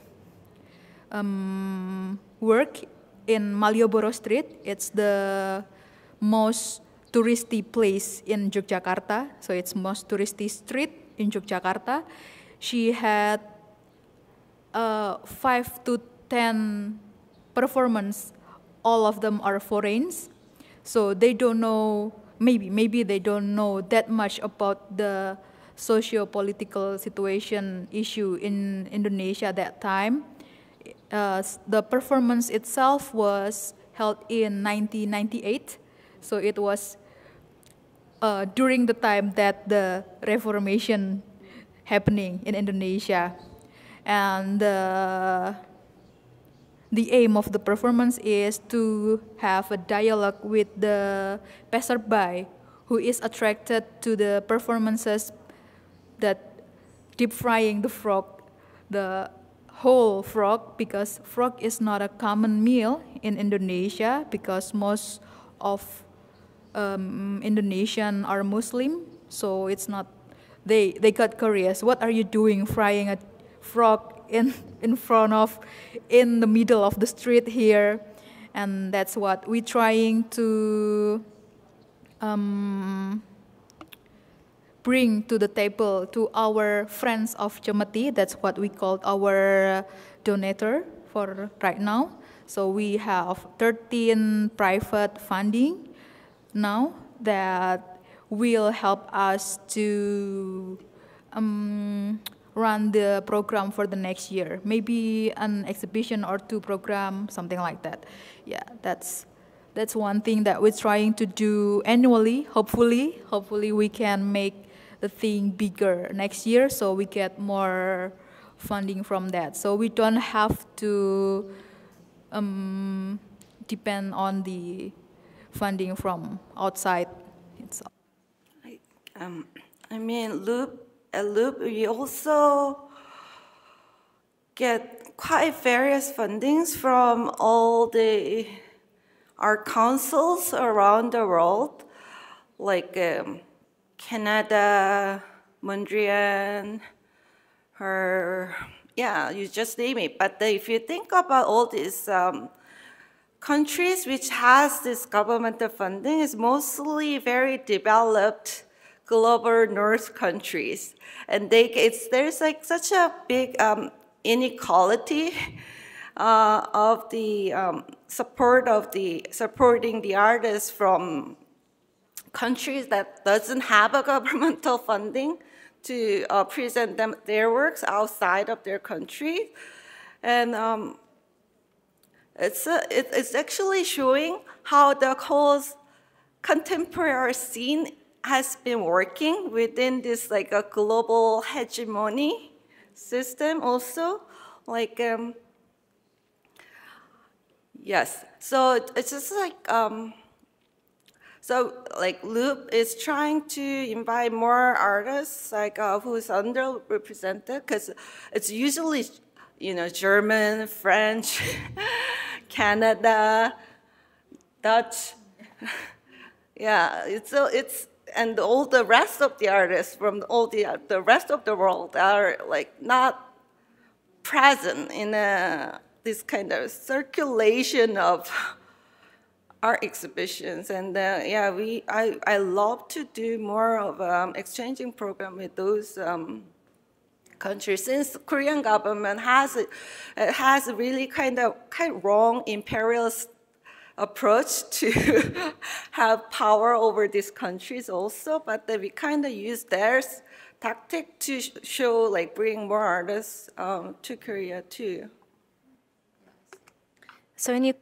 work in Malioboro Street. It's the most touristy place in Yogyakarta, so it's most touristy street in Yogyakarta. She had 5 to 10 performances. All of them are foreigners, so they don't know. Maybe they don't know that much about the socio-political situation issue in Indonesia at that time. The performance itself was held in 1998, so it was during the time that the Reformation happening in Indonesia. And the aim of the performance is to have a dialogue with the passerby who is attracted to the performances that deep frying the frog, the whole frog, because frog is not a common meal in Indonesia, because most of Indonesian are Muslim, so it's not, they got curious, what are you doing frying a frog in the middle of the street here? And that's what we're trying to bring to the table to our friends of Cemeti. That's what we call our donator for right now. So we have 13 private funding now that will help us to run the program for the next year. Maybe an exhibition or 2 program, something like that. Yeah, that's one thing that we're trying to do annually. Hopefully we can make the thing bigger next year, so we get more funding from that. So we don't have to depend on the funding from outside itself. I mean, at Loop, we also get quite various fundings from all the art councils around the world, like Canada, Mondrian, yeah, you just name it. But if you think about all these countries which has this governmental funding, is mostly very developed global north countries, and there's like such a big inequality of the supporting the artists from countries that doesn't have a governmental funding to present their works outside of their country, and it's actually showing how the whole contemporary scene has been working within this like a global hegemony system also, like yes. So it's just like Loop is trying to invite more artists like who's underrepresented, because it's usually German, French, Canada, Dutch. Yeah, it's and all the rest of the artists from all the rest of the world are like not present in this kind of circulation of art exhibitions. And yeah, I love to do more of exchanging program with those countries, since the Korean government has a really kind of wrong imperialist approach to have power over these countries also, but we kind of use their tactic to show, like, bring more artists to Korea too. So in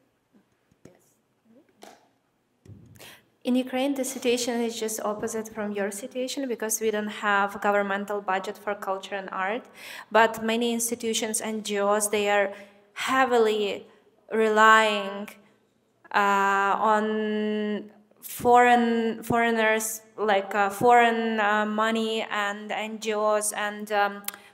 Ukraine, the situation is just opposite from your situation, because we don't have governmental budget for culture and art, but many institutions, NGOs, they are heavily relying on foreigners, like foreign money and NGOs and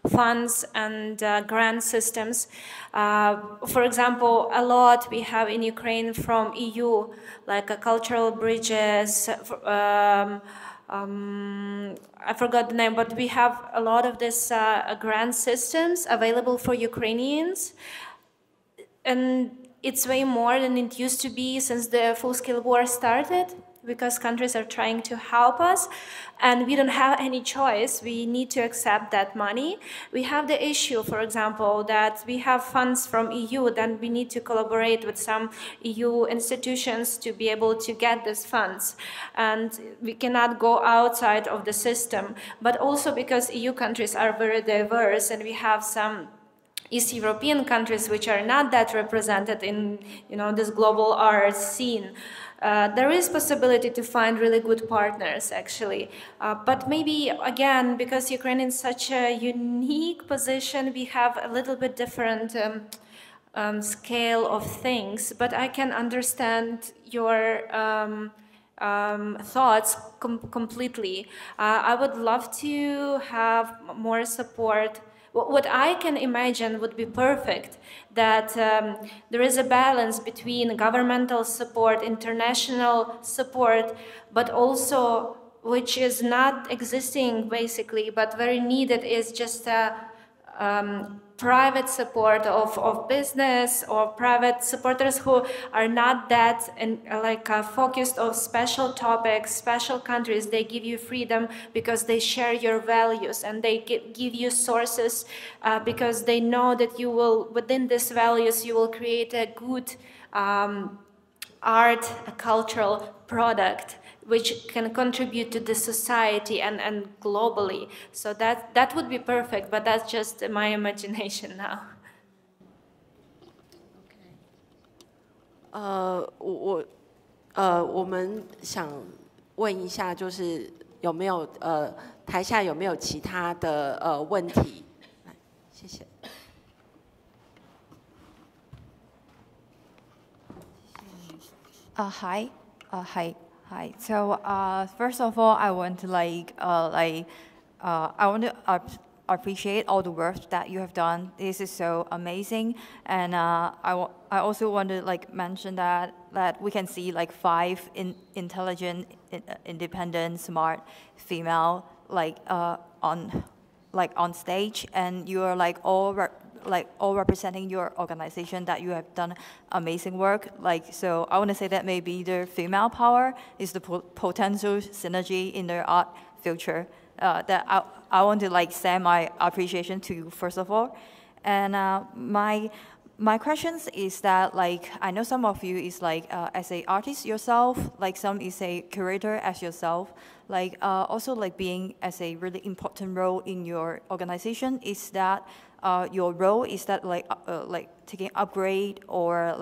funds and grant systems. For example, a lot we have in Ukraine from EU, like cultural bridges, I forgot the name, but we have a lot of this grant systems available for Ukrainians. And it's way more than it used to be since the full-scale war started, because countries are trying to help us, and we don't have any choice. We need to accept that money. We have the issue, for example, that we have funds from EU, then we need to collaborate with some EU institutions to be able to get these funds. And we cannot go outside of the system, but also because EU countries are very diverse, and we have some East European countries which are not that represented in this global art scene. There is possibility to find really good partners, actually. But maybe, again, because Ukraine is in such a unique position, we have a little bit different scale of things. But I can understand your thoughts completely. I would love to have more support. What I can imagine would be perfect, that there is a balance between governmental support, international support, but also, which is not existing basically, but very needed, is just a private support of business or private supporters who are not that focused on special topics, special countries. They give you freedom because they share your values, and they give you sources because they know that you will, within these values, you will create a good art, a cultural product which can contribute to the society and globally. So that would be perfect, but that's just my imagination now. Okay. 我们想问一下，就是有没有台下有没有其他的问题？来，谢谢。Hi. Hi. So first of all, I want to appreciate all the work that you have done. This is so amazing, and I also want to mention that we can see 5 intelligent, independent, smart female on stage, and you are all representing your organization, that you have done amazing work. So I want to say that maybe the female power is the potential synergy in the art future. That I want to send my appreciation to you first of all. And my questions is that I know some of you is as a artist yourself, some is a curator as yourself, also being as a really important role in your organization. Is that your role is that taking upgrade or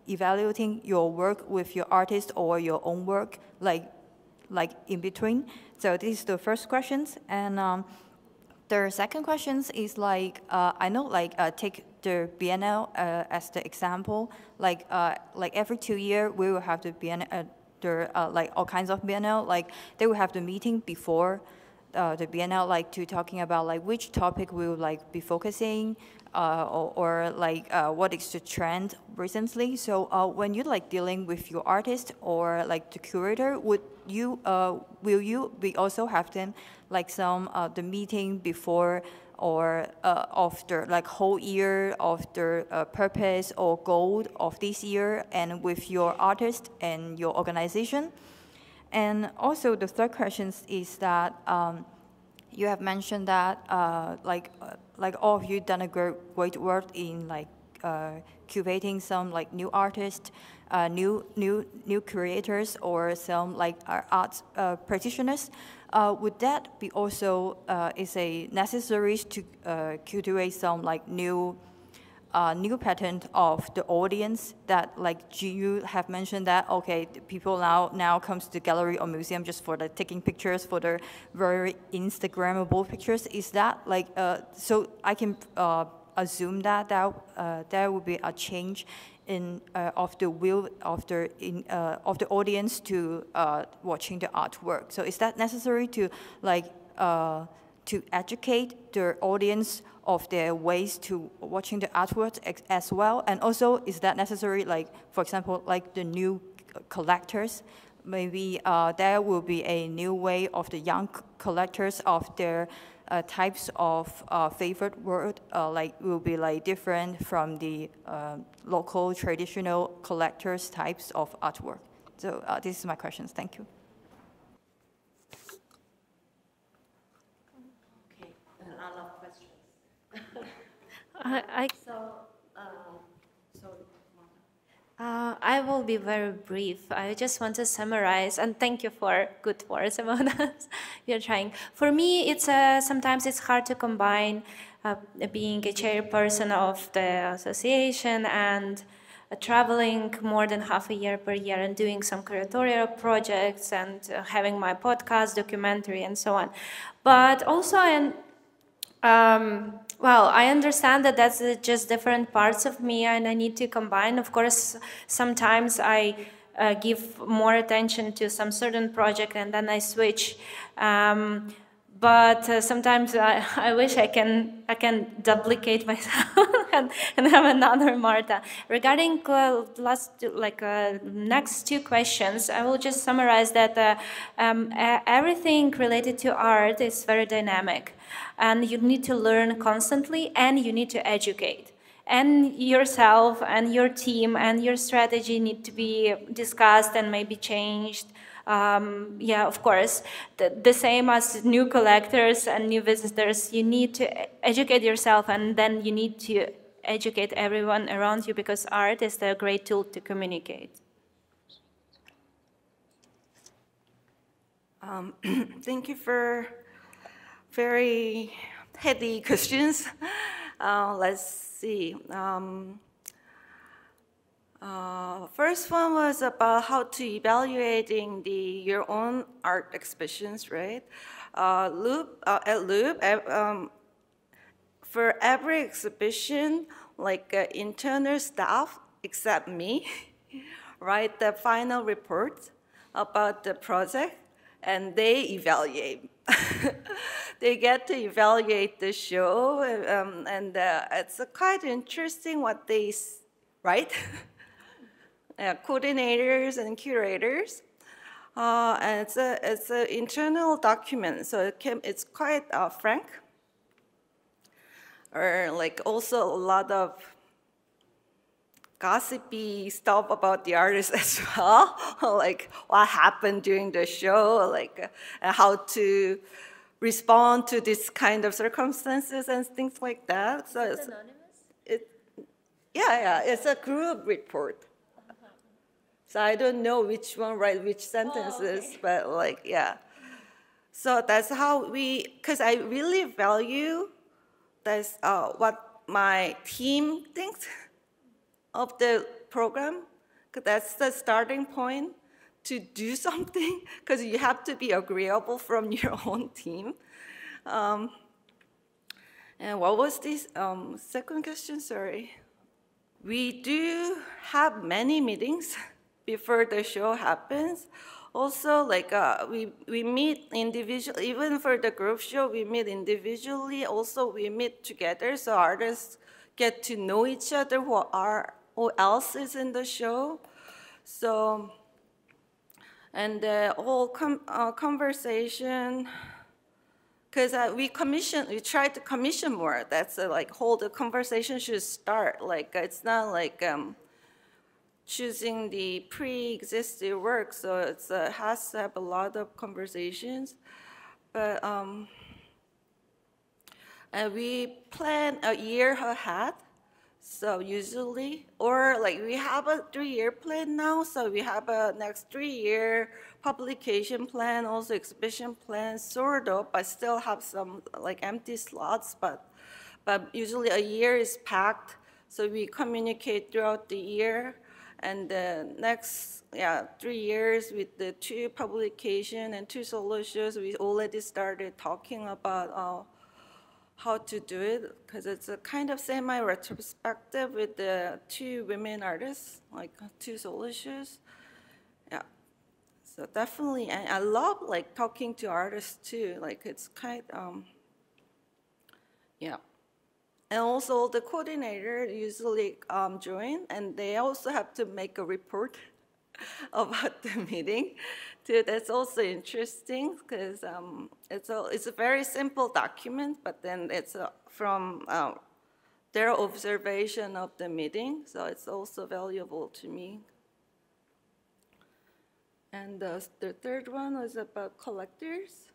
evaluating your work with your artist or your own work in between? So this is the first questions. And the second questions is I know take the Biennale as the example. Every 2 years we will have the Biennale, all kinds of Biennale. They will have the meeting before the Biennale, to talking about which topic we will be focusing, or what is the trend recently. So when you dealing with your artist or the curator, will you be also have them some the meeting before or of the whole year of the purpose or goal of this year, and with your artist and your organization? And also the third question is that you have mentioned that all of you done a great work in curating some new artists, new creators, or some art practitioners. Would that be also is a necessary to curate some new pattern of the audience, that Ji, you have mentioned that okay, people now comes to gallery or museum just for the taking pictures, for the very Instagrammable pictures. Is that so I can assume that there will be a change in of the will of the audience to watching the artwork. So is that necessary to to educate the audience of their ways to watching the artwork as well? And also, is that necessary, for example, the new collectors, maybe there will be a new way of the young collectors of their types of favorite work, will be different from the local traditional collectors types of artwork. So this is my questions. Thank you. Okay, a lot of questions. I will be very brief. I just want to summarize, and thank you for good words about us. You're trying. For me, it's sometimes it's hard to combine being a chairperson of the association and traveling more than half a year per year and doing some curatorial projects and having my podcast, documentary, and so on. But also, well, I understand that that's just different parts of me, and I need to combine. Of course, sometimes I give more attention to some certain project and then I switch. But sometimes I wish I can duplicate myself and have another Marta. Regarding next two questions, I will just summarize that everything related to art is very dynamic. And you need to learn constantly, and you need to educate. And yourself and your team and your strategy need to be discussed and maybe changed. Yeah, of course. The same as new collectors and new visitors, you need to educate yourself, and then you need to educate everyone around you, because art is a great tool to communicate. Thank you for very heady questions. Let's see. First one was about how to evaluating your own art exhibitions, right? At Loop, for every exhibition, internal staff except me write the final report about the project, and they evaluate. They get to evaluate the show, and it's quite interesting what they write. Coordinators and curators. And it's an internal document, so it's quite frank. Or like also a lot of gossipy stuff about the artist as well, like what happened during the show, like how to respond to this kind of circumstances and things like that. So it's anonymous? Yeah, it's a group report. So I don't know which one write which sentences, but like, yeah. So that's how because I really value that's what my team thinks of the program, because that's the starting point to do something, because you have to be agreeable from your own team. And what was this second question? Sorry. We do have many meetings before the show happens. Also, like we meet individually, even for the group show, we meet individually. Also, we meet together, so artists get to know each other, who else is in the show. So, and the whole conversation, because we try to commission more. That's like the conversation should start. Like it's not like choosing the pre-existing work, so it has to have a lot of conversations. But and we plan a year ahead, so usually, or like we have a 3-year plan now, so we have a next 3-year publication plan, also exhibition plan, sort of, but still have some like empty slots, but usually a year is packed, so we communicate throughout the year. And the next 3 years with the 2 publications and 2 solo shows, we already started talking about how to do it, because it's a kind of semi-retrospective with the 2 women artists, like 2 solo shows. Yeah, so definitely, and I love like talking to artists too. Like it's kind yeah. And also the coordinator usually join, and they also have to make a report about the meeting too. That's also interesting, because it's a very simple document, but then it's from their observation of the meeting, so it's also valuable to me. And the third one was about collectors.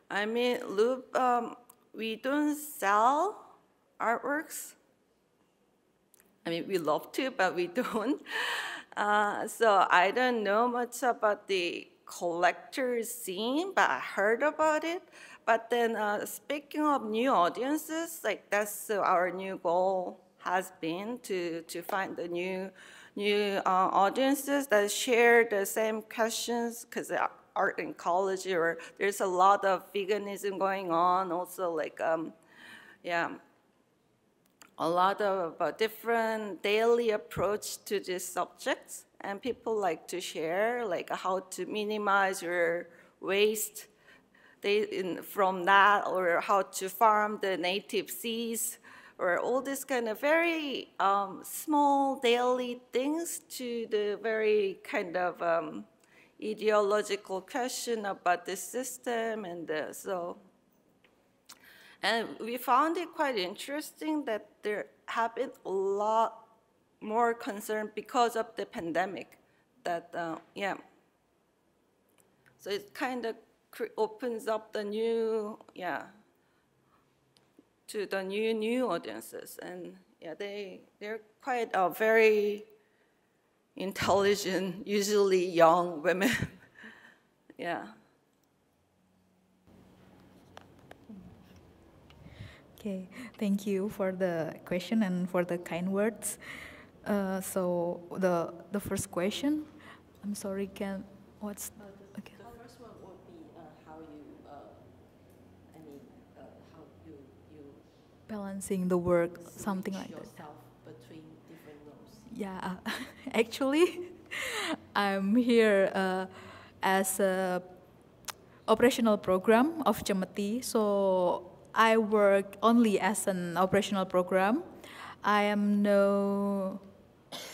I mean, Loop, we don't sell artworks. I mean, we love to, but we don't. So I don't know much about the collector scene, but I heard about it. But then speaking of new audiences, like that's our new goal has been to find the new audiences that share the same questions, because art and ecology, or there's a lot of veganism going on. Also, like a lot of different daily approach to these subjects, and people like to share like how to minimize your waste from that, or how to farm the native seeds, or all this kind of very small daily things to the very kind of ideological question about the system. And and we found it quite interesting that there have been a lot more concern because of the pandemic. That so it kind of opens up the new to the new audiences, and they're quite very intelligent, usually young women. Okay, thank you for the question and for the kind words. So the first question, I'm sorry, what's okay? The first one would be how you, how you balancing the work, something like that. Yourself between Yeah, actually, I'm here as a operational program of Cemeti. So I work only as an operational program. I am no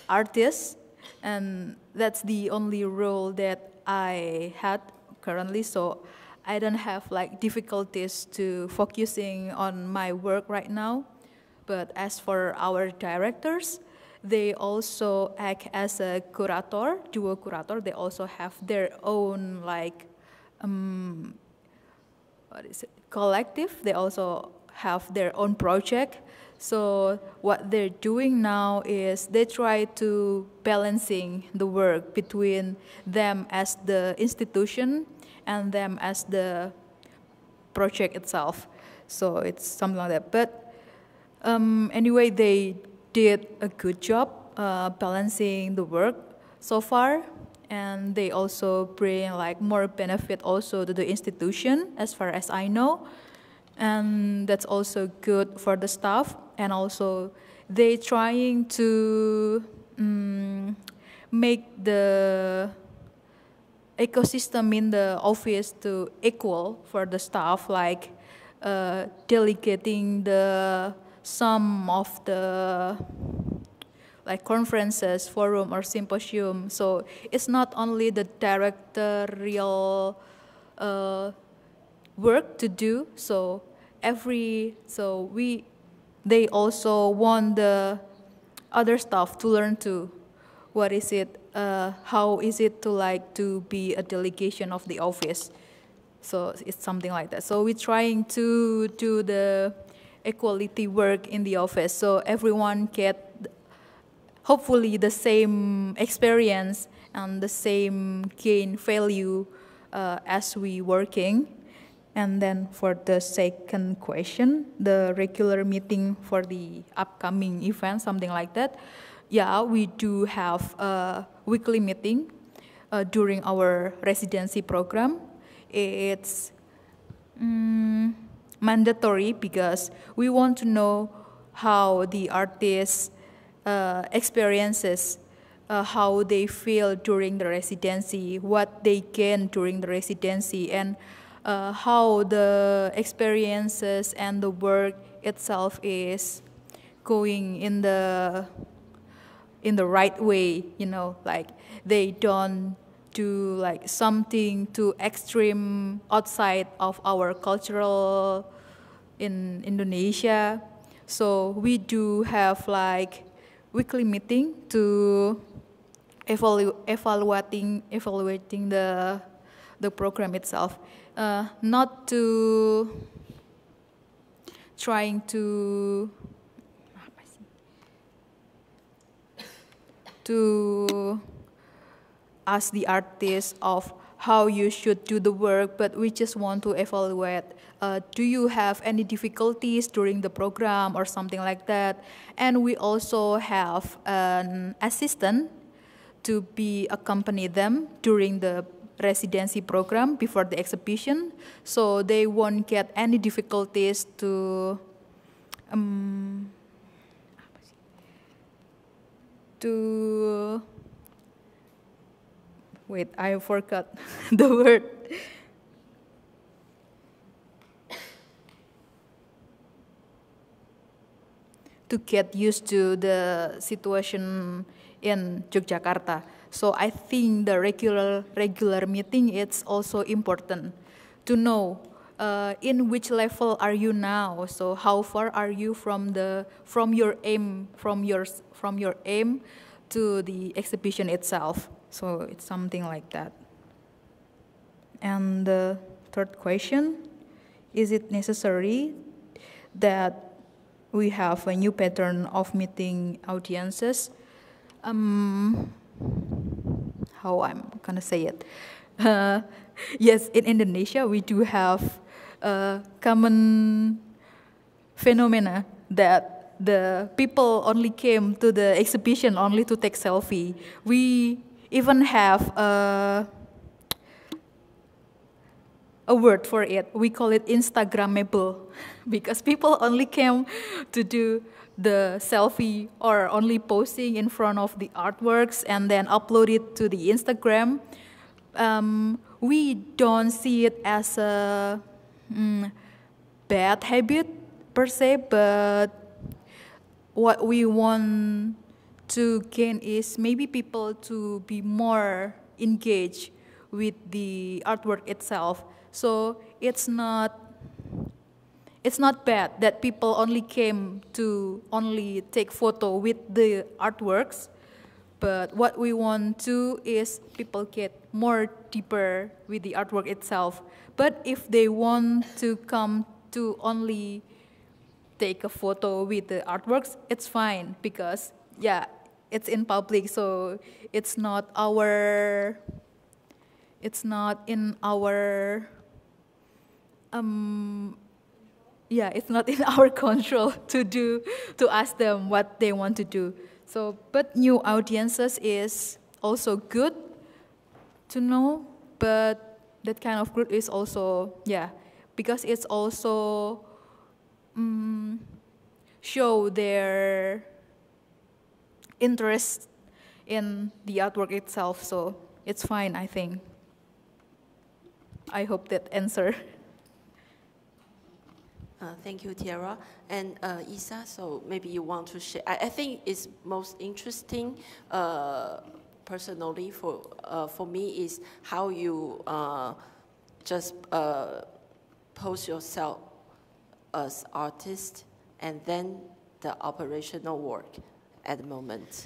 artist, and that's the only role that I had currently. So I don't have like difficulties to focusing on my work right now. But as for our directors, they also act as a curator, duo curator. They also have their own like, collective. They also have their own project. So what they're doing now is they try to balancing the work between them as the institution and them as the project itself. So it's something like that. But anyway, they did a good job balancing the work so far, and they also bring like more benefit also to the institution as far as I know, and that's also good for the staff. And also they trying to make the ecosystem in the office to equal for the staff, like delegating some of the like conferences, forum, or symposium. So it's not only the directorial work to do. So they also want the other staff to learn too. What is it? How is it to be a delegation of the office? So it's something like that. So we're trying to do the equality work in the office, so everyone get hopefully the same experience and the same gain value as we working. And then for the second question, the regular meeting for the upcoming event, something like that. Yeah, we do have a weekly meeting during our residency program. It's mandatory because we want to know how the artists experiences, how they feel during the residency, what they gain during the residency, and how the experiences and the work itself is going in the right way, like they don't do like something too extreme outside of our cultural in Indonesia. So we do have like weekly meeting to evaluating the program itself. Not to trying to ask the artist of how you should do the work, but we just want to evaluate, do you have any difficulties during the program or something like that? And we also have an assistant to be accompany them during the residency program before the exhibition, so they won't get any difficulties to wait, I forgot the word. To get used to the situation in Yogyakarta. So I think the regular meeting, it's also important to know in which level are you now. So how far are you from your aim to the exhibition itself. So it's something like that. And the third question, is it necessary that we have a new pattern of meeting audiences? How I'm gonna say it? Yes, in Indonesia we do have a common phenomena that the people only came to the exhibition only to take selfie. We even have a word for it. We call it Instagrammable because people only came to do the selfie or only posting in front of the artworks and then upload it to the Instagram. We don't see it as a bad habit per se, but what we want to gain is maybe people to be more engaged with the artwork itself. So it's not bad that people only came to only take photo with the artworks, but what we want to is people get more deeper with the artwork itself. But if they want to come to only take a photo with the artworks, it's fine because yeah, it's in public, so it's not in our it's not in our control to ask them what they want to do. So, but new audiences is also good to know, but that kind of group is also, because it's also show their interest in the artwork itself, so it's fine, I think. I hope that answer. Thank you, Tiara. And Isa, so maybe you want to share. I think it's most interesting personally for me is how you just pose yourself as artist and then the operational work at the moment.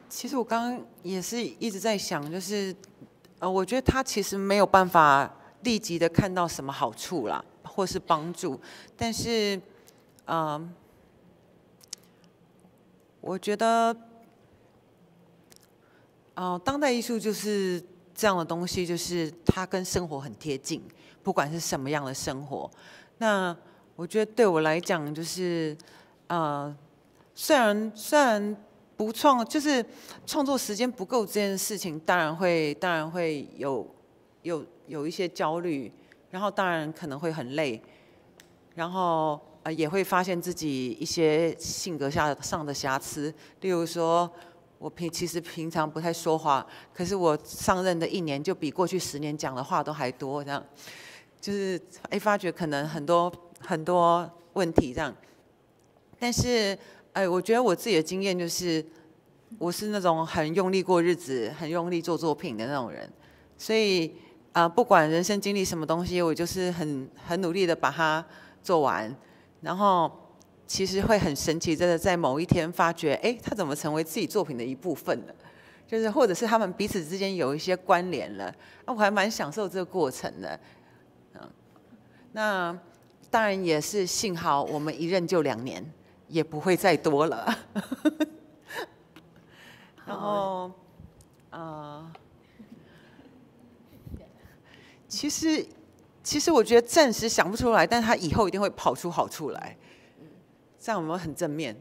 其实我刚刚也是一直在想，就是我觉得他其实没有办法立即的看到什么好处啦，或是帮助，但是我觉得当代艺术就是这样的东西，就是它跟生活很贴近，不管是什么样的生活。那我觉得对我来讲，就是虽然不就是创作时间不够这件事情，当然会有一些焦虑，然后当然可能会很累，然后也会发现自己一些性格上的瑕疵，例如说我其实平常不太说话，可是我上任的1年就比过去10年讲的话都还多，这样就是发觉可能很多问题这样，但是我觉得我自己的经验就是，我是那种很用力过日子、很用力做作品的那种人，所以不管人生经历什么东西，我就是很努力的把它做完，然后其实会很神奇，真的在某一天发觉，它怎么成为自己作品的一部分了？就是或者是他们彼此之间有一些关联了，我还蛮享受这个过程的。那当然也是幸好我们一任就2年。也不会再多了。然后，其实我觉得暂时想不出来，但他以后一定会跑出好处来。这样有没有很正面？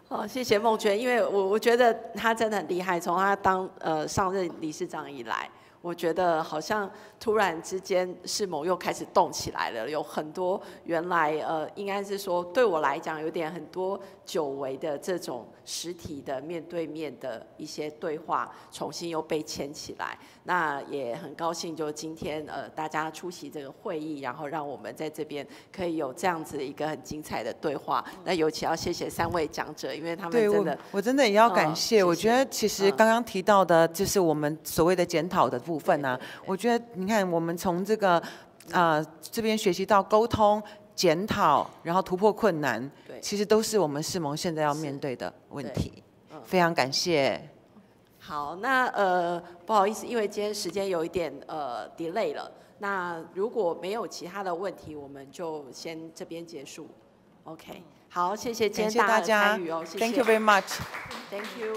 好，谢谢孟娟，因为我觉得他真的很厉害，从他当上任理事长以来。我觉得好像突然之间世盟又开始动起来了，有很多原来应该是说对我来讲有点很多久违的这种实体的面对面的一些对话，重新又被牵起来。那也很高兴，就今天大家出席这个会议，然后让我们在这边可以有这样子一个很精彩的对话。那尤其要谢谢3位讲者，因为他们真的，我真的也要感谢。谢谢我觉得其实刚刚提到的，就是我们所谓的检讨的部分啊，我觉得你看我们从这个这边学习到沟通、检讨，然后突破困难，其实都是我们世盟现在要面对的问题。非常感谢。好，那不好意思，因为今天时间有一点delay 了。那如果没有其他的问题，我们就先这边结束。OK， 好，谢谢今天大家的参与哦，谢谢。Thank you very much. Thank you.